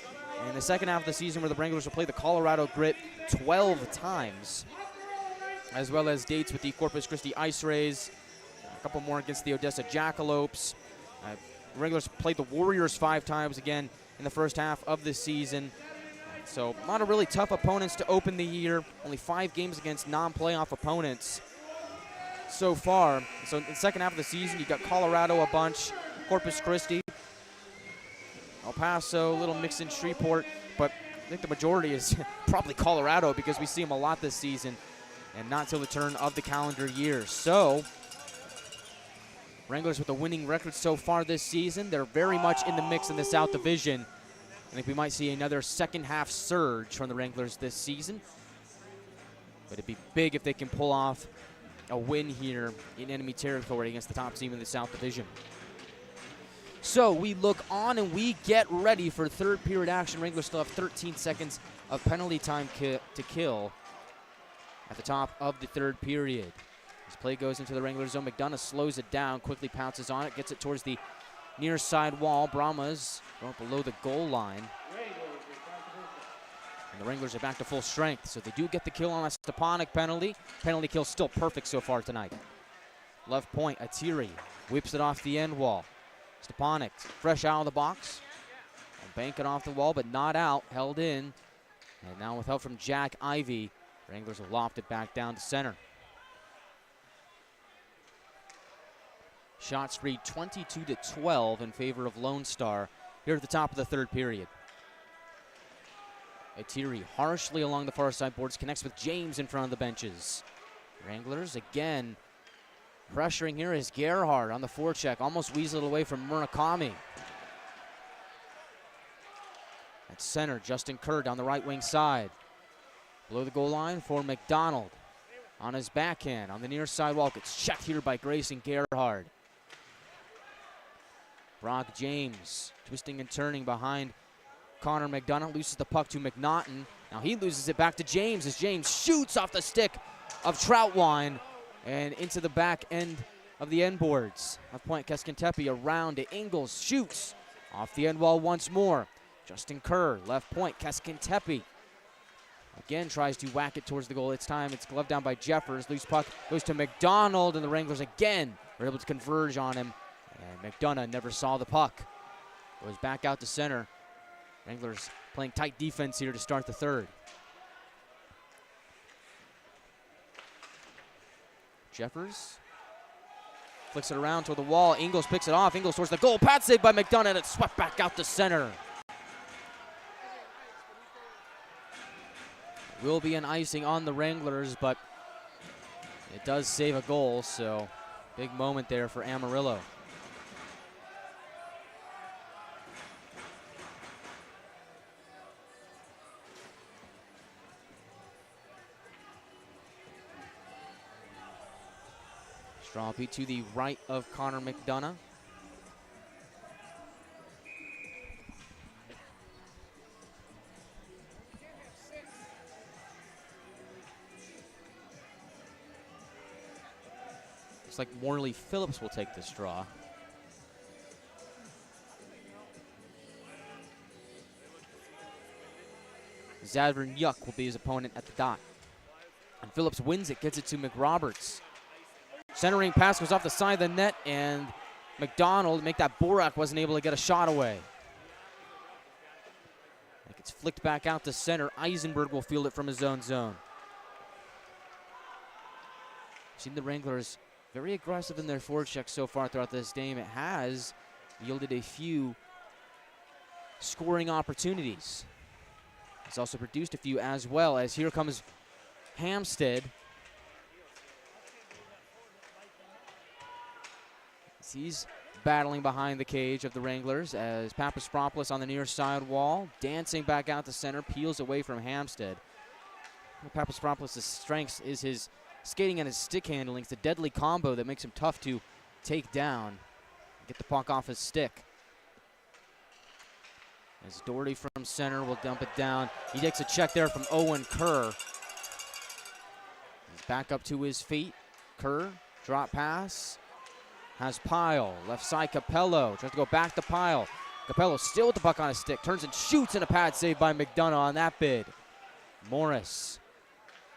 in the second half of the season, where the Wranglers will play the Colorado Grit 12 times, as well as dates with the Corpus Christi Ice Rays, a couple more against the Odessa Jackalopes. The Wranglers played the Warriors 5 times again in the first half of the season. So a lot of really tough opponents to open the year. Only 5 games against non-playoff opponents so far. So in the second half of the season, you've got Colorado a bunch, Corpus Christi, El Paso, a little mix in Shreveport, but I think the majority is probably Colorado because we see them a lot this season and not till the turn of the calendar year. So Wranglers with a winning record so far this season. They're very much in the mix in the South Division. I think we might see another second-half surge from the Wranglers this season. But it'd be big if they can pull off a win here in enemy territory against the top team in the South Division. So we look on and we get ready for third period action. Wranglers still have 13 seconds of penalty time to kill at the top of the third period. This play goes into the Wrangler zone. McDonough slows it down, quickly pounces on it, gets it towards the near side wall. Brahmas below the goal line. And the Wranglers are back to full strength, so they do get the kill on a Stepanek penalty. Penalty kill still perfect so far tonight. Left point, Atiri whips it off the end wall. Stepanek fresh out of the box. And bank it off the wall, but not out, held in. And now with help from Jack Ivey, Wranglers will loft it back down to center. Shots read 22-12 in favor of Lone Star here at the top of the third period. Atiri harshly along the far side boards, connects with James in front of the benches. Wranglers again pressuring here is Gerhard on the forecheck, almost weaseled away from Murakami. At center, Justin Kerr down the right wing side. Below the goal line for McDonald. On his backhand, on the near side wall, gets checked here by Grayson Gerhard. Brock James twisting and turning behind Connor McDonough, loses the puck to McNaughton. Now he loses it back to James as James shoots off the stick of Troutwine and into the back end of the end boards. Left point, Keskintepe around to Ingles, shoots off the end wall once more. Justin Kerr, left point, Keskintepe again tries to whack it towards the goal. It's time, it's gloved down by Jeffers. Loose puck goes to McDonald, and the Wranglers again were able to converge on him. And McDonough never saw the puck. Goes back out to center. Wranglers playing tight defense here to start the third. Jeffers flicks it around toward the wall. Ingles picks it off. Ingles towards the goal. Pad saved by McDonough, and it's swept back out to center. Will be an icing on the Wranglers, but it does save a goal, so big moment there for Amarillo. Straube to the right of Connor McDonough. Looks like Morley Phillips will take this draw. Zadvernyuk will be his opponent at the dot. And Phillips wins it, gets it to McRoberts. Centering pass goes off the side of the net, and McDonald, make that Borak, wasn't able to get a shot away. Like it's flicked back out to center. Eisenberg will field it from his own zone. Seen the Wranglers very aggressive in their forecheck so far throughout this game. It has yielded a few scoring opportunities. It's also produced a few as well, as here comes Hampstead. He's battling behind the cage of the Wranglers as Papaspropoulos on the near side wall, dancing back out to center, peels away from Hampstead. Papaspropoulos' strength is his skating and his stick handling. It's a deadly combo that makes him tough to take down. Get the puck off his stick. As Doherty from center will dump it down. He takes a check there from Owen Kerr. He's back up to his feet. Kerr, drop pass. Has Pyle, left side Capello, tries to go back to Pyle. Capello still with the puck on his stick, turns and shoots, and a pad save by McDonough on that bid. Morris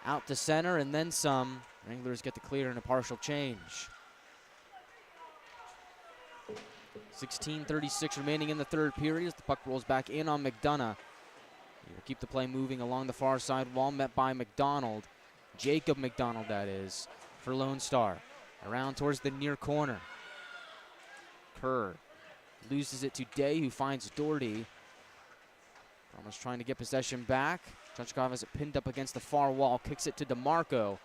out to center and then some. Wranglers get the clear and a partial change. 16:36 remaining in the third period as the puck rolls back in on McDonough. He will keep the play moving along the far side wall, met by McDonald. Jacob McDonald, that is, for Lone Star. Around towards the near corner. Kerr loses it to Day, who finds Doherty. Almost trying to get possession back. Chunchkov has it pinned up against the far wall, kicks it to DeMarco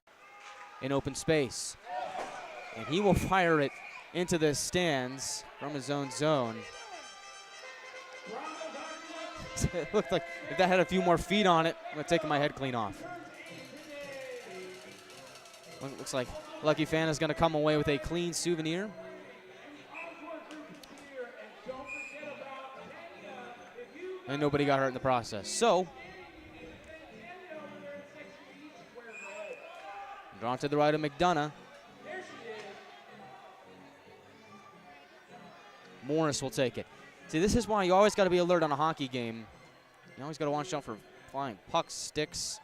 in open space. And he will fire it into the stands from his own zone. It looked like if that had a few more feet on it, I'm taking my head clean off. Looks like Lucky Fan is going to come away with a clean souvenir. And nobody got hurt in the process. So, drawn to the right of McDonough. Morris will take it. See, this is why you always got to be alert on a hockey game. You always got to watch out for flying pucks, sticks,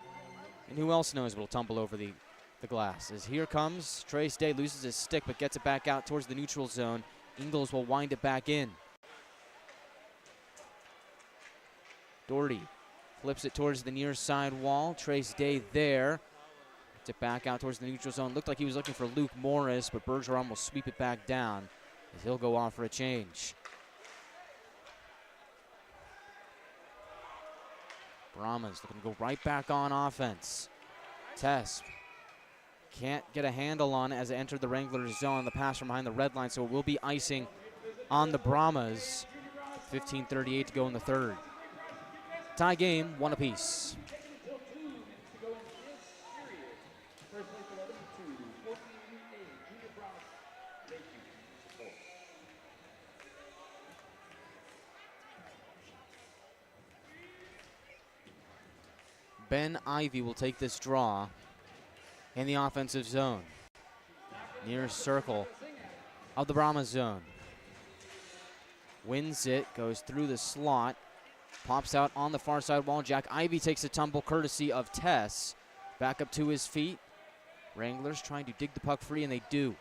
and who else knows what will tumble over the glass. As here comes Trace Day, loses his stick but gets it back out towards the neutral zone. Ingles will wind it back in. Doherty flips it towards the near side wall. Trace Day there. Gets it back out towards the neutral zone. Looked like he was looking for Luke Morris, but Bergeron will sweep it back down as he'll go off for a change. Brahmas looking to go right back on offense. Tess can't get a handle on it as it entered the Wranglers zone. The pass from behind the red line, so it will be icing on the Brahmas. 15:38 to go in the third. Tie game, 1 apiece. Ben Ivy will take this draw in the offensive zone. Near circle of the Brahmas zone. Wins it, goes through the slot, pops out on the far side wall. Jack Ivy takes a tumble courtesy of Tess. Back up to his feet. Wranglers trying to dig the puck free, and they do.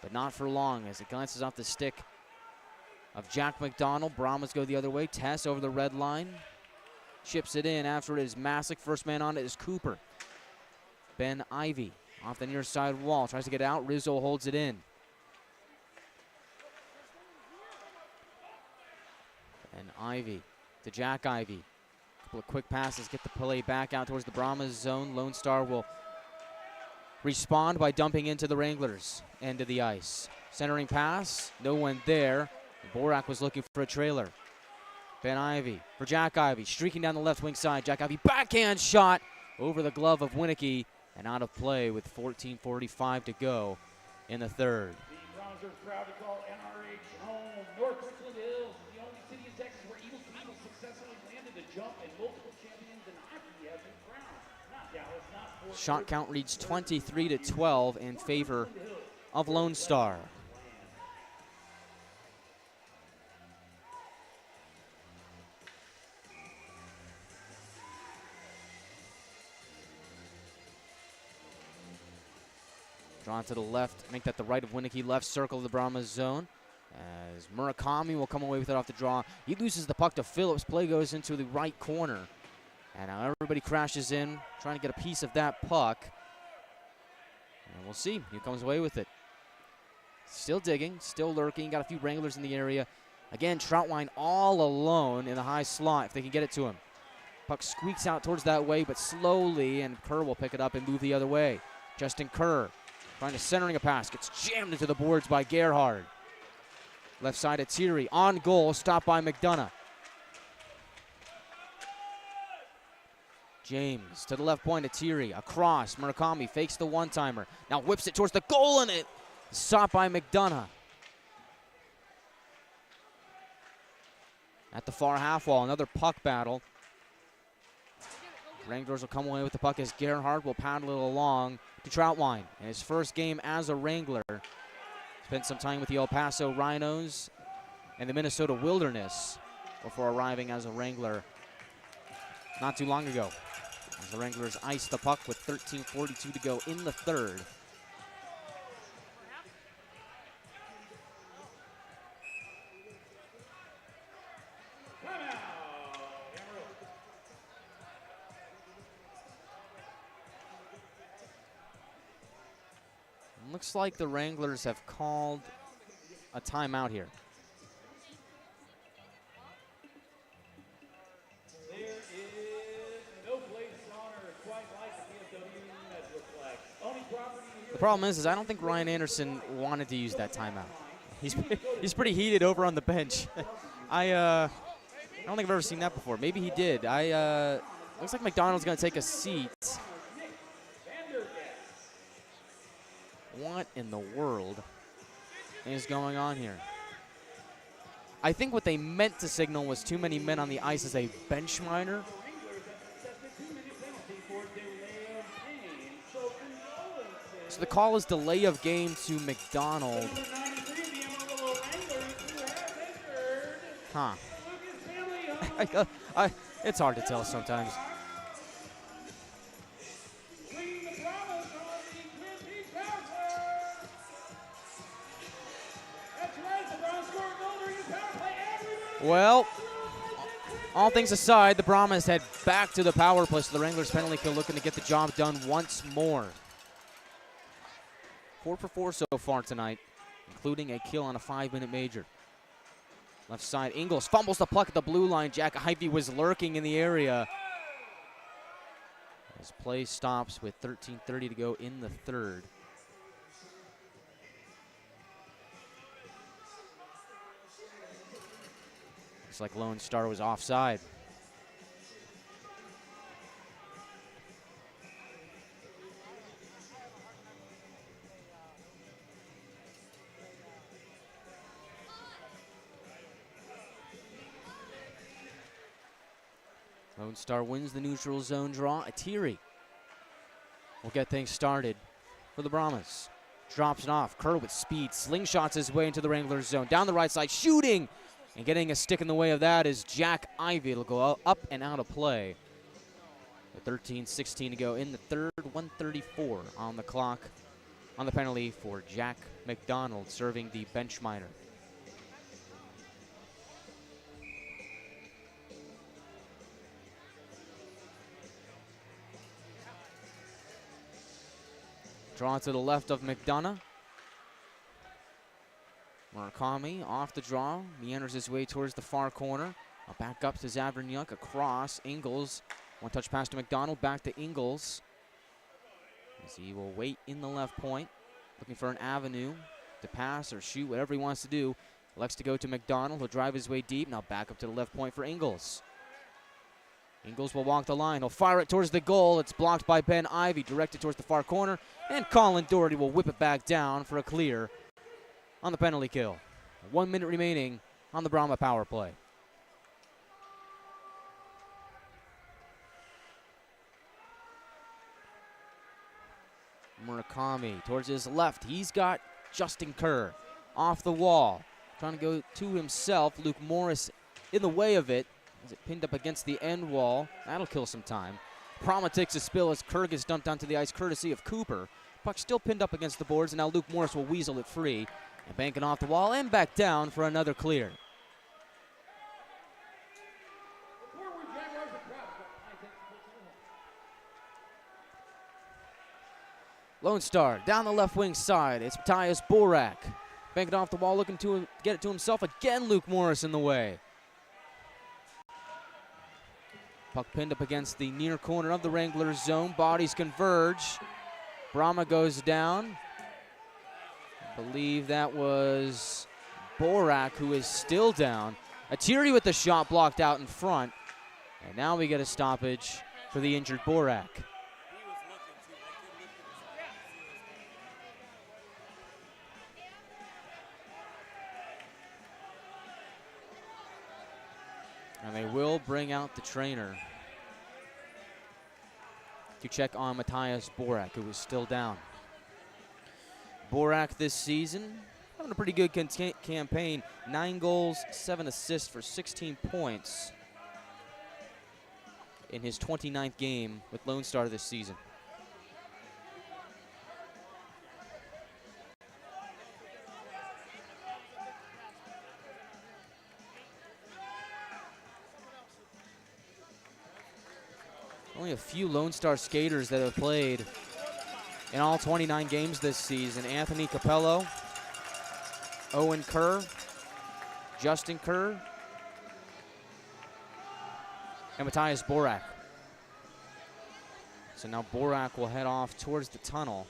But not for long as it glances off the stick of Jack McDonough. Brahmas go the other way. Tess over the red line. Chips it in. After it is Masick. First man on it is Cooper. Ben Ivy off the near side wall. Tries to get out. Rizzo holds it in. Ben Ivy to Jack Ivy. Couple of quick passes. Get the play back out towards the Brahmas zone. Lone Star will respond by dumping into the Wranglers end of the ice. Centering pass. No one there. Borak was looking for a trailer. Ben Ivy for Jack Ivy, streaking down the left wing side. Jack Ivy backhand shot over the glove of Winicky and out of play with 14:45 to go in the third. The Browns are proud to call NRH home. North Richland Hills is the only city in Texas where Eagles Eagles successfully landed the jump, and multiple champions in hockey have been crowned. Not Dallas, not Fort Worth. Shot count reads 23-12 in favor of Lone Star. Drawn to the left, make that the right of Winicky, left circle of the Brahmas zone. As Murakami will come away with it off the draw. He loses the puck to Phillips. Play goes into the right corner. And now everybody crashes in, trying to get a piece of that puck. And we'll see who comes away with it. Still digging, still lurking. Got a few Wranglers in the area. Again, Troutwine all alone in the high slot if they can get it to him. Puck squeaks out towards that way, but slowly, and Kerr will pick it up and move the other way. Justin Kerr trying to centering a pass. Gets jammed into the boards by Gerhard. Left side at Thierry. On goal, stopped by McDonough. James to the left point at Thierry. Across. Murakami fakes the one-timer. Now whips it towards the goal, and it stopped by McDonough. At the far half wall, another puck battle. Wranglers will come away with the puck as Gerhard will paddle it along to Troutwine. In his first game as a Wrangler. Spent some time with the El Paso Rhinos and the Minnesota Wilderness before arriving as a Wrangler not too long ago. As the Wranglers ice the puck with 13:42 to go in the third. Looks like the Wranglers have called a timeout here. There is no place on earth quite like the BMW Metroplex. Only property here. The problem is I don't think Ryan Anderson wanted to use that timeout. He's pretty heated over on the bench. I don't think I've ever seen that before. Maybe he did. Looks like McDonough's going to take a seat. What in the world is going on here? I think what they meant to signal was too many men on the ice as a bench minor. So the call is delay of game to McDonough. Huh. It's hard to tell sometimes. Well, all things aside, the Brahmas head back to the power play, so the Wranglers penalty kill looking to get the job done once more. 4 for 4 so far tonight, including a kill on a 5-minute major. Left side, Ingles fumbles the puck at the blue line. Jack Ivey was lurking in the area. As play stops with 13:30 to go in the third. Looks like Lone Star was offside. Lone Star wins the neutral zone draw. Atiri will get things started for the Brahmas. Drops it off. Kerr with speed slingshots his way into the Wranglers zone. Down the right side, shooting! And getting a stick in the way of that is Jack Ivey. It'll go up and out of play. With 13:16 to go in the third, 1:34 on the clock. On the penalty for Jack McDonough, serving the bench minor. Draw to the left of McDonough. Murakami off the draw, meanders his way towards the far corner. Back up to Zavernyuk, across. Ingles, one touch pass to McDonough, back to Ingles. As he will wait in the left point, looking for an avenue to pass or shoot, whatever he wants to do. Elects to go to McDonough, he'll drive his way deep, now back up to the left point for Ingles. Ingles will walk the line, he'll fire it towards the goal. It's blocked by Ben Ivey, directed towards the far corner, and Colin Doherty will whip it back down for a clear on the penalty kill. 1 minute remaining on the Brahma power play. Murakami towards his left. He's got Justin Kerr off the wall. Trying to go to himself. Luke Morris in the way of it. As it pinned up against the end wall. That'll kill some time. Brahma takes a spill as Kerr gets dumped onto the ice courtesy of Cooper. Puck still pinned up against the boards, and now Luke Morris will weasel it free. And banking off the wall and back down for another clear. Lone Star down the left wing side. It's Matthias Borak. Banking off the wall, looking to get it to himself. Again, Luke Morris in the way. Puck pinned up against the near corner of the Wranglers zone. Bodies converge. Brahma goes down. I believe that was Borak, who is still down. Atiri with the shot blocked out in front. And now we get a stoppage for the injured Borak. And they will bring out the trainer to check on Matthias Borak, who is still down. Borak this season having a pretty good campaign. 9 goals, 7 assists for 16 points in his 29th game with Lone Star this season. Only a few Lone Star skaters that have played in all 29 games this season. Anthony Capello, Owen Kerr, Justin Kerr, and Matthias Borak. So now Borak will head off towards the tunnel.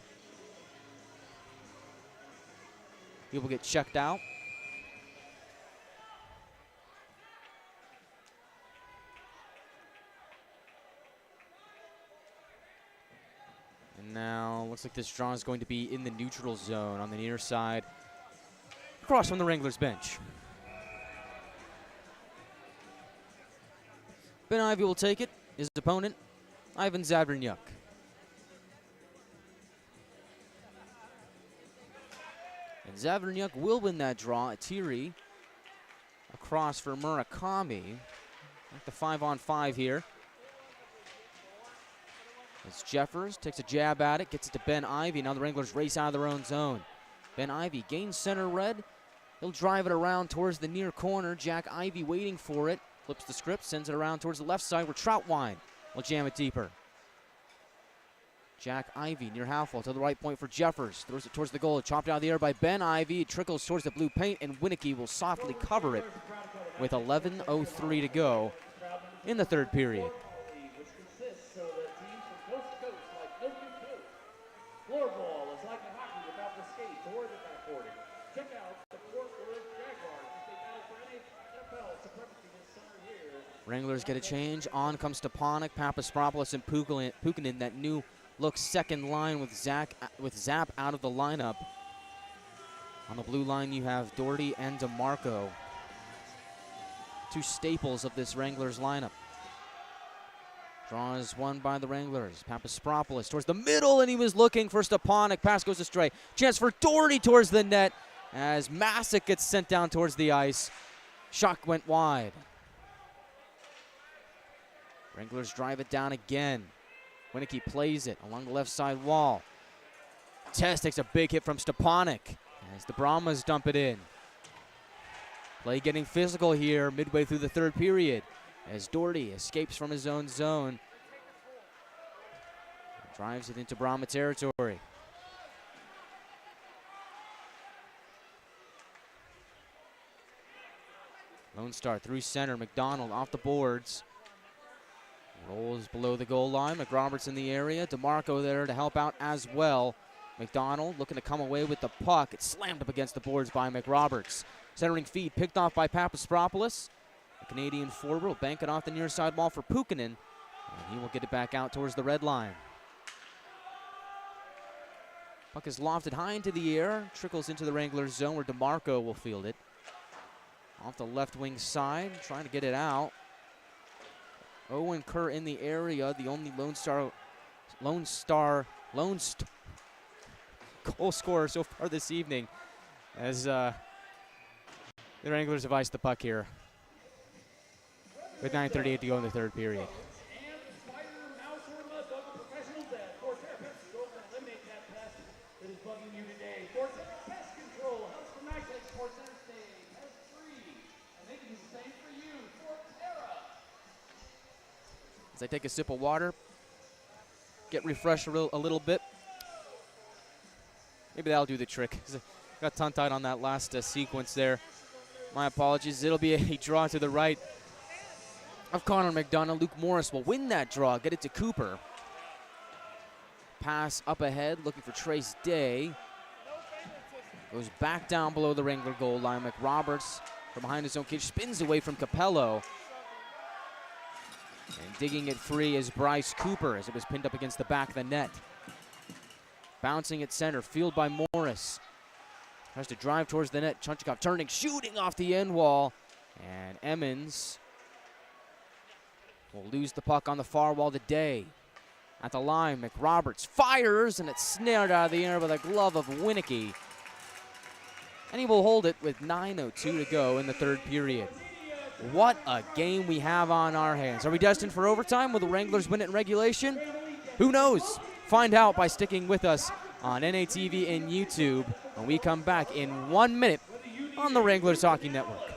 He will get checked out. Now, looks like this draw is going to be in the neutral zone on the near side, across from the Wranglers bench. Ben Ivy will take it. His opponent, Ivan Zavernyuk. And Zavernyuk will win that draw. Atiri across for Murakami. Like the 5-on-5 here. As Jeffers takes a jab at it, gets it to Ben Ivy. Now the Wranglers race out of their own zone. Ben Ivy gains center red. He'll drive it around towards the near corner. Jack Ivy waiting for it. Flips the script, sends it around towards the left side where Troutwine will jam it deeper. Jack Ivy near half wall to the right point for Jeffers. Throws it towards the goal. Chopped out of the air by Ben Ivy. It trickles towards the blue paint, and Winicky will softly cover it with 11:03 to go in the third period. Floorball is like a hockey without the skates or the backboarding. Check out the Fort Worth Jaguars as they battle for NFL supremacy this summer here. Wranglers get a change. On comes Stepanek, Papaspropoulos, and Pukinen. That new look second line with Zap out of the lineup. On the blue line, you have Doherty and DeMarco, two staples of this Wranglers lineup. Draw is won by the Wranglers. Papaspropoulos towards the middle, and he was looking for Stepanek. Pass goes astray. Chance for Doherty towards the net as Masick gets sent down towards the ice. Shot went wide. Wranglers drive it down again. Winicky plays it along the left side wall. Tess takes a big hit from Stepanek as the Brahmas dump it in. Play getting physical here midway through the third period as Doherty escapes from his own zone. Drives it into Brahma territory. Lone Star through center. McDonough off the boards. Rolls below the goal line. McRoberts in the area. DeMarco there to help out as well. McDonough looking to come away with the puck. It's slammed up against the boards by McRoberts. Centering feed picked off by Papaspropoulos. The Canadian forward will bank it off the near side wall for Pukinen, and he will get it back out towards the red line. Puck is lofted high into the air, trickles into the Wranglers zone where DeMarco will field it. Off the left wing side, trying to get it out. Owen Kerr in the area, the only Lone Star goal scorer so far this evening, as the Wranglers have iced the puck here with 9:38 to go in the third period. And spider, mouse, or mud bug professionals at Forterra Pest Control can eliminate that pest that is bugging you today. Forterra Pest Control helps for nights like Forterra stay pest-free, and they can do the same for you. Forterra. As I take a sip of water, get refreshed a little bit. Maybe that'll do the trick. Got tongue-tied on that last sequence there. My apologies. It'll be a draw to the right of Connor McDonough. Luke Morris will win that draw, get it to Cooper. Pass up ahead, looking for Trace Day. Goes back down below the Wrangler goal line. McRoberts from behind his own cage spins away from Capello. And digging it free is Bryce Cooper as it was pinned up against the back of the net. Bouncing at center, field by Morris. Tries to drive towards the net. Chunchikov turning, shooting off the end wall. And Emmons will lose the puck on the far wall today. At the line, McRoberts fires, and it's snared out of the air by the glove of Winicky. And he will hold it with 9:02 to go in the third period. What a game we have on our hands. Are we destined for overtime? Will the Wranglers win it in regulation? Who knows? Find out by sticking with us on NATV and YouTube when we come back in 1 minute on the Wranglers Hockey Network.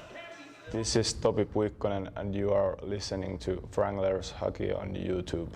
This is Topi Puikkonen, and you are listening to Wranglers Hockey on YouTube.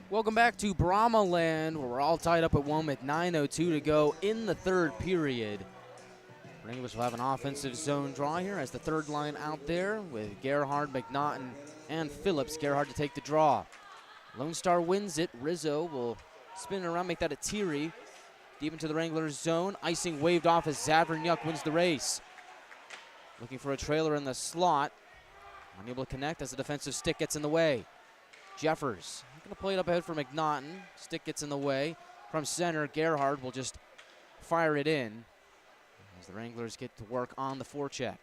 Welcome back to Brahma land, where we're all tied up at 1 with 9:02 to go in the third period. Wranglers will have an offensive zone draw here as the third line out there with Gerhard, McDonough, and Phillips. Gerhard to take the draw. Lone Star wins it. Rizzo will spin it around, make that a Thierry. Deep into the Wranglers zone. Icing waved off as Zavernyuk wins the race. Looking for a trailer in the slot. Unable to connect as the defensive stick gets in the way. Jeffers going to play it up ahead for McDonough. Stick gets in the way. From center, Gerhard will just fire it in as the Wranglers get to work on the forecheck.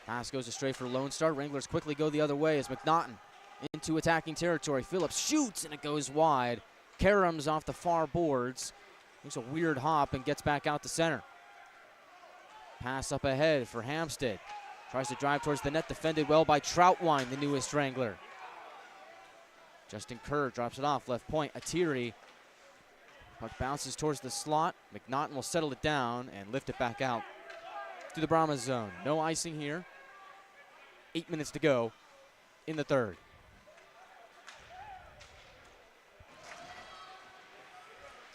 Pass goes astray for Lone Star. Wranglers quickly go the other way as McDonough into attacking territory. Phillips shoots and it goes wide. Karam's off the far boards. Makes a weird hop and gets back out to center. Pass up ahead for Hampstead. Tries to drive towards the net, defended well by Troutwine, the newest Wrangler. Justin Kerr drops it off, left point, Atiri. Puck bounces towards the slot. McDonough will settle it down and lift it back out to the Brahmas zone. No icing here. 8 minutes to go in the third.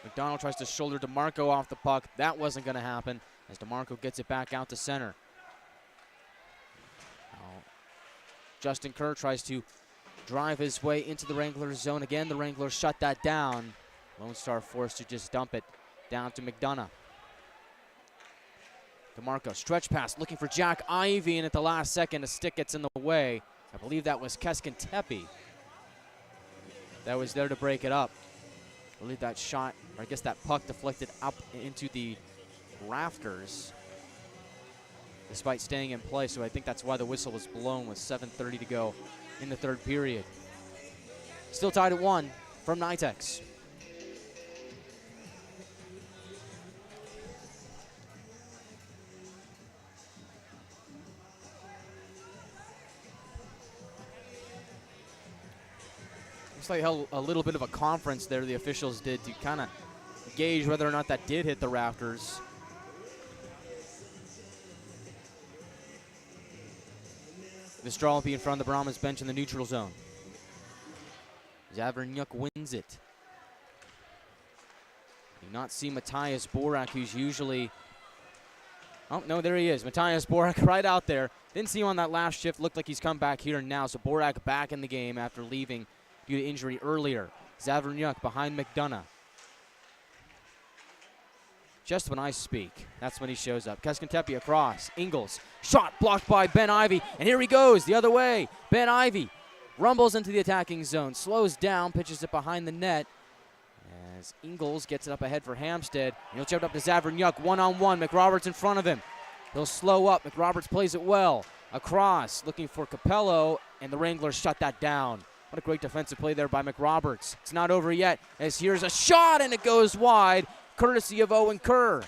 McDonough tries to shoulder DeMarco off the puck. That wasn't going to happen as DeMarco gets it back out to center. Justin Kerr tries to drive his way into the Wranglers zone. Again, the Wranglers shut that down. Lone Star forced to just dump it down to McDonough. DeMarco, stretch pass, looking for Jack Ivey, and at the last second, a stick gets in the way. I believe that was Keskin-Tepe that was there to break it up. I believe that shot, or I guess that puck deflected up into the rafters despite staying in play, so I think that's why the whistle was blown with 7:30 to go in the third period. Still tied at 1 from Nitex. Looks like a little bit of a conference there the officials did to kind of gauge whether or not that did hit the rafters. This draw will be in front of the Brahmas bench in the neutral zone. Zavernyuk wins it. Do not see Matthias Borak, who's usually... Oh, no, there he is. Matthias Borak right out there. Didn't see him on that last shift. Looked like he's come back here now. So Borak back in the game after leaving due to injury earlier. Zavernyuk behind McDonough. Just when I speak, that's when he shows up. Keskin-Tepe across. Ingles. Shot blocked by Ben Ivey. And here he goes the other way. Ben Ivey rumbles into the attacking zone. Slows down. Pitches it behind the net. As Ingles gets it up ahead for Hampstead. And he'll chip it up to Zavernyuk. One-on-one. McRoberts in front of him. He'll slow up. McRoberts plays it well. Across. Looking for Capello. And the Wranglers shut that down. What a great defensive play there by McRoberts. It's not over yet. As here's a shot. And it goes wide. Courtesy of Owen Kerr.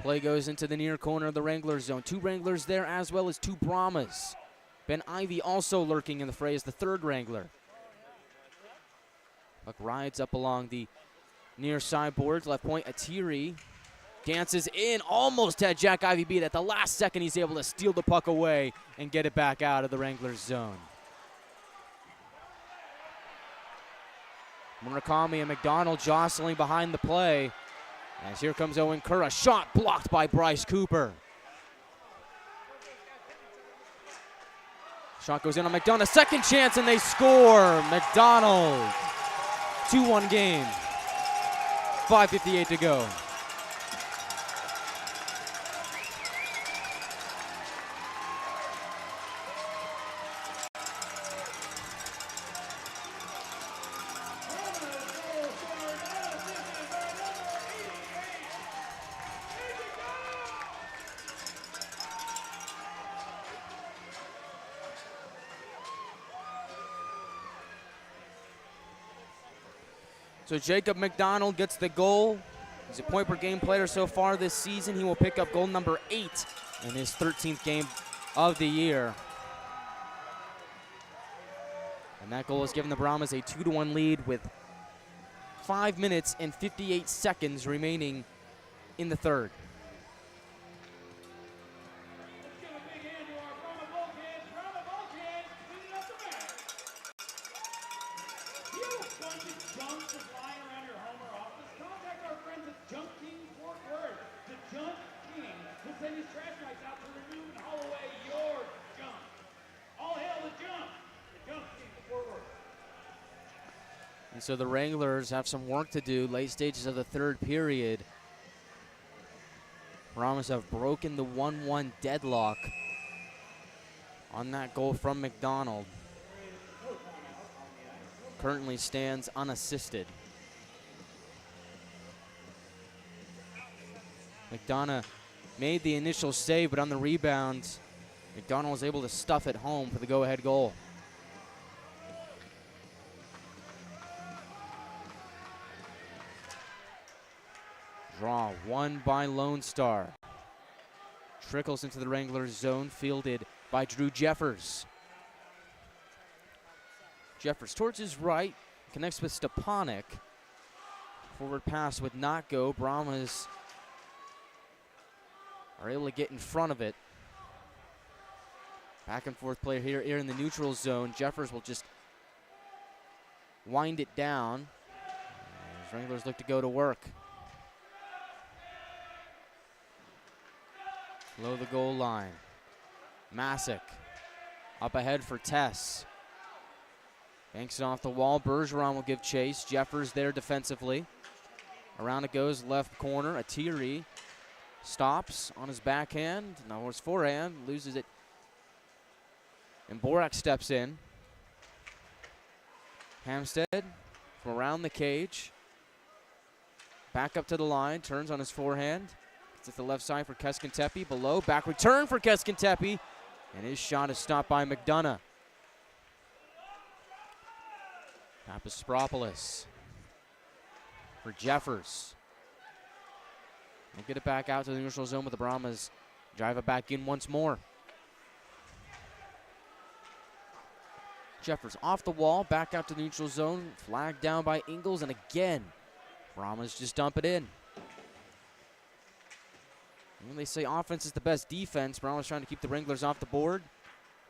Play goes into the near corner of the Wrangler zone. 2 Wranglers there as well as 2 Brahmas. Ben Ivey also lurking in the fray as the 3rd Wrangler. Puck rides up along the near sideboards. Left point, Atiri dances in. Almost had Jack Ivey beat. At the last second, he's able to steal the puck away and get it back out of the Wranglers zone. Murakami and McDonough jostling behind the play. As here comes Owen Kerr. A shot blocked by Bryce Cooper. Shot goes in on McDonough. Second chance and they score. McDonald. 2-1 game. 5:58 to go. So Jacob McDonald gets the goal. He's a point-per-game player so far this season. He will pick up goal number 8 in his 13th game of the year. And that goal has given the Brahmas a 2-1 lead with 5 minutes and 58 seconds remaining in the third. is lying around your home or office, contact our friends at Junk King Fort Worth. The Junk King will send his trash bags out to remove and haul away your junk. All hail the junk! The Junk King of Fort Worth. And so the Wranglers have some work to do late stages of the third period. Brahmas have broken the 1-1 deadlock on that goal from McDonough. Currently stands unassisted. McDonough made the initial save, but on the rebound, McDonough was able to stuff it home for the go-ahead goal. Draw won by Lone Star. Trickles into the Wranglers zone, fielded by Drew Jeffers. Jeffers towards his right, connects with Stepanek. Forward pass would not go. Brahmas are able to get in front of it. Back and forth play here in the neutral zone. Jeffers will just wind it down. As Wranglers look to go to work. Below the goal line. Masick up ahead for Tess. Banks it off the wall. Bergeron will give chase. Jeffers there defensively. Around it goes, left corner. Atiri stops on his backhand. Now his forehand, loses it. And Borak steps in. Hamstead from around the cage. Back up to the line, turns on his forehand. It's at the left side for Keskintepi. Below, back return for Keskintepi. And his shot is stopped by McDonough. Papaspropoulos for Jeffers. We'll get it back out to the neutral zone with the Brahmas. Drive it back in once more. Jeffers off the wall, back out to the neutral zone. Flagged down by Ingles, and again, Brahmas just dump it in. When they say offense is the best defense, Brahmas trying to keep the Wranglers off the board.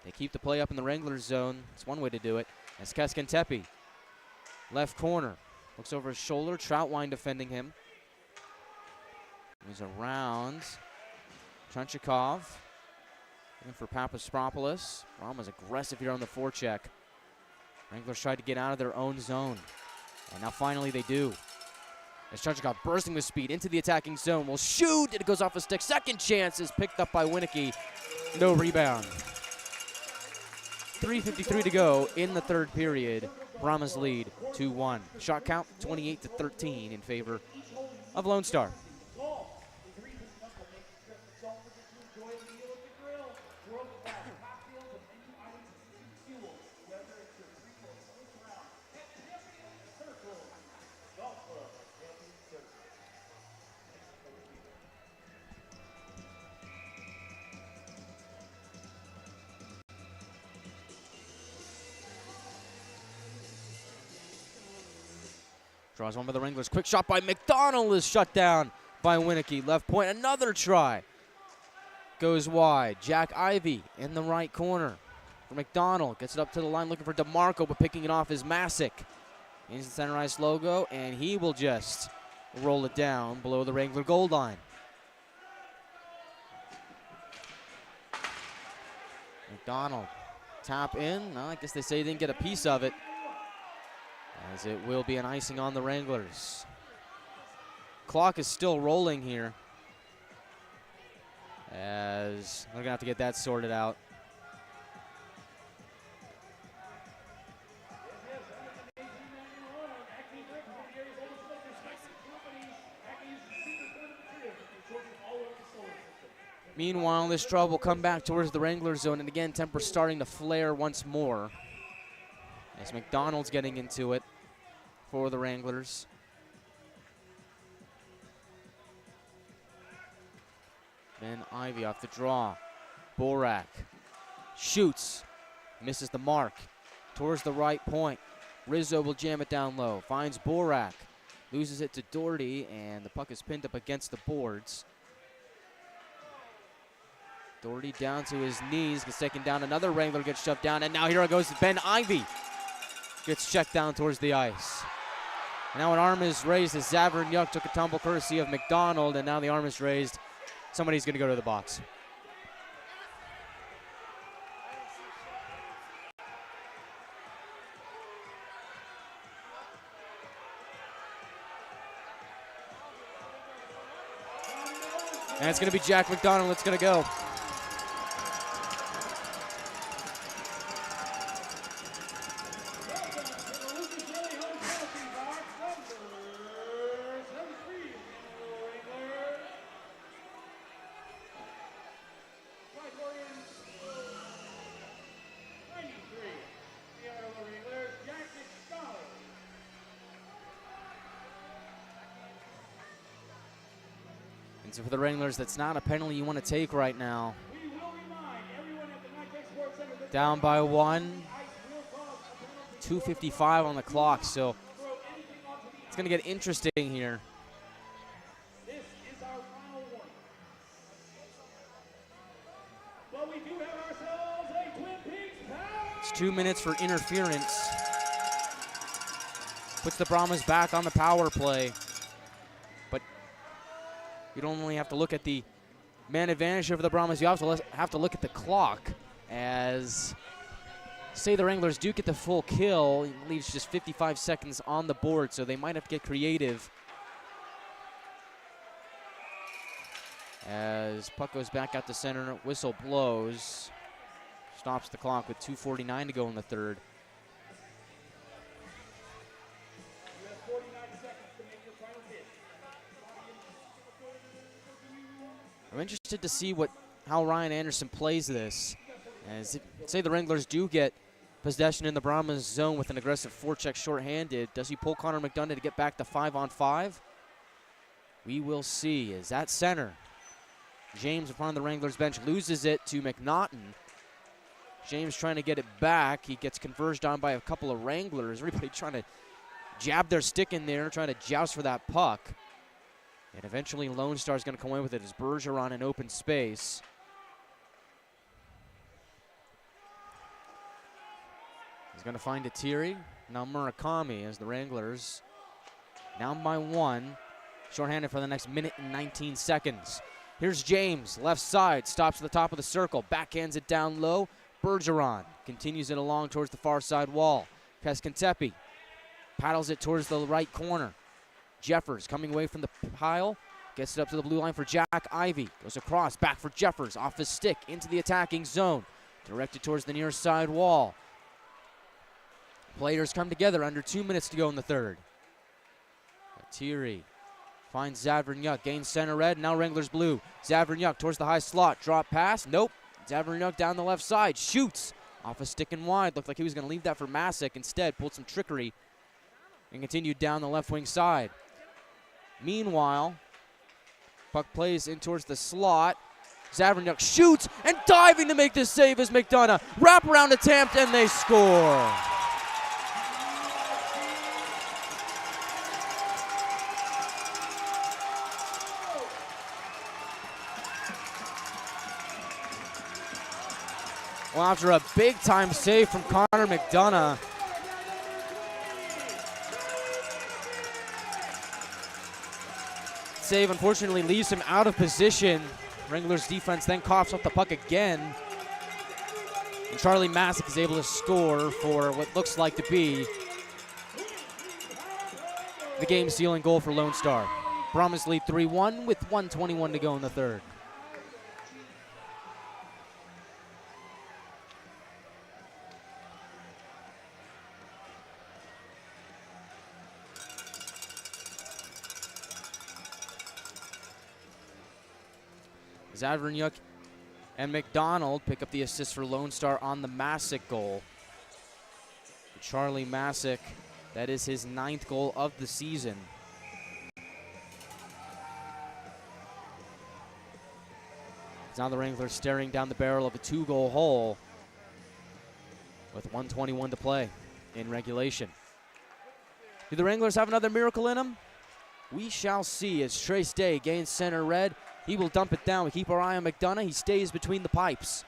They keep the play up in the Wranglers zone. It's one way to do it. That's Keskintepi. Left corner. Looks over his shoulder. Troutwine defending him. He's around Trunchikov. Looking for Papaspropoulos. Brahmas aggressive here on the forecheck. Wranglers tried to get out of their own zone. And now finally they do. As Trunchikov bursting with speed into the attacking zone. Will shoot. It goes off a stick. Second chance is picked up by Winicky. No rebound. 3:53 to go in the third period. Brahmas lead 2-1. Shot count 28-13 in favor of Lone Star. Draws one by the Wranglers. Quick shot by McDonough is shut down by Winicky. Left point, another try. Goes wide. Jack Ivey in the right corner for McDonough. Gets it up to the line looking for DeMarco, but picking it off is Masick. Into the center ice logo, and he will just roll it down below the Wrangler goal line. McDonough tap in. Well, I guess they say he didn't get a piece of it, as it will be an icing on the Wranglers. Clock is still rolling here, as they're going to have to get that sorted out. Meanwhile, this draw will come back towards the Wrangler zone, and again, temper starting to flare once more, as McDonald's getting into it for the Wranglers. Ben Ivey off the draw. Borak shoots, misses the mark towards the right point. Rizzo will jam it down low, finds Borak, loses it to Doherty, and the puck is pinned up against the boards. Doherty down to his knees, gets taken down. Another Wrangler gets shoved down, and now here it goes. Ben Ivey gets checked down towards the ice. Now an arm is raised as Zavernyuk took a tumble courtesy of McDonough, and now the arm is raised. Somebody's going to go to the box. And it's going to be Jack McDonough that's going to go. And so for the Wranglers, that's not a penalty you want to take right now. Down by 1. 2:55 on the clock, so it's going to get interesting here. It's 2 minutes for interference. Puts the Brahmas back on the power play. But you don't only have to look at the man advantage over the Brahmas, you also have to look at the clock, as say the Wranglers do get the full kill. It leaves just 55 seconds on the board, so they might have to get creative. As puck goes back out to center, whistle blows. Stops the clock with 2:49 to go in the third. I'm interested to see how Ryan Anderson plays this. As say the Wranglers do get possession in the Brahmas zone with an aggressive forecheck shorthanded. Does he pull Connor McDonough to get back to 5-on-5? We will see. As at center, James upon the Wranglers bench loses it to McNaughton. James trying to get it back. He gets converged on by a couple of Wranglers. Everybody trying to jab their stick in there, trying to joust for that puck. And eventually Lone Star's going to come away with it as Bergeron in open space. He's going to find a Thierry. Now Murakami as the Wranglers down by 1. Shorthanded for the next minute and 19 seconds. Here's James, left side, stops at the top of the circle, backhands it down low. Bergeron continues it along towards the far side wall. Pescantepi paddles it towards the right corner. Jeffers coming away from the pile, gets it up to the blue line for Jack Ivey. Goes across, back for Jeffers, off his stick, into the attacking zone. Directed towards the near side wall. Players come together, under 2 minutes to go in the third. Thierry finds Zavernyuk, gains center red, now Wranglers blue. Zavernyuk towards the high slot, drop pass, nope. Zavernyuk down the left side, shoots. Off a stick and wide, looked like he was going to leave that for Masick. Instead, pulled some trickery and continued down the left wing side. Meanwhile, puck plays in towards the slot. Zavernyuk shoots, and diving to make this save is McDonough. Wraparound attempt, and they score. Well, after a big-time save from Connor McDonough, save unfortunately leaves him out of position. Wranglers defense then coughs up the puck again. And Charlie Masick is able to score for what looks like to be the game-sealing goal for Lone Star. Brahmas lead 3-1 with 1:21 to go in the third. Zavernyuk and McDonald pick up the assist for Lone Star on the Masick goal. Charlie Masick, that is his 9th goal of the season. Now the Wranglers staring down the barrel of a 2-goal hole with 1:21 to play in regulation. Do the Wranglers have another miracle in them? We shall see as Trace Day gains center red. He will dump it down. We keep our eye on McDonough. He stays between the pipes.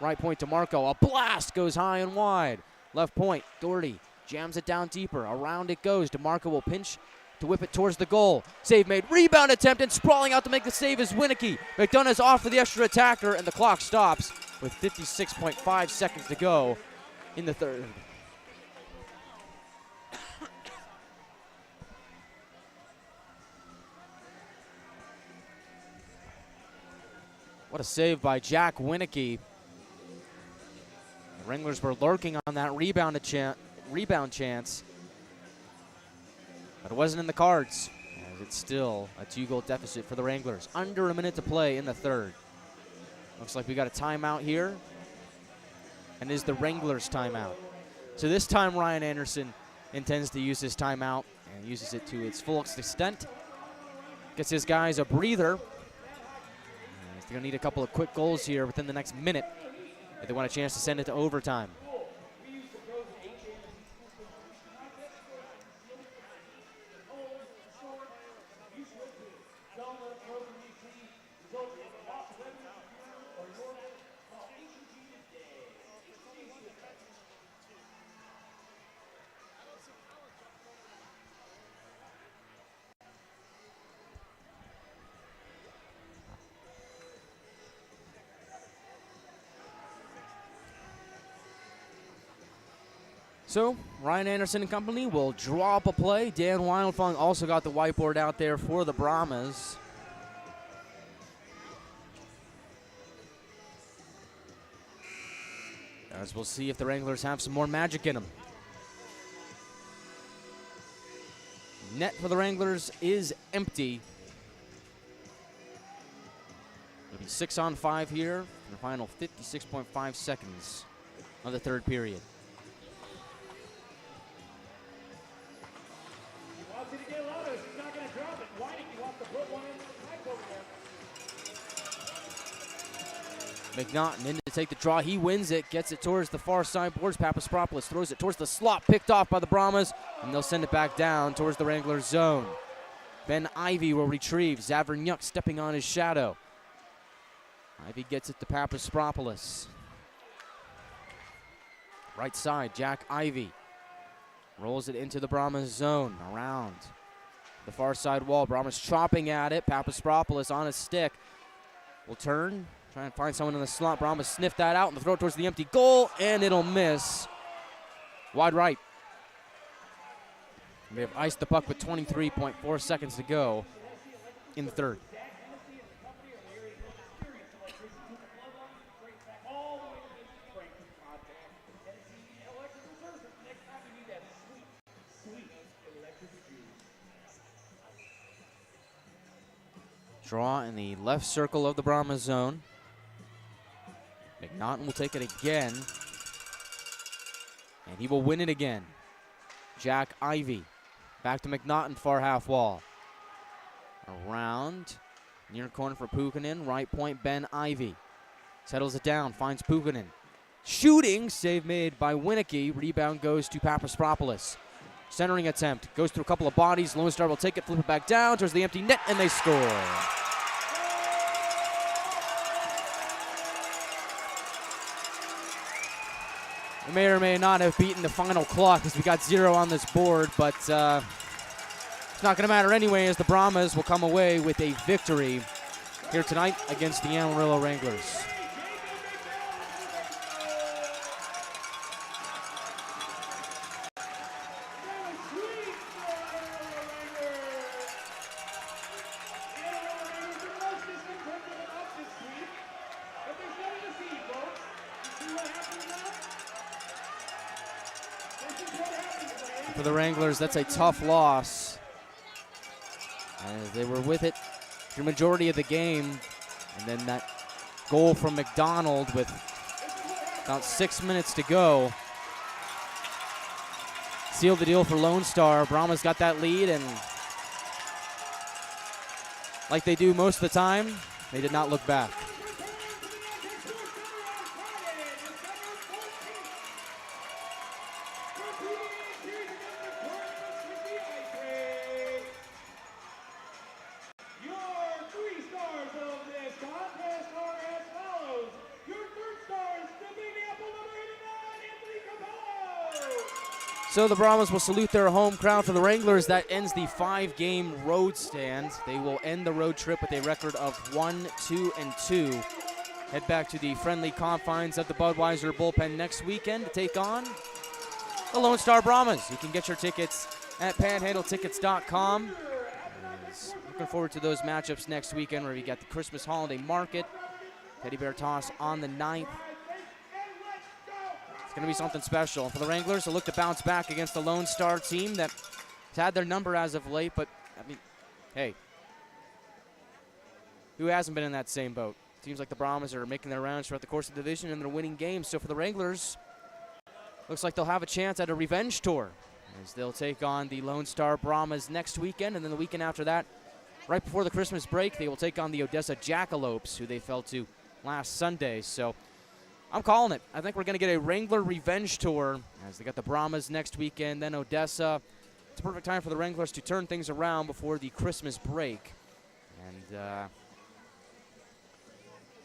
Right point to Marco. A blast goes high and wide. Left point, Doherty Jams it down deeper. Around it goes. DeMarco will pinch to whip it towards the goal. Save made. Rebound attempt, and sprawling out to make the save is Winicky. McDonough's off for the extra attacker, and the clock stops with 56.5 seconds to go in the third. What a save by Jack Winicky. The Wranglers were lurking on that rebound chance, but it wasn't in the cards, as it's still a 2-goal deficit for the Wranglers. Under a minute to play in the third. Looks like we got a timeout here, and it is the Wranglers' timeout. So this time Ryan Anderson intends to use his timeout and uses it to its fullest extent. Gets his guys a breather. They're going to need a couple of quick goals here within the next minute if they want a chance to send it to overtime. So, Ryan Anderson and company will draw up a play. Dan Wildfung also got the whiteboard out there for the Brahmas. As we'll see if the Wranglers have some more magic in them. Net for the Wranglers is empty. It'll be 6-on-5 here in the final 56.5 seconds of the third period. McDonough in to take the draw. He wins it, gets it towards the far side boards. Papaspropoulos throws it towards the slot, picked off by the Brahmas, and they'll send it back down towards the Wranglers' zone. Ben Ivy will retrieve. Zavernyuk stepping on his shadow. Ivy gets it to Papaspropoulos. Right side, Jack Ivy rolls it into the Brahmas zone. Around the far side wall. Brahmas chopping at it. Papaspropoulos on a stick. Will turn. Try and find someone in the slot. Brahmas sniffed that out and throw it towards the empty goal, and it'll miss. Wide right. We have iced the puck with 23.4 seconds to go in the third. Draw in the left circle of the Brahmas zone. McDonough will take it again, and he will win it again. Jack Ivy back to McDonough, far half wall. Around, near corner for Puukkonen, right point Ben Ivy. Settles it down, finds Puukkonen. Shooting, save made by Winicky. Rebound goes to Papaspropoulos. Centering attempt, goes through a couple of bodies. Lone Star will take it, flip it back down towards the empty net, and they score. We may or may not have beaten the final clock because we got 0 on this board, but it's not going to matter anyway, as the Brahmas will come away with a victory here tonight against the Amarillo Wranglers. For the Wranglers, that's a tough loss, as they were with it the majority of the game, and then that goal from McDonough with about 6 minutes to go sealed the deal for Lone Star. Brahmas got that lead, and like they do most of the time, they did not look back. So the Brahmas will salute their home crowd. For the Wranglers, that ends the 5-game road stand. They will end the road trip with a record of 1-2-2. Head back to the friendly confines of the Budweiser bullpen next weekend to take on the Lone Star Brahmas. You can get your tickets at panhandletickets.com. Looking forward to those matchups next weekend, where we got the Christmas holiday market, teddy bear toss on the 9th. It's going to be something special. For the Wranglers, they'll look to bounce back against the Lone Star team that has had their number as of late, but, I mean, hey, who hasn't been in that same boat? Seems like the Brahmas are making their rounds throughout the course of the division, and they're winning games. So for the Wranglers, looks like they'll have a chance at a revenge tour, as they'll take on the Lone Star Brahmas next weekend, and then the weekend after that, right before the Christmas break, they will take on the Odessa Jackalopes, who they fell to last Sunday. So I'm calling it. I think we're going to get a Wrangler revenge tour, as they got the Brahmas next weekend, then Odessa. It's a perfect time for the Wranglers to turn things around before the Christmas break. And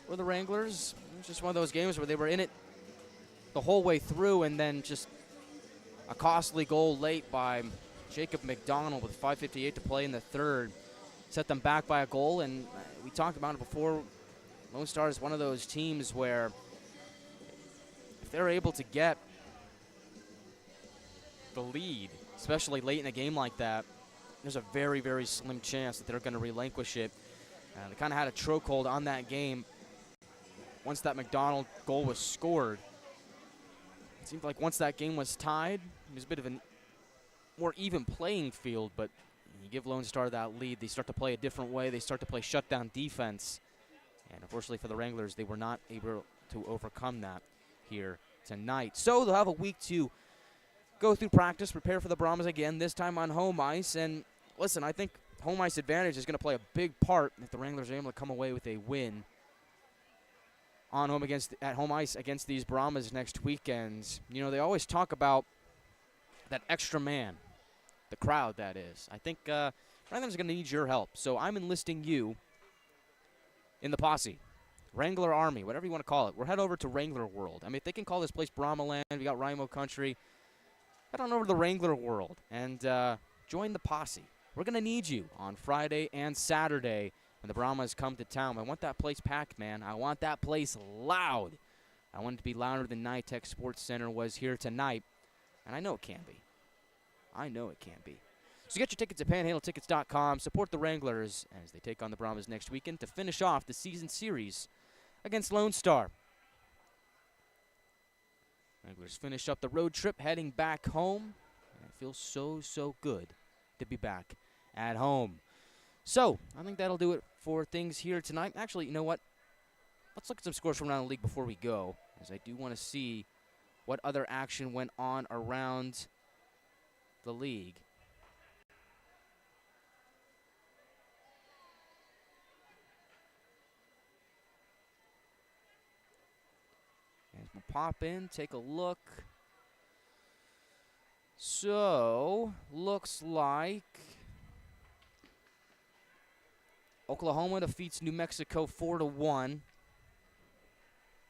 for the Wranglers, it was just one of those games where they were in it the whole way through, and then just a costly goal late by Jacob McDonough with 5:58 to play in the third set them back by a goal. And we talked about it before. Lone Star is one of those teams where if they're able to get the lead, especially late in a game like that, there's a very, very slim chance that they're going to relinquish it. They kind of had a chokehold on that game once that McDonough goal was scored. It seemed like once that game was tied, it was a bit of a more even playing field, but you give Lone Star that lead, they start to play a different way. They start to play shutdown defense. And unfortunately for the Wranglers, they were not able to overcome that here tonight. So they'll have a week to go through practice, prepare for the Brahmas again, this time on home ice. And listen, I think home ice advantage is going to play a big part if the Wranglers are able to come away with a win at home ice against these Brahmas next weekend. You know, they always talk about that extra man, the crowd, that is. I think Wranglers are going to need your help. So I'm enlisting you in the posse, Wrangler Army, whatever you want to call it. We're head over to Wrangler World. I mean, if they can call this place Brahma Land, we got Rimo Country. Head on over to the Wrangler World and join the posse. We're going to need you on Friday and Saturday when the Brahmas come to town. I want that place packed, man. I want that place loud. I want it to be louder than NYTEX Sports Center was here tonight. And I know it can be. I know it can be. So get your tickets at panhandletickets.com. Support the Wranglers as they take on the Brahmas next weekend to finish off the season series against Lone Star. Wranglers finish up the road trip, heading back home. And it feels so, so good to be back at home. So I think that'll do it for things here tonight. Actually, you know what? Let's look at some scores from around the league before we go, as I do want to see what other action went on around the league. And we'll pop in, take a look. So, looks like Oklahoma defeats New Mexico 4-1.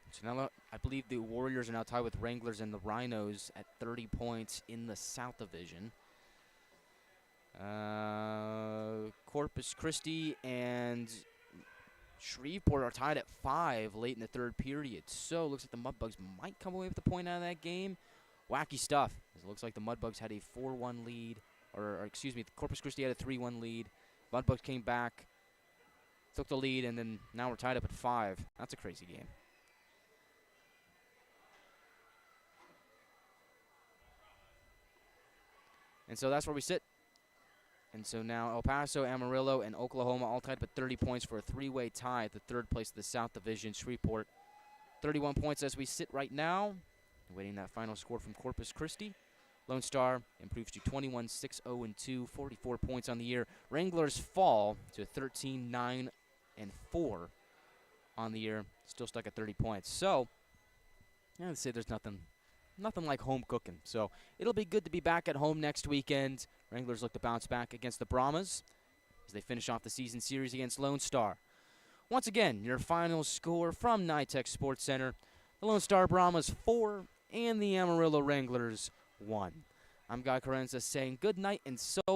So now I believe the Warriors are now tied with Wranglers and the Rhinos at 30 points in the South Division. Corpus Christi and Shreveport are tied at 5 late in the third period. So it looks like the Mudbugs might come away with a point out of that game. Wacky stuff. It looks like the Mudbugs had a 4-1 lead, or excuse me, Corpus Christi had a 3-1 lead. Mudbugs came back, took the lead, and then now we're tied up at 5. That's a crazy game. And so that's where we sit. And so now El Paso, Amarillo, and Oklahoma all tied up at 30 points for a three-way tie at the third place of the South Division. Shreveport, 31 points as we sit right now. Waiting that final score from Corpus Christi. Lone Star improves to 21-6-0-2, 44 points on the year. Wranglers fall to 13-9-4 on the year, still stuck at 30 points. So, I'd say there's nothing like home cooking. So, it'll be good to be back at home next weekend. Wranglers look to bounce back against the Brahmas as they finish off the season series against Lone Star. Once again, your final score from NYTEX Sports Center: the Lone Star Brahmas 4 and the Amarillo Wranglers 1. I'm Guy Chiarenza saying good night and so